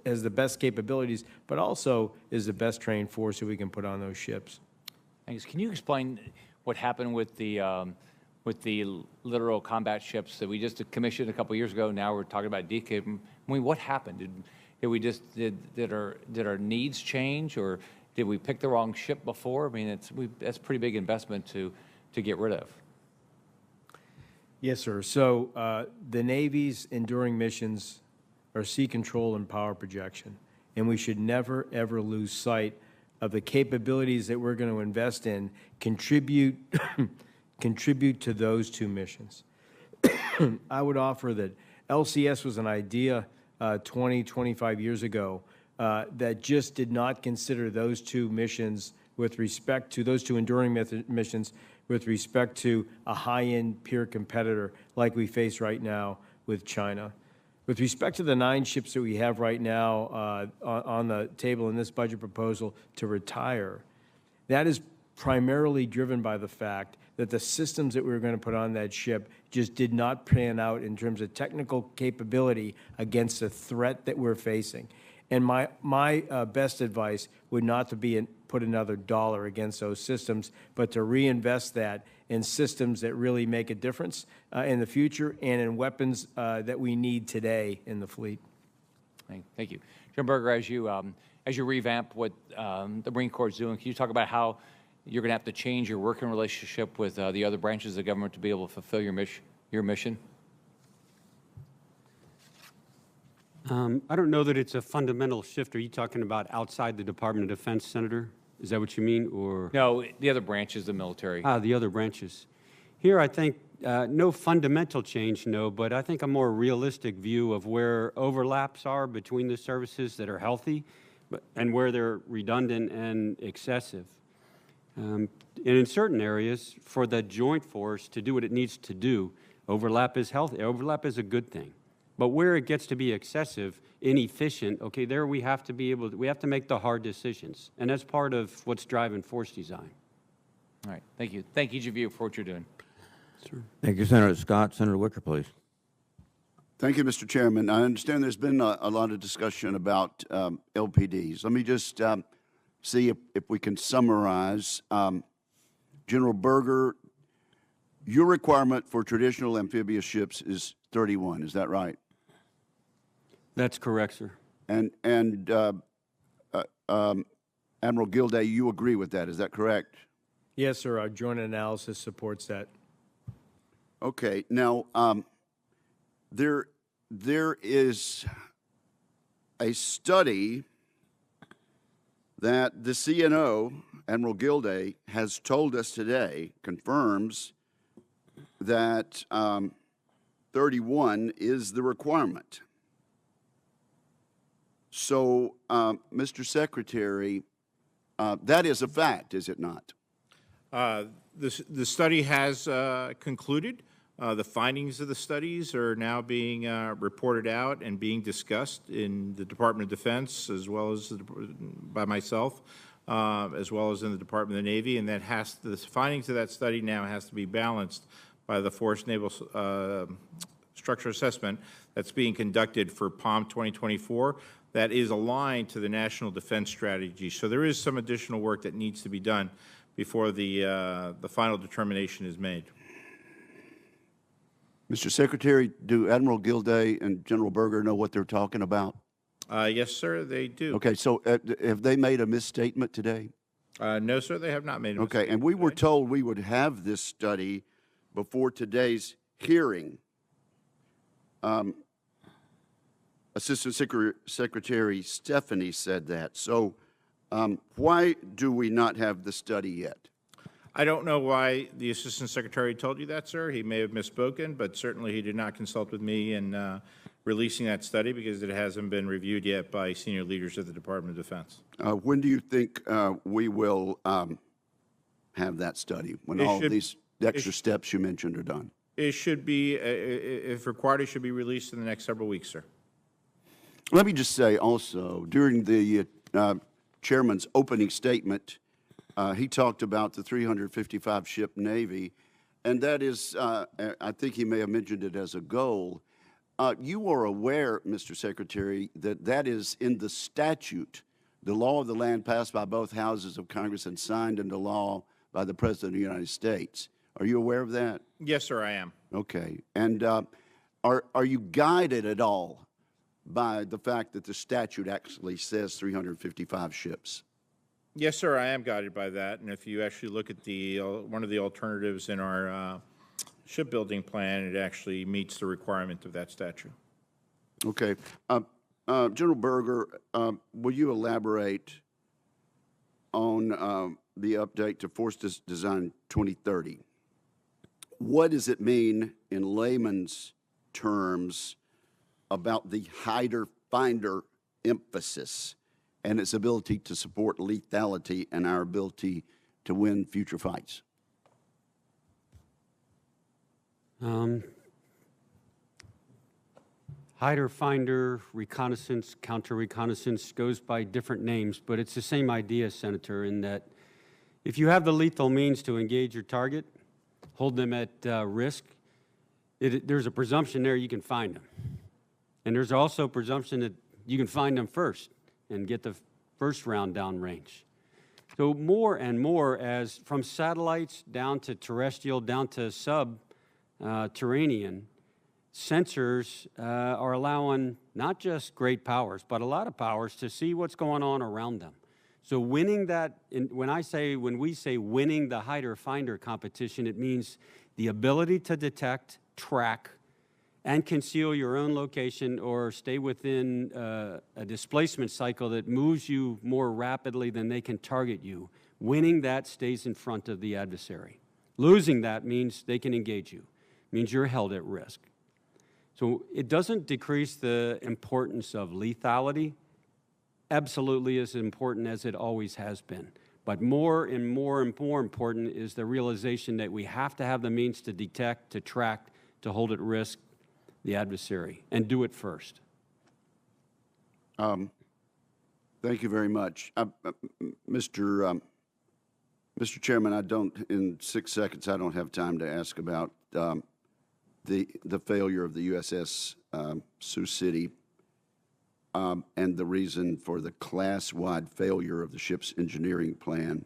D: has the best capabilities, but also is the best trained force that we can put on those ships.
S: Thanks. Can you explain what happened with the littoral combat ships that we just commissioned a couple years ago? Now we're talking about decommissioning. I mean, what happened? Did our needs change, or did we pick the wrong ship before? I mean, that's a pretty big investment to get rid of.
D: Yes, sir. So the Navy's enduring missions are sea control and power projection, and we should never, ever lose sight of the capabilities that we're going to invest in, contribute to those 2 missions. I would offer that LCS was an idea 20, 25 years ago that just did not consider those 2 missions with respect to those 2 enduring missions with respect to a high-end peer competitor like we face right now with China. With respect to the 9 ships that we have right now on the table in this budget proposal to retire, that is primarily driven by the fact that the systems that we were going to put on that ship just did not pan out in terms of technical capability against the threat that we're facing. And my best advice would not to be put another dollar against those systems, but to reinvest that in systems that really make a difference in the future and in weapons that we need today in the fleet.
S: Thank you. General Berger, as you revamp what the Marine Corps is doing, can you talk about how you're going to have to change your working relationship with the other branches of the government to be able to fulfill your mission?
E: I don't know that it's a fundamental shift. Are you talking about outside the Department of Defense, Senator? Is that what you mean, or?
S: No, the other branches of the military.
E: The other branches. Here, I think no fundamental change, no, but I think a more realistic view of where overlaps are between the services that are healthy and where they're redundant and excessive. And in certain areas, for the joint force to do what it needs to do, overlap is healthy. Overlap is a good thing. But where it gets to be excessive, inefficient, okay, there we have to be able to, we have to make the hard decisions. And that's part of what's driving force design.
S: All right, thank you. Thank each of you for what you're doing.
A: Thank you, Senator Scott. Senator Wicker, please.
T: Thank you, Mr. Chairman. I understand there's been a lot of discussion about LPDs. Let me just see if we can summarize. General Berger, your requirement for traditional amphibious ships is 31, is that right?
E: That's correct, sir.
T: And Admiral Gilday, you agree with that, is that correct?
D: Yes, sir. Our joint analysis supports that.
T: Okay. Now, there is a study that the CNO, Admiral Gilday, has told us today, confirms that 31 is the requirement. So, Mr. Secretary, that is a fact, is it not?
C: The study has concluded. The findings of the studies are now being reported out and being discussed in the Department of Defense, as well as by myself, as well as in the Department of the Navy. And that the findings of that study now has to be balanced by the Force Naval Structure Assessment that's being conducted for POM 2024. That is aligned to the National Defense Strategy. So there is some additional work that needs to be done before the final determination is made.
T: Mr. Secretary, do Admiral Gilday and General Berger know what they're talking about?
C: Yes, sir, they do.
T: Okay, so have they made a misstatement today?
C: No, sir, they have not made a mistake.
T: Okay, and we were told we would have this study before today's hearing. Assistant Secretary Stephanie said that. So why do we not have the study yet?
C: I don't know why the Assistant Secretary told you that, sir. He may have misspoken, but certainly he did not consult with me in releasing that study because it hasn't been reviewed yet by senior leaders of the Department of Defense.
T: When do you think we will have that study, when all these extra steps you mentioned are done?
C: It should be, if required, it should be released in the next several weeks, sir.
T: Let me just say also, during the chairman's opening statement, he talked about the 355-ship Navy, and that is, I think he may have mentioned it as a goal. You are aware, Mr. Secretary, that that is in the statute, the law of the land passed by both houses of Congress and signed into law by the President of the United States. Are you aware of that?
C: Yes, sir, I am.
T: Okay. And are you guided at all by the fact that the statute actually says 355 ships?
C: Yes, sir, I am guided by that. And if you actually look at the one of the alternatives in our shipbuilding plan, it actually meets the requirement of that statute.
T: Okay. General Berger, will you elaborate on the update to Force Design 2030? What does it mean in layman's terms about the hider-finder emphasis and its ability to support lethality and our ability to win future fights?
E: Hider, finder, reconnaissance, counter-reconnaissance goes by different names, but it's the same idea, Senator, in that if you have the lethal means to engage your target, hold them at risk, there's a presumption there you can find them. And there's also a presumption that you can find them first and get the first round downrange. So more and more, as from satellites down to terrestrial, down to subterranean, sensors are allowing not just great powers, but a lot of powers to see what's going on around them. So winning that, when we say winning the hider-finder competition, it means the ability to detect, track, and conceal your own location or stay within a displacement cycle that moves you more rapidly than they can target you. Winning that stays in front of the adversary. Losing that means they can engage you, means you're held at risk. So it doesn't decrease the importance of lethality, absolutely as important as it always has been. But more and more and more important is the realization that we have to have the means to detect, to track, to hold at risk the adversary, and do it first.
T: Thank you very much. Mr. Mr. Chairman, in 6 seconds, I don't have time to ask about the failure of the USS Sioux City and the reason for the class-wide failure of the ship's engineering plan.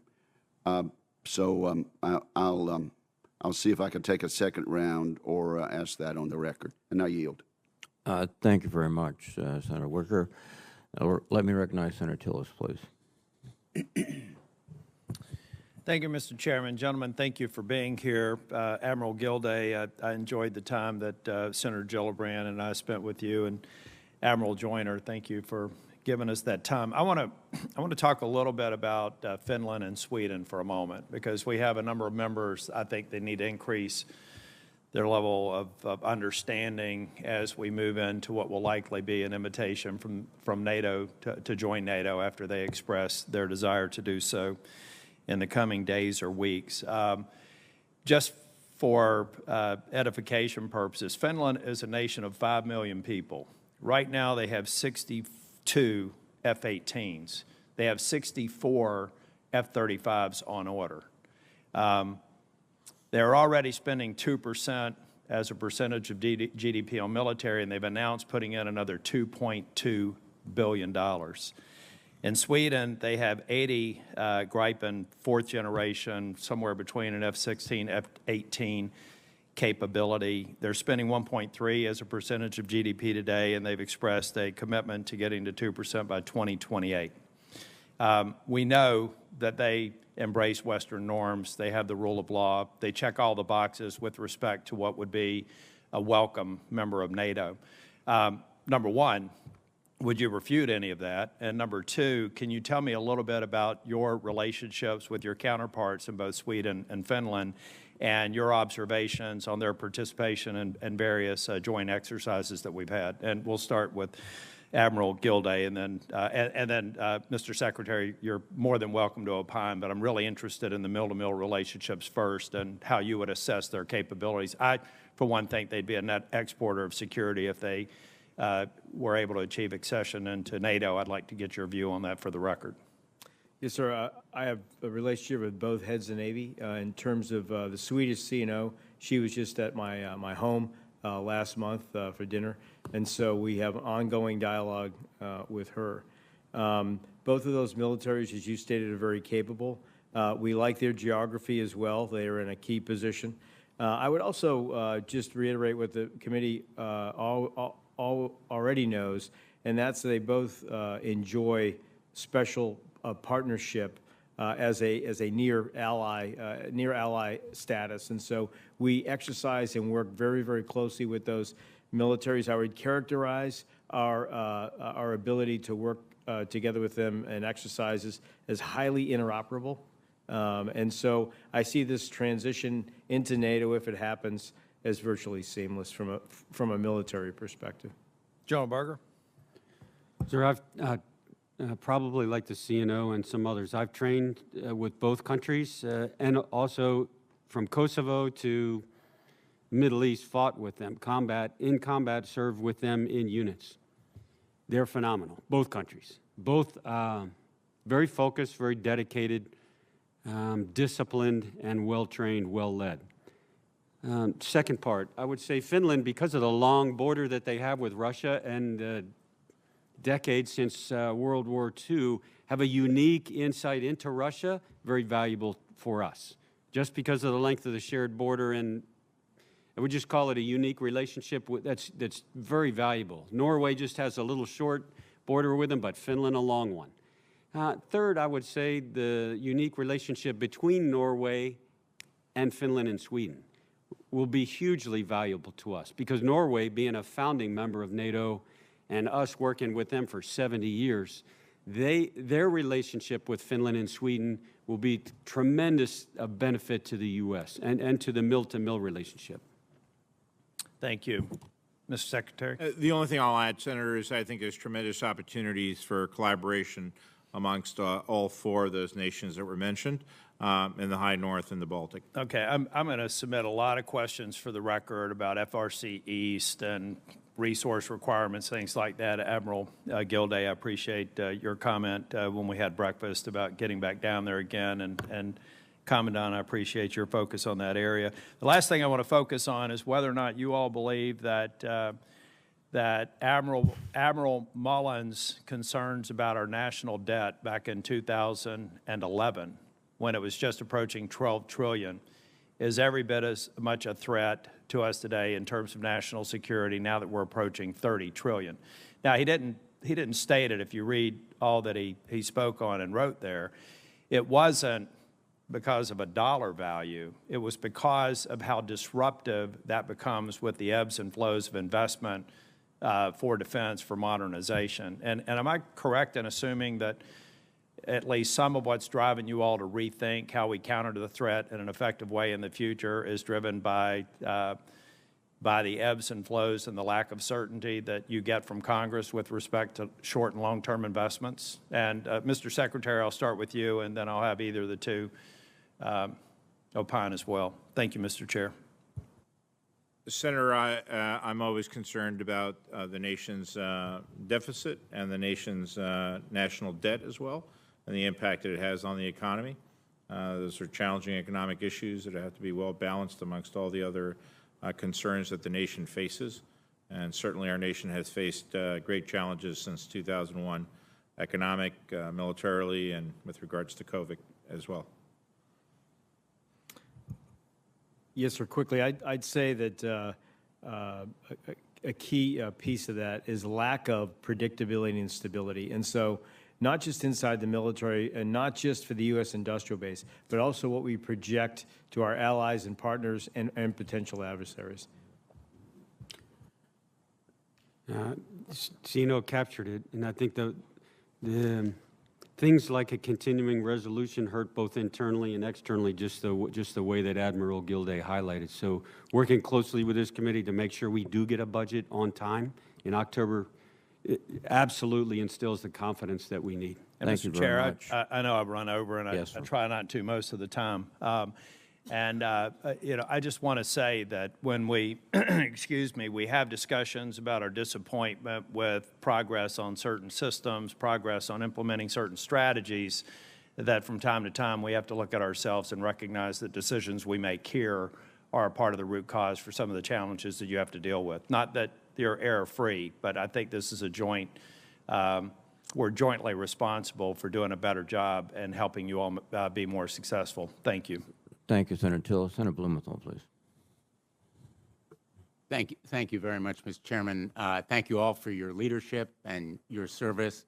T: So I'll see if I can take a second round or ask that on the record, and I yield.
A: Thank you very much, Senator Wicker. Let me recognize Senator Tillis, please.
D: Thank you, Mr. Chairman. Gentlemen, thank you for being here. Admiral Gilday, I enjoyed the time that Senator Gillibrand and I spent with you, and Admiral Joyner, thank you for giving us that time. I want to talk a little bit about Finland and Sweden for a moment, because we have a number of members. I think they need to increase their level of understanding as we move into what will likely be an invitation from NATO to join NATO after they express their desire to do so in the coming days or weeks. Just for edification purposes, Finland is a nation of 5 million people. Right now they have 62 F-18s. They have 64 F-35s on order. They're already spending 2% as a percentage of GDP on military, and they've announced putting in another $2.2 billion. In Sweden, they have 80 Gripen fourth generation, somewhere between an F-16, F-18 capability. They're spending 1.3 as a percentage of GDP today, and they've expressed a commitment to getting to 2% by 2028. We know that they embrace Western norms. They have the rule of law. They check all the boxes with respect to what would be a welcome member of NATO. Number one, would you refute any of that? And number two, can you tell me a little bit about your relationships with your counterparts in both Sweden and Finland and your observations on their participation in various joint exercises that we've had? And we'll start with Admiral Gilday, and then Mr. Secretary, you're more than welcome to opine, but I'm really interested in the mill-to-mill relationships first and how you would assess their capabilities. I, for one, think they'd be a net exporter of security if they were able to achieve accession into NATO. I'd like to get your view on that for the record. Yes, sir. I have a relationship with both heads of Navy. In terms of the Swedish CNO, she was just at my home last month for dinner, and so we have ongoing dialogue with her. Both of those militaries, as you stated, are very capable. We like their geography as well. They are in a key position. I would also just reiterate what the committee already knows, and that's they both enjoy special partnership as a near ally status, and so we exercise and work very, very closely with those militaries. I would characterize our ability to work together with them and exercises as highly interoperable, and so I see this transition into NATO, if it happens, as virtually seamless from a military perspective.
K: General Berger.
E: Sir, I've probably like the CNO and some others. I've trained with both countries and also from Kosovo to Middle East, fought with them, in combat, served with them in units. They're phenomenal, both countries. Both very focused, very dedicated, disciplined, and well-trained, well-led. Second part, I would say Finland, because of the long border that they have with Russia and decades since World War II, have a unique insight into Russia, very valuable for us. Just because of the length of the shared border, and I would just call it a unique relationship that's very valuable. Norway just has a little short border with them, but Finland a long one. Third, I would say the unique relationship between Norway and Finland and Sweden will be hugely valuable to us, because Norway, being a founding member of NATO and us working with them for 70 years, their relationship with Finland and Sweden will be tremendous benefit to the U.S. and to the mill-to-mill relationship.
D: Thank you. Mr. Secretary.
C: The only thing I'll add, Senator, is I think there's tremendous opportunities for collaboration amongst all four of those nations that were mentioned in the High North and the Baltic.
D: Okay, I'm going to submit a lot of questions for the record about FRC East and resource requirements, things like that. Admiral Gilday, I appreciate your comment when we had breakfast about getting back down there again and
H: Commandant, I appreciate your focus on that area. The last thing I want to focus on is whether or not you all believe that that Admiral Mullen's concerns about our national debt back in 2011, when it was just approaching 12 trillion, is every bit as much a threat to us today in terms of national security now that we're approaching 30 trillion. Now, he didn't state it. If you read all that he spoke on and wrote there, it wasn't because of a dollar value. It was because of how disruptive that becomes with the ebbs and flows of investment for defense, for modernization. And am I correct in assuming that at least some of what's driving you all to rethink how we counter the threat in an effective way in the future is driven by the ebbs and flows and the lack of certainty that you get from Congress with respect to short and long-term investments? And Mr. Secretary, I'll start with you, and then I'll have either of the two opine as well. Thank you, Mr. Chair.
C: Senator, I'm always concerned about the nation's deficit and the nation's national debt as well, and the impact that it has on the economy. Those are challenging economic issues that have to be well balanced amongst all the other concerns that the nation faces. And certainly our nation has faced great challenges since 2001, economic, militarily, and with regards to COVID as well.
D: Yes, sir. Quickly, I'd say that a key piece of that is lack of predictability and stability. And so not just inside the military and not just for the U.S. industrial base, but also what we project to our allies and partners and potential adversaries.
E: Zeno captured it, and I think the things like a continuing resolution hurt both internally and externally, just the way that Admiral Gilday highlighted. So working closely with this committee to make sure we do get a budget on time in October, it absolutely instills the confidence that we need.
H: And
A: Thank you
H: Mr.
A: very
H: Chair,
A: much.
H: I know I've run over, and
A: Yes,
H: I
A: sir.
H: try not to most of the time. I just want to say that when we, excuse me, we have discussions about our disappointment with progress on certain systems, progress on implementing certain strategies, that from time to time we have to look at ourselves and recognize that decisions we make here are a part of the root cause for some of the challenges that you have to deal with. Not that you're error-free, but I think this is a joint, we're jointly responsible for doing a better job and helping you all be more successful. Thank you.
A: Thank you, Senator Till. Senator Blumenthal, please.
C: Thank you very much, Mr. Chairman. Thank you all for your leadership and your service.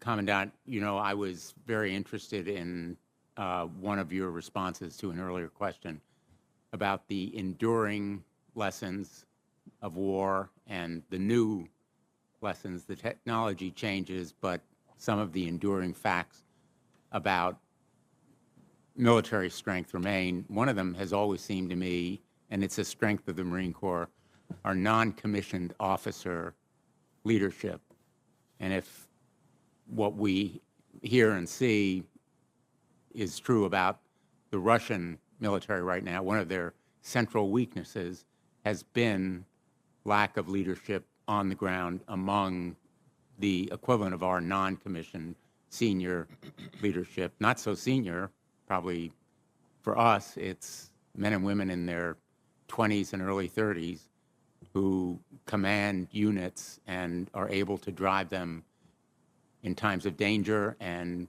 C: Commandant, you know, I was very interested in one of your responses to an earlier question about the enduring lessons of war and the new lessons. The technology changes, but some of the enduring facts about military strength remain. One of them has always seemed to me, and it's a strength of the Marine Corps, our non-commissioned officer leadership. And if what we hear and see is true about the Russian military right now, one of their central weaknesses has been lack of leadership on the ground among the equivalent of our non-commissioned senior leadership. Not so senior, probably for us, it's men and women in their 20s and early 30s who command units and are able to drive them in times of danger and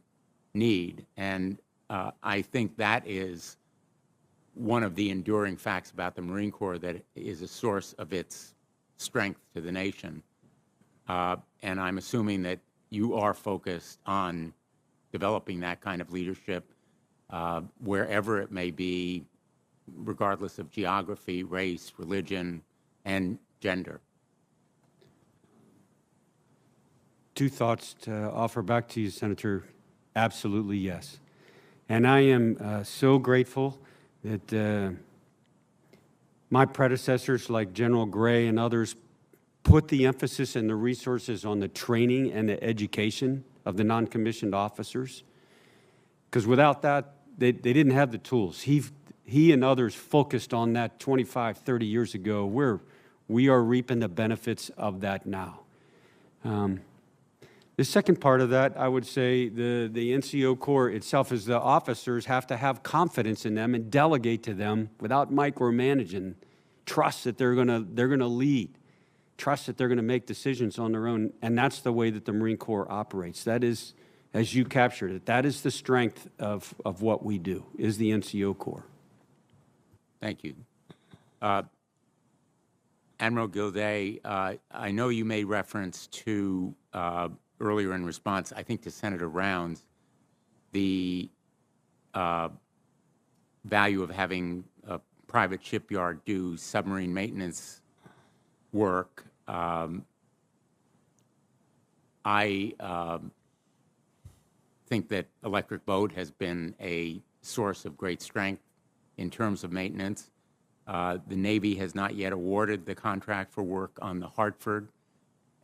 C: need. And I think that is one of the enduring facts about the Marine Corps that is a source of its strength to the nation. And I'm assuming that you are focused on developing that kind of leadership wherever it may be, regardless of geography, race, religion, and gender.
E: Two thoughts to offer back to you, Senator. Absolutely, yes. And I am so grateful that my predecessors like General Gray and others put the emphasis and the resources on the training and the education of the non-commissioned officers. Because without that, they didn't have the tools. He and others focused on that 25, 30 years ago. We are reaping the benefits of that now. The second part of that, I would say the NCO Corps itself is the officers have to have confidence in them and delegate to them without micromanaging. Trust that they're gonna lead. Trust that they're gonna make decisions on their own. And that's the way that the Marine Corps operates. That is, as you captured it, that is the strength of what we do, is the NCO Corps.
C: Thank you. Admiral Gilday, I know you made reference to earlier in response, I think to Senator Rounds, the value of having a private shipyard do submarine maintenance work. I think that Electric Boat has been a source of great strength in terms of maintenance. The Navy has not yet awarded the contract for work on the Hartford,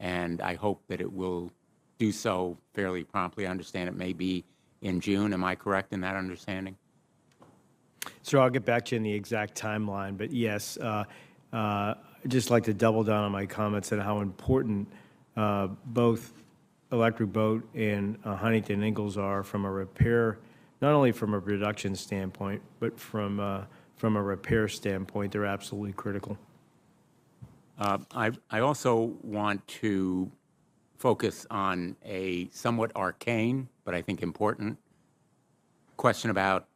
C: and I hope that it will do so fairly promptly. I understand it may be in June. Am I correct in that understanding?
D: Sir, I'll get back to you in the exact timeline, but yes, I'd just like to double down on my comments and how important both Electric Boat and Huntington Ingalls are from a repair, not only from a production standpoint, but from a repair standpoint. They're absolutely critical.
C: I also want to focus on a somewhat arcane, but I think important question about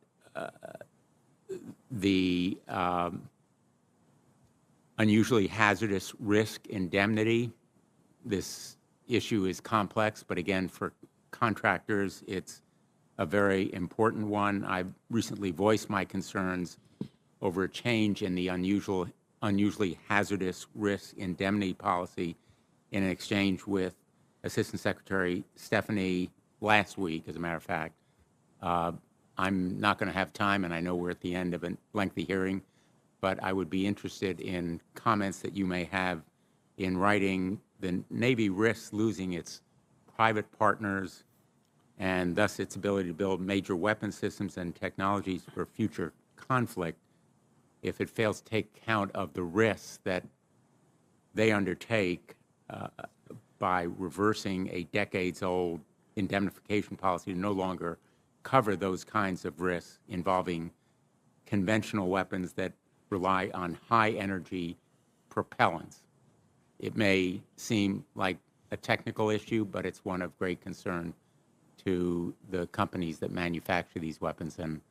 C: the unusually hazardous risk indemnity. This issue is complex, but again, for contractors, it's a very important one. I've recently voiced my concerns over a change in the unusually hazardous risk indemnity policy in an exchange with Assistant Secretary Stephanie last week, as a matter of fact. I'm not going to have time, and I know we're at the end of a lengthy hearing, but I would be interested in comments that you may have in writing. The Navy risks losing its private partners and thus its ability to build major weapon systems and technologies for future conflict if it fails to take account of the risks that they undertake by reversing a decades-old indemnification policy to no longer cover those kinds of risks involving conventional weapons that rely on high-energy propellants. It may seem like a technical issue, but it's one of great concern to the companies that manufacture these weapons, and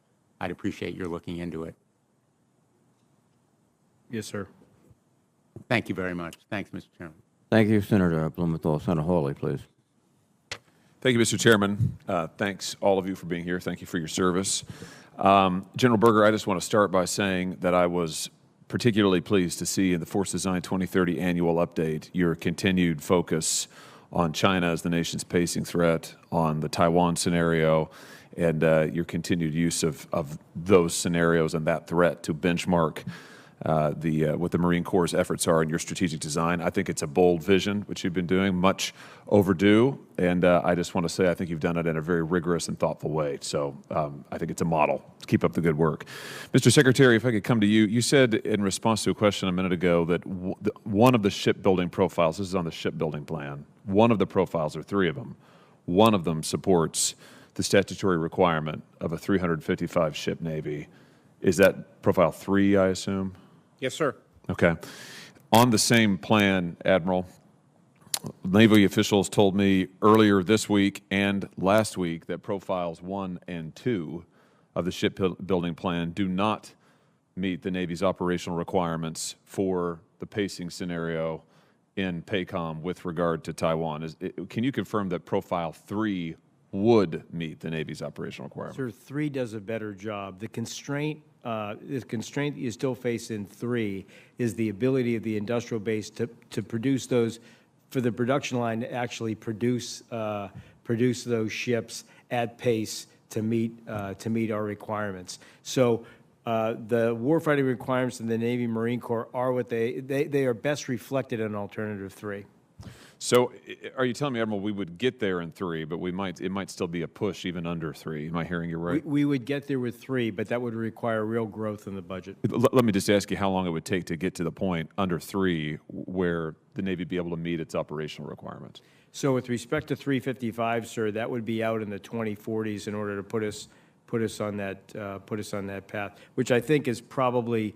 C: I'd appreciate your looking into it.
D: Yes, sir.
C: Thank you very much. Thanks, Mr. Chairman.
A: Thank you, Senator Blumenthal. Senator Hawley, please.
I: Thank you, Mr. Chairman. Thanks, all of you, for being here. Thank you for your service. General Berger, I just want to start by saying that I was particularly pleased to see in the Force Design 2030 annual update your continued focus on China as the nation's pacing threat, on the Taiwan scenario, and your continued use of those scenarios and that threat to benchmark what the Marine Corps' efforts are in your strategic design. I think it's a bold vision, which you've been doing, much overdue, and I just want to say I think you've done it in a very rigorous and thoughtful way. So I think it's a model. Keep up the good work. Mr. Secretary, if I could come to you, you said in response to a question a minute ago that one of the shipbuilding profiles, this is on the shipbuilding plan, one of the profiles, or three of them, one of them supports the statutory requirement of a 355 ship Navy. Is that profile 3, I assume?
C: Yes, sir.
I: Okay. On the same plan, Admiral, Navy officials told me earlier this week and last week that profiles 1 and 2 of the shipbuilding plan do not meet the Navy's operational requirements for the pacing scenario in PACOM with regard to Taiwan. Can you confirm that profile 3 would meet the Navy's operational requirements?
D: Sir, 3 does a better job. The constraint you still face in 3 is the ability of the industrial base to produce those, for the production line to actually produce those ships at pace to meet our requirements. So the warfighting requirements in the Navy Marine Corps are what they are best reflected in Alternative 3.
I: So are you telling me, Admiral, we would get there in 3, but it might still be a push even under 3? Am I hearing you right?
D: We would get there with 3, but that would require real growth in the budget.
I: Let me just ask you how long it would take to get to the point under 3 where the Navy would be able to meet its operational requirements.
D: So with respect to 355, sir, that would be out in the 2040s in order to put us on that path, which I think is probably,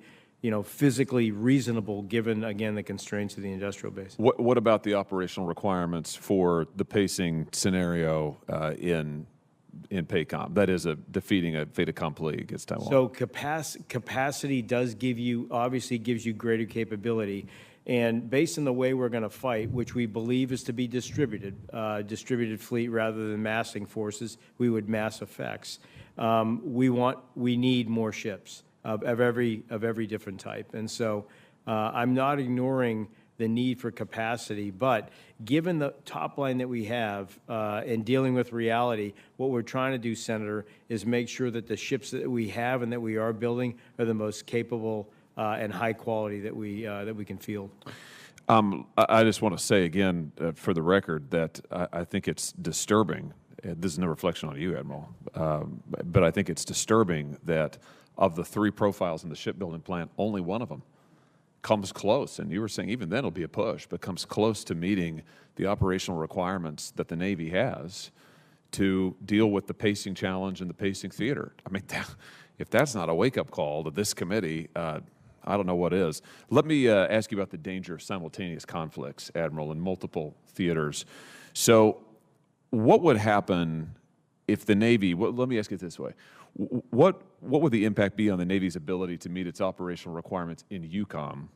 D: physically reasonable given, again, the constraints of the industrial base.
C: What about the operational requirements for the pacing scenario in PACOM? That is defeating a fait accompli against Taiwan.
D: So capacity does obviously gives you greater capability. And based on the way we're going to fight, which we believe is to be distributed fleet rather than massing forces, we would mass effects. We need more ships of every different type. And so I'm not ignoring the need for capacity, but given the top line that we have and dealing with reality, what we're trying to do, Senator, is make sure that the ships that we have and that we are building are the most capable and high quality that we can field.
C: I just want to say again, for the record, that I think it's disturbing. This is no reflection on you, Admiral, but I think it's disturbing that of the 3 profiles in the shipbuilding plant, only one of them comes close. And you were saying even then it'll be a push, but comes close to meeting the operational requirements that the Navy has to deal with the pacing challenge and the pacing theater. I mean, if that's not a wake-up call to this committee, I don't know what is. Let me ask you about the danger of simultaneous conflicts, Admiral, in multiple theaters. So what would happen if the Navy, let me ask it this way. What would the impact be on the Navy's ability to meet its operational requirements in EUCOM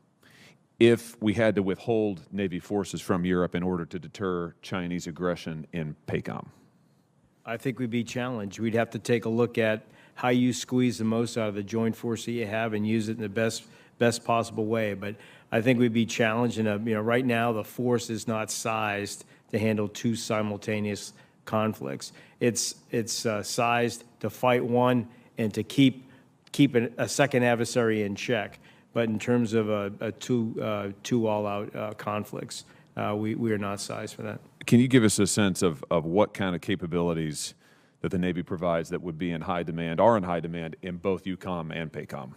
C: if we had to withhold Navy forces from Europe in order to deter Chinese aggression in PACOM?
D: I think we'd be challenged. We'd have to take a look at how you squeeze the most out of the joint force that you have and use it in the best possible way. But I think we'd be challenged. Right now the force is not sized to handle 2 simultaneous conflicts. It's sized to fight one and to keep a second adversary in check. But in terms of two all-out conflicts, we are not sized for that.
C: Can you give us a sense of what kind of capabilities that the Navy provides that would be in high demand, are in high demand in both EUCOM and PACOM?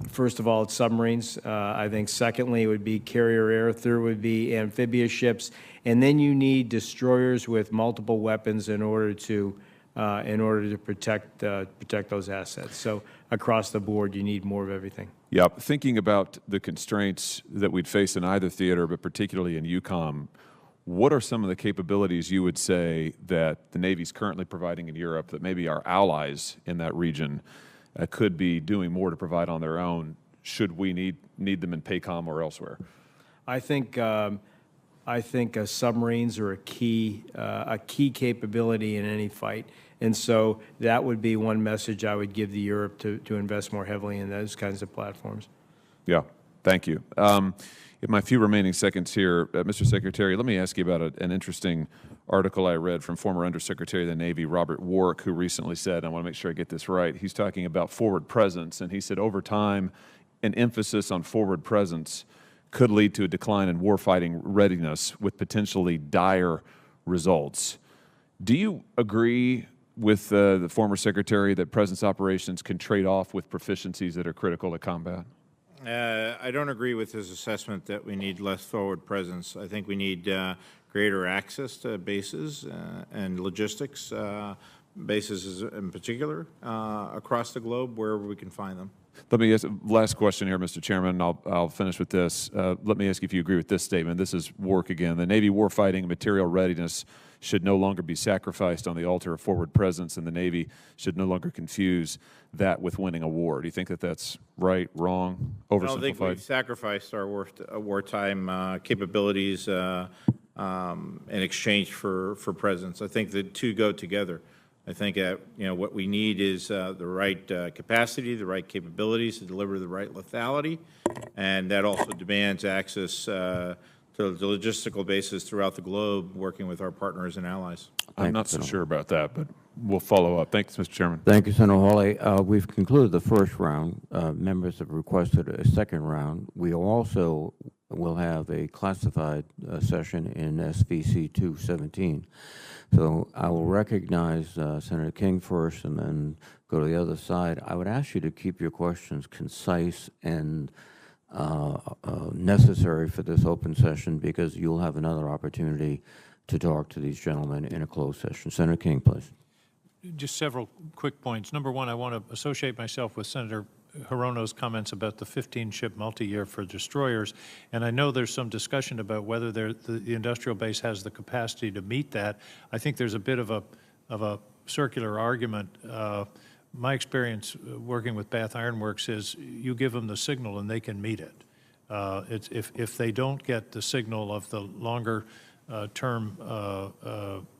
D: First of all, it's submarines. I think secondly, it would be carrier air. Third would be amphibious ships. And then you need destroyers with multiple weapons in order to protect those assets. So across the board, you need more of everything.
C: Yeah, thinking about the constraints that we'd face in either theater, but particularly in EUCOM, what are some of the capabilities you would say that the Navy's currently providing in Europe that maybe our allies in that region could be doing more to provide on their own should we need them in PACOM or elsewhere?
D: I think submarines are a key capability in any fight. And so that would be one message I would give to Europe to invest more heavily in those kinds of platforms.
C: Yeah, thank you. In my few remaining seconds here, Mr. Secretary, let me ask you about an interesting article I read from former Undersecretary of the Navy, Robert Wark, who recently said, I want to make sure I get this right, he's talking about forward presence, and he said over time, an emphasis on forward presence could lead to a decline in warfighting readiness with potentially dire results. Do you agree with the former Secretary that presence operations can trade off with proficiencies that are critical to combat? I don't agree with his assessment that we need less forward presence. I think we need greater access to bases and logistics, bases in particular, across the globe wherever we can find them. Let me ask, last question here, Mr. Chairman, and I'll finish with this. Let me ask you if you agree with this statement. This is Wark again. The Navy warfighting and material readiness should no longer be sacrificed on the altar of forward presence, and the Navy should no longer confuse that with winning a war. Do you think that that's right, wrong, oversimplified? I don't think we've sacrificed our wartime capabilities in exchange for presence. I think the two go together. I think what we need is the right capacity, the right capabilities to deliver the right lethality, and that also demands access to the logistical bases throughout the globe, working with our partners and allies. I'm not so sure about that, but we'll follow up. Thanks, Mr. Chairman.
A: Thank you, Senator Hawley. We've concluded the first round. Members have requested a second round. We also will have a classified session in SVC 217. So I will recognize Senator King first and then go to the other side. I would ask you to keep your questions concise and necessary for this open session because you'll have another opportunity to talk to these gentlemen in a closed session. Senator King, please.
L: Just several quick points. Number one, I want to associate myself with Senator Hirono's comments about the 15-ship multi-year for destroyers, and I know there's some discussion about whether the industrial base has the capacity to meet that. I think there's a bit of a circular argument. My experience working with Bath Iron Works is you give them the signal and they can meet it. If they don't get the signal of the longer term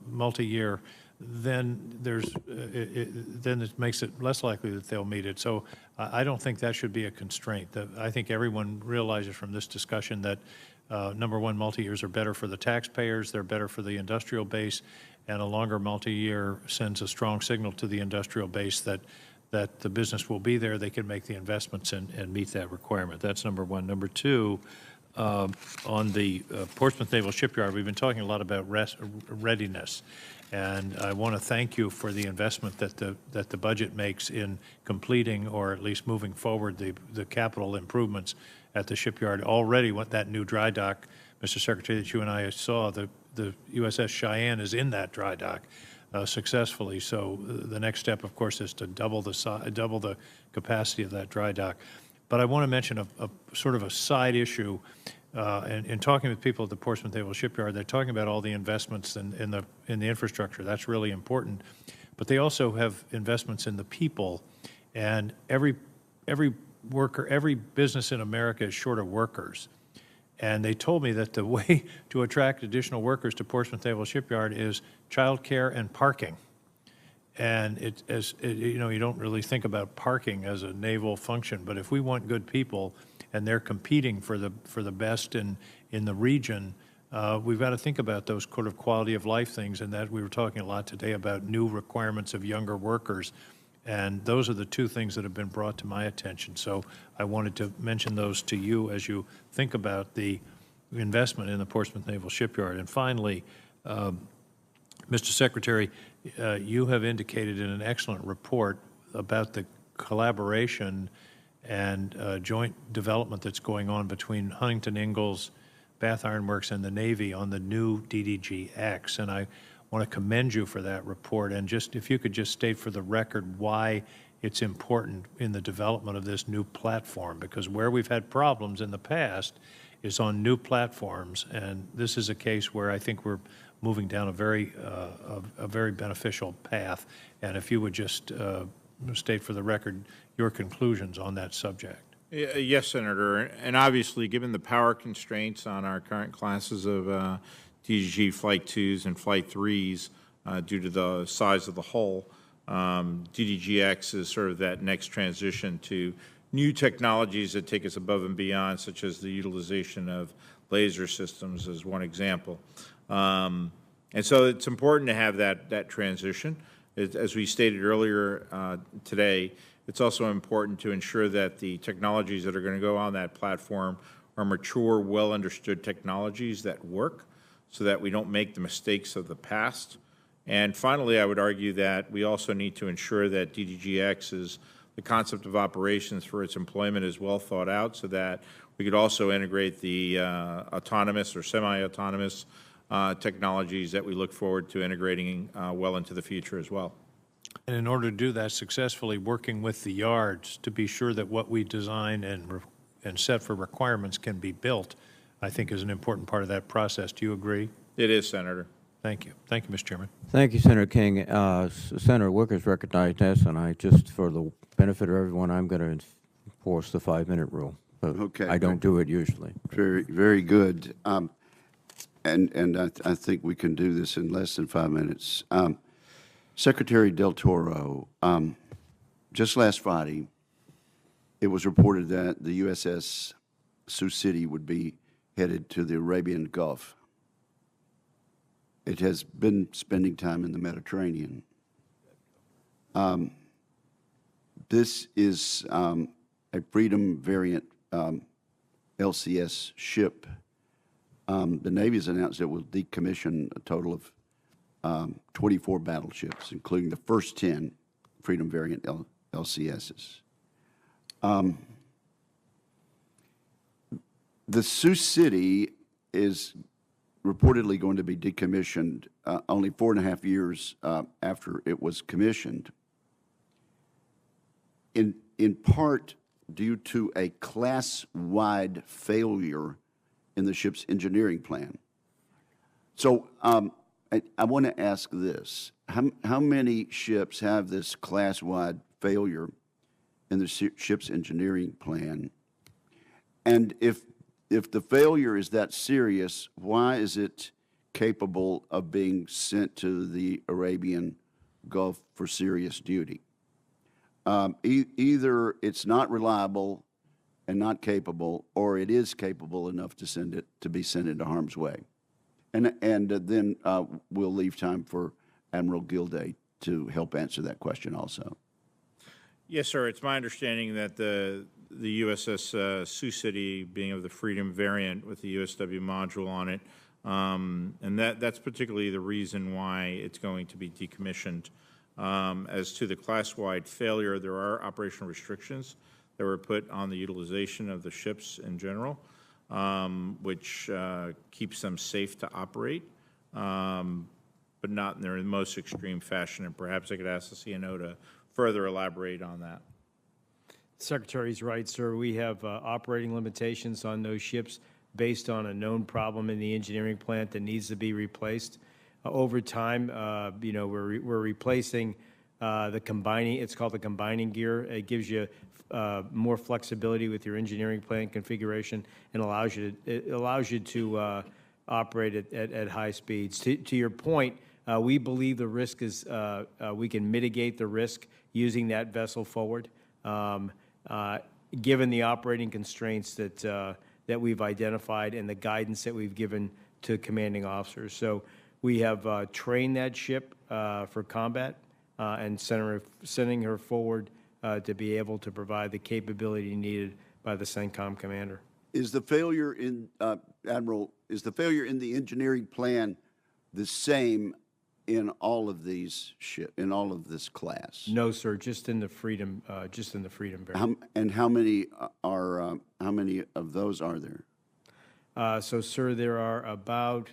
L: multi-year, then it makes it less likely that they'll meet it. So I don't think that should be a constraint. I think everyone realizes from this discussion that number one, multi-years are better for the taxpayers, they're better for the industrial base, and a longer multi-year sends a strong signal to the industrial base that the business will be there, they can make the investments and meet that requirement. That's number one. Number two, on the Portsmouth Naval Shipyard, we've been talking a lot about readiness. And I want to thank you for the investment that the budget makes in completing or at least moving forward the capital improvements at the shipyard. Already, what that new dry dock, Mr. Secretary, that you and I saw, the USS Cheyenne is in that dry dock successfully. So the next step, of course, is to double the capacity of that dry dock. But I want to mention a sort of a side issue. In talking with people at the Portsmouth Naval Shipyard, they're talking about all the investments in the infrastructure. That's really important. But they also have investments in the people. And every worker, every business in America is short of workers. And they told me that the way to attract additional workers to Portsmouth Naval Shipyard is childcare and parking. And you don't really think about parking as a naval function, but if we want good people and they're competing for the best in the region, we've got to think about those sort of quality of life things. And that we were talking a lot today about new requirements of younger workers. And those are the two things that have been brought to my attention. So I wanted to mention those to you as you think about the investment in the Portsmouth Naval Shipyard. And finally, Mr. Secretary, you have indicated in an excellent report about the collaboration and joint development that's going on between Huntington Ingalls, Bath Iron Works, and the Navy on the new DDG-X. And I want to commend you for that report. And just if you could just state for the record why it's important in the development of this new platform, because where we've had problems in the past is on new platforms, and this is a case where I think we're moving down a very beneficial path. And if you would just state for the record your conclusions on that subject.
C: Yes, Senator. And obviously, given the power constraints on our current classes of DDG Flight 2s and Flight 3s due to the size of the hull, DDG-X is sort of that next transition to new technologies that take us above and beyond, such as the utilization of laser systems as one example. And so it's important to have that transition. As we stated earlier today, it's also important to ensure that the technologies that are going to go on that platform are mature, well-understood technologies that work so that we don't make the mistakes of the past. And finally, I would argue that we also need to ensure that DDG-X is the concept of operations for its employment is well thought out so that we could also integrate the autonomous or semi-autonomous technologies that we look forward to integrating well into the future as well.
L: And in order to do that successfully, working with the yards to be sure that what we design and set for requirements can be built, I think is an important part of that process. Do you agree?
C: It is, Senator.
L: Thank you. Thank you, Mr. Chairman.
A: Thank you, Senator King. Senator Wicker's recognized us, and I just, for the benefit of everyone, I'm going to enforce the 5-minute rule. But
T: Okay.
A: I don't do it usually.
T: Very, very good. And I think we can do this in less than 5 minutes. Secretary Del Toro, just last Friday, it was reported that the USS Sioux City would be headed to the Arabian Gulf. It has been spending time in the Mediterranean. This is a Freedom variant LCS ship. The Navy has announced it will decommission a total of 24 battleships, including the first 10 Freedom variant LCSs. The Sioux City is reportedly going to be decommissioned only 4.5 years after it was commissioned, in part due to a class-wide failure in the ship's engineering plan. So I want to ask this. How many ships have this class-wide failure in the ship's engineering plan? And if the failure is that serious, why is it capable of being sent to the Arabian Gulf for serious duty? Either it's not reliable and not capable, or it is capable enough to be sent into harm's way. And then we'll leave time for Admiral Gilday to help answer that question also.
C: Yes, sir. It's my understanding that the USS Sioux City, being of the Freedom variant with the USW module on it, and that's particularly the reason why it's going to be decommissioned. As to the class-wide failure, there are operational restrictions that were put on the utilization of the ships in general, which keeps them safe to operate, but not in their most extreme fashion. And perhaps I could ask the CNO to further elaborate on that.
D: The Secretary's right, sir. We have operating limitations on those ships based on a known problem in the engineering plant that needs to be replaced. Over time, we're replacing the combining. It's called the combining gear. It gives you more flexibility with your engineering plant configuration and allows you to operate at high speeds. To your point, we believe the risk is we can mitigate the risk using that vessel forward, given the operating constraints that we've identified and the guidance that we've given to commanding officers. So we have trained that ship for combat and sending her forward to be able to provide the capability needed by the CENTCOM commander.
T: Is the failure in, Admiral, is the failure in the engineering plan the same in all of these in all of this class?
D: No, sir, just in the Freedom variant.
T: And how many of those are there?
D: So, sir, there are about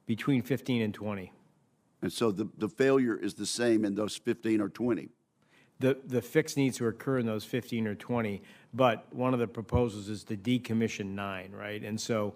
D: between 15 and 20.
T: And so the failure is the same in those 15 or 20?
D: The fix needs to occur in those 15 or 20, but one of the proposals is to decommission 9, right? And so,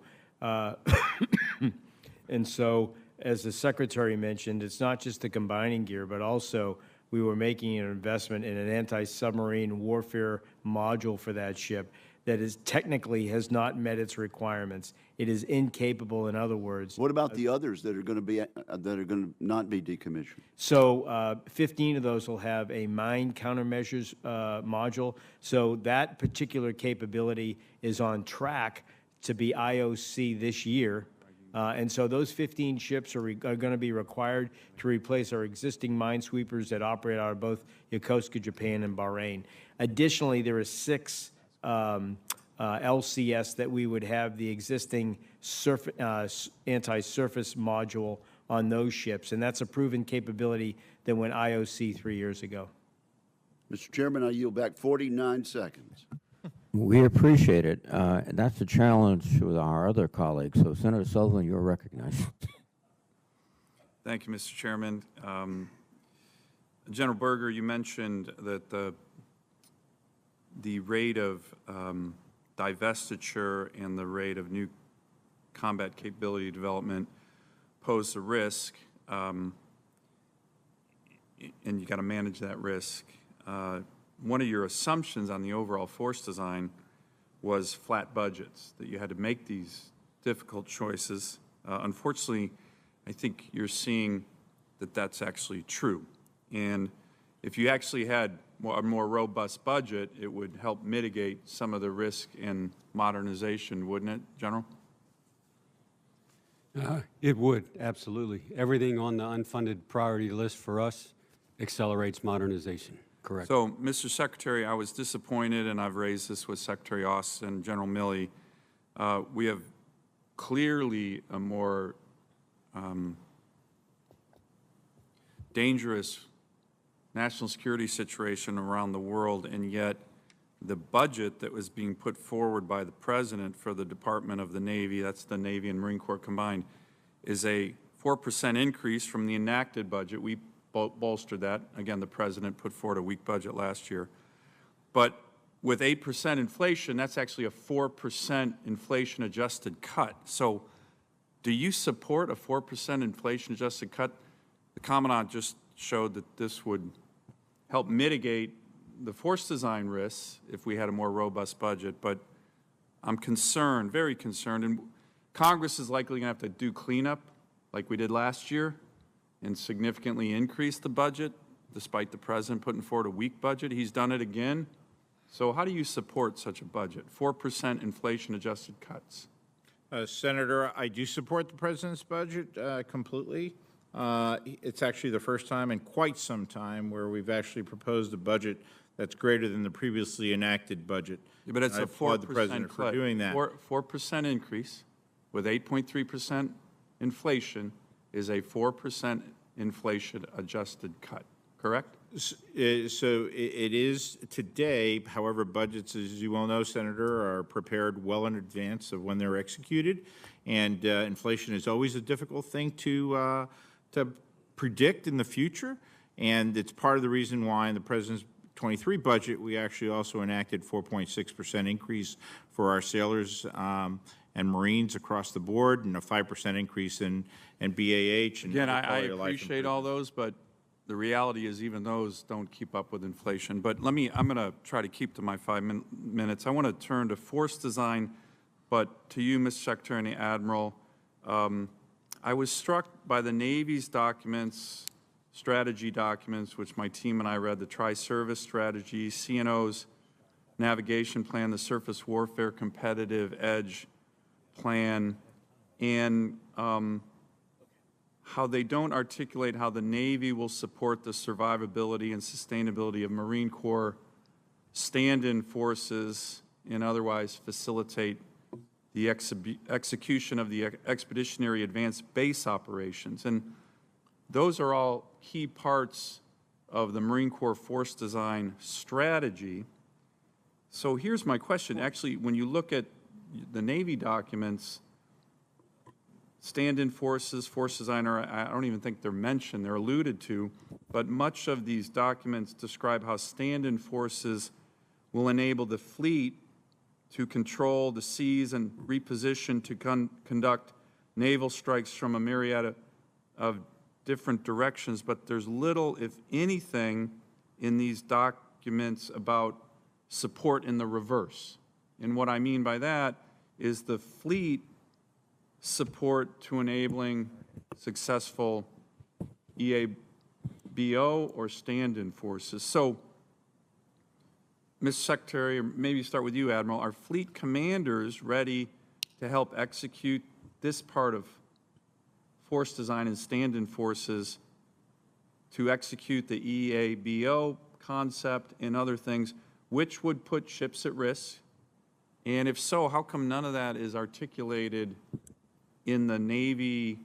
D: as the Secretary mentioned, it's not just the combining gear, but also we were making an investment in an anti-submarine warfare module for that ship that is technically has not met its requirements. It is incapable, in other words.
T: What about the others that are going to not be decommissioned?
D: So 15 of those will have a mine countermeasures module. So that particular capability is on track to be IOC this year. And so those 15 ships are going to be required to replace our existing minesweepers that operate out of both Yokosuka, Japan, and Bahrain. Additionally, there are 6 LCS that we would have the existing anti-surface module on those ships, and that's a proven capability that went IOC 3 years ago.
T: Mr. Chairman, I yield back 49 seconds.
A: We appreciate it. That's a challenge with our other colleagues. So, Senator Sullivan, you're recognized.
Q: Thank you, Mr. Chairman. General Berger, you mentioned that the rate of divestiture and the rate of new combat capability development pose a risk, and you got to manage that risk. One of your assumptions on the overall force design was flat budgets, that you had to make these difficult choices. Unfortunately, I think you're seeing that that's actually true. And if you actually had a more robust budget, it would help mitigate some of the risk in modernization, wouldn't it, General?
E: It would, absolutely. Everything on the unfunded priority list for us accelerates modernization. Correct.
Q: So, Mr. Secretary, I was disappointed, and I've raised this with Secretary Austin and General Milley. We have clearly a more dangerous national security situation around the world, and yet the budget that was being put forward by the President for the Department of the Navy, that's the Navy and Marine Corps combined, is a 4% increase from the enacted budget. We bolstered that. Again, the President put forward a weak budget last year. But with 8% inflation, that's actually a 4% inflation-adjusted cut. So do you support a 4% inflation-adjusted cut? The Commandant just showed that this would help mitigate the force design risks if we had a more robust budget, but I'm concerned, very concerned, and Congress is likely going to have to do cleanup like we did last year and significantly increase the budget, despite the President putting forward a weak budget. He's done it again. So how do you support such a budget, 4% inflation-adjusted cuts?
C: Senator, I do support the President's budget completely. It's actually the first time in quite some time where we've actually proposed a budget that's greater than the previously enacted budget.
Q: Yeah, but it's
C: I
Q: a
C: applaud
Q: 4%
C: the President for
Q: cut.
C: doing that.
Q: 4% increase with 8.3% inflation is a 4% inflation-adjusted cut, correct?
C: So it is today. However, budgets, as you well know, Senator, are prepared well in advance of when they're executed, and inflation is always a difficult thing to predict in the future. And it's part of the reason why in the President's 23 budget we actually also enacted 4.6% increase for our sailors and Marines across the board, and a 5% increase in BAH. And
Q: Again, I appreciate all those, but the reality is even those don't keep up with inflation. But I'm going to try to keep to my 5 minutes. I want to turn to force design, but to you, Mr. Secretary and the Admiral, I was struck by the Navy's documents, strategy documents, which my team and I read, the Tri-Service Strategy, CNO's Navigation Plan, the Surface Warfare Competitive Edge Plan, and how they don't articulate how the Navy will support the survivability and sustainability of Marine Corps stand-in forces and otherwise facilitate the execution of the Expeditionary Advanced Base Operations. And those are all key parts of the Marine Corps force design strategy. So here's my question. Actually, when you look at the Navy documents, stand-in forces, force design, I don't even think they're mentioned, they're alluded to, but much of these documents describe how stand-in forces will enable the fleet to control the seas and reposition to conduct naval strikes from a myriad of different directions, but there's little, if anything, in these documents about support in the reverse. And what I mean by that is the fleet support to enabling successful EABO or stand-in forces. So, Mr. Secretary, or maybe start with you, Admiral, are fleet commanders ready to help execute this part of force design and stand-in forces to execute the EABO concept and other things, which would put ships at risk? And if so, how come none of that is articulated in the Navy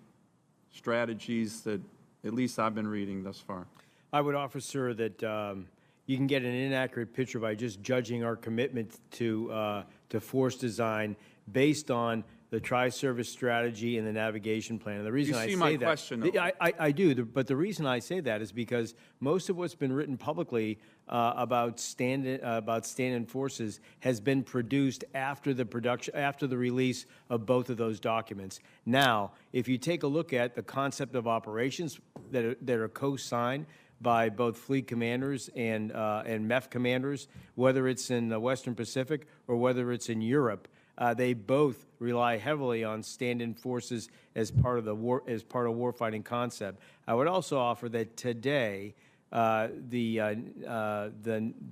Q: strategies that at least I've been reading thus far?
D: I would offer, sir, that you can get an inaccurate picture by just judging our commitment to force design based on the Tri-Service Strategy and the Navigation Plan. And the reason I say
Q: my
D: that,
Q: question, though.
D: I do, but the reason I say that is because most of what's been written publicly about stand-in forces has been produced after the release of both of those documents. Now, if you take a look at the concept of operations that are co-signed by both fleet commanders and MEF commanders, whether it's in the Western Pacific or whether it's in Europe, they both rely heavily on stand-in forces as part of warfighting concept. I would also offer that today, the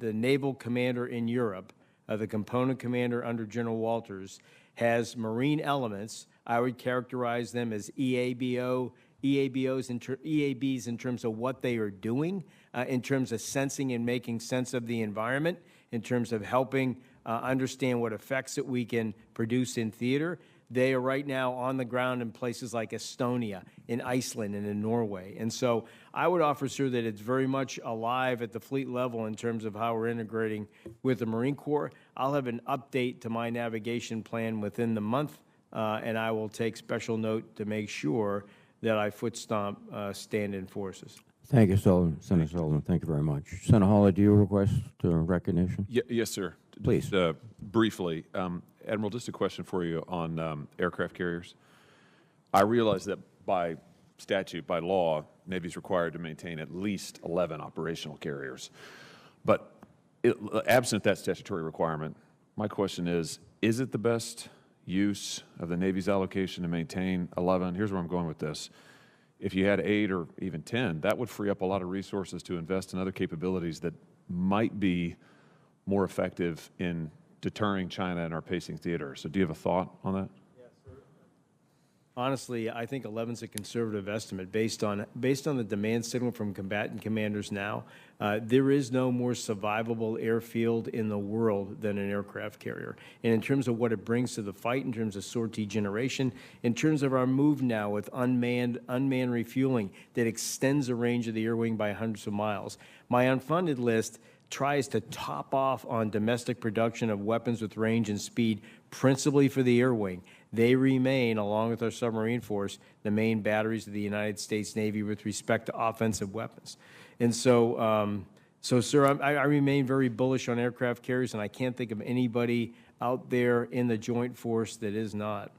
D: naval commander in Europe, the component commander under General Walters, has Marine elements. I would characterize them as EABOs in terms of what they are doing, in terms of sensing and making sense of the environment, in terms of helping understand what effects that we can produce in theater. They are right now on the ground in places like Estonia, in Iceland, and in Norway. And so I would offer, sir, that it's very much alive at the fleet level in terms of how we're integrating with the Marine Corps. I'll have an update to my navigation plan within the month, and I will take special note to make sure that I foot stomp stand-in forces.
A: Thank you, Senator Sullivan. Thank you very much. Senator Hawley, do you request recognition?
C: Yes, sir.
A: Please.
C: Just, briefly, Admiral, just a question for you on aircraft carriers. I realize that by statute, by law, Navy is required to maintain at least 11 operational carriers. But absent that statutory requirement, my question is it the best use of the Navy's allocation to maintain 11? Here's where I'm going with this. If you had 8 or even 10, that would free up a lot of resources to invest in other capabilities that might be more effective in deterring China in our pacing theater. So do you have a thought on that?
D: Honestly, I think 11 is a conservative estimate based on the demand signal from combatant commanders now. There is no more survivable airfield in the world than an aircraft carrier. And in terms of what it brings to the fight, in terms of sortie generation, in terms of our move now with unmanned refueling that extends the range of the air wing by hundreds of miles, my unfunded list tries to top off on domestic production of weapons with range and speed, principally for the air wing. They remain, along with our submarine force, the main batteries of the United States Navy with respect to offensive weapons. And so, sir, I remain very bullish on aircraft carriers, and I can't think of anybody out there in the joint force that is not.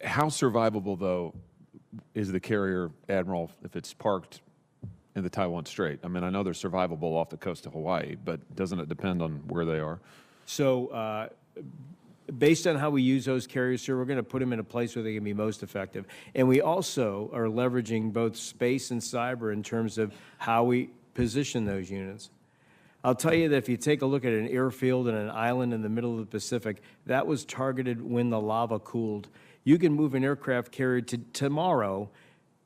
C: How survivable, though, is the carrier, Admiral, if it's parked in the Taiwan Strait? I mean, I know they're survivable off the coast of Hawaii, but doesn't it depend on where they are?
D: So, based on how we use those carriers, sir, we're going to put them in a place where they can be most effective. And we also are leveraging both space and cyber in terms of how we position those units. I'll tell you that if you take a look at an airfield and an island in the middle of the Pacific, that was targeted when the lava cooled. You can move an aircraft carrier to tomorrow.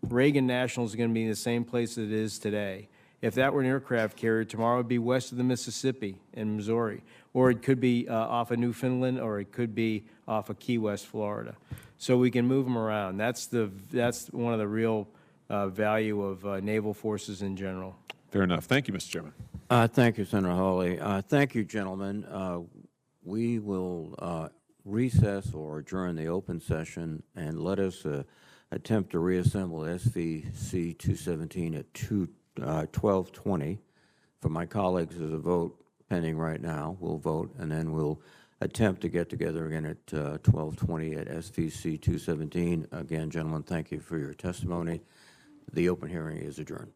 D: Reagan National is going to be in the same place that it is today. If that were an aircraft carrier, tomorrow it would be west of the Mississippi in Missouri, or it could be off of Newfoundland, or it could be off of Key West, Florida. So we can move them around. That's one of the real value of naval forces in general.
C: Fair enough. Thank you, Mr. Chairman.
A: Thank you, Senator Hawley. Thank you, gentlemen. We will recess or adjourn the open session, and let us attempt to reassemble SVC 217 at 12:20. For my colleagues, there's a vote pending right now. We'll vote, and then we'll attempt to get together again at 12:20 at SVC 217. Again, gentlemen, thank you for your testimony. The open hearing is adjourned.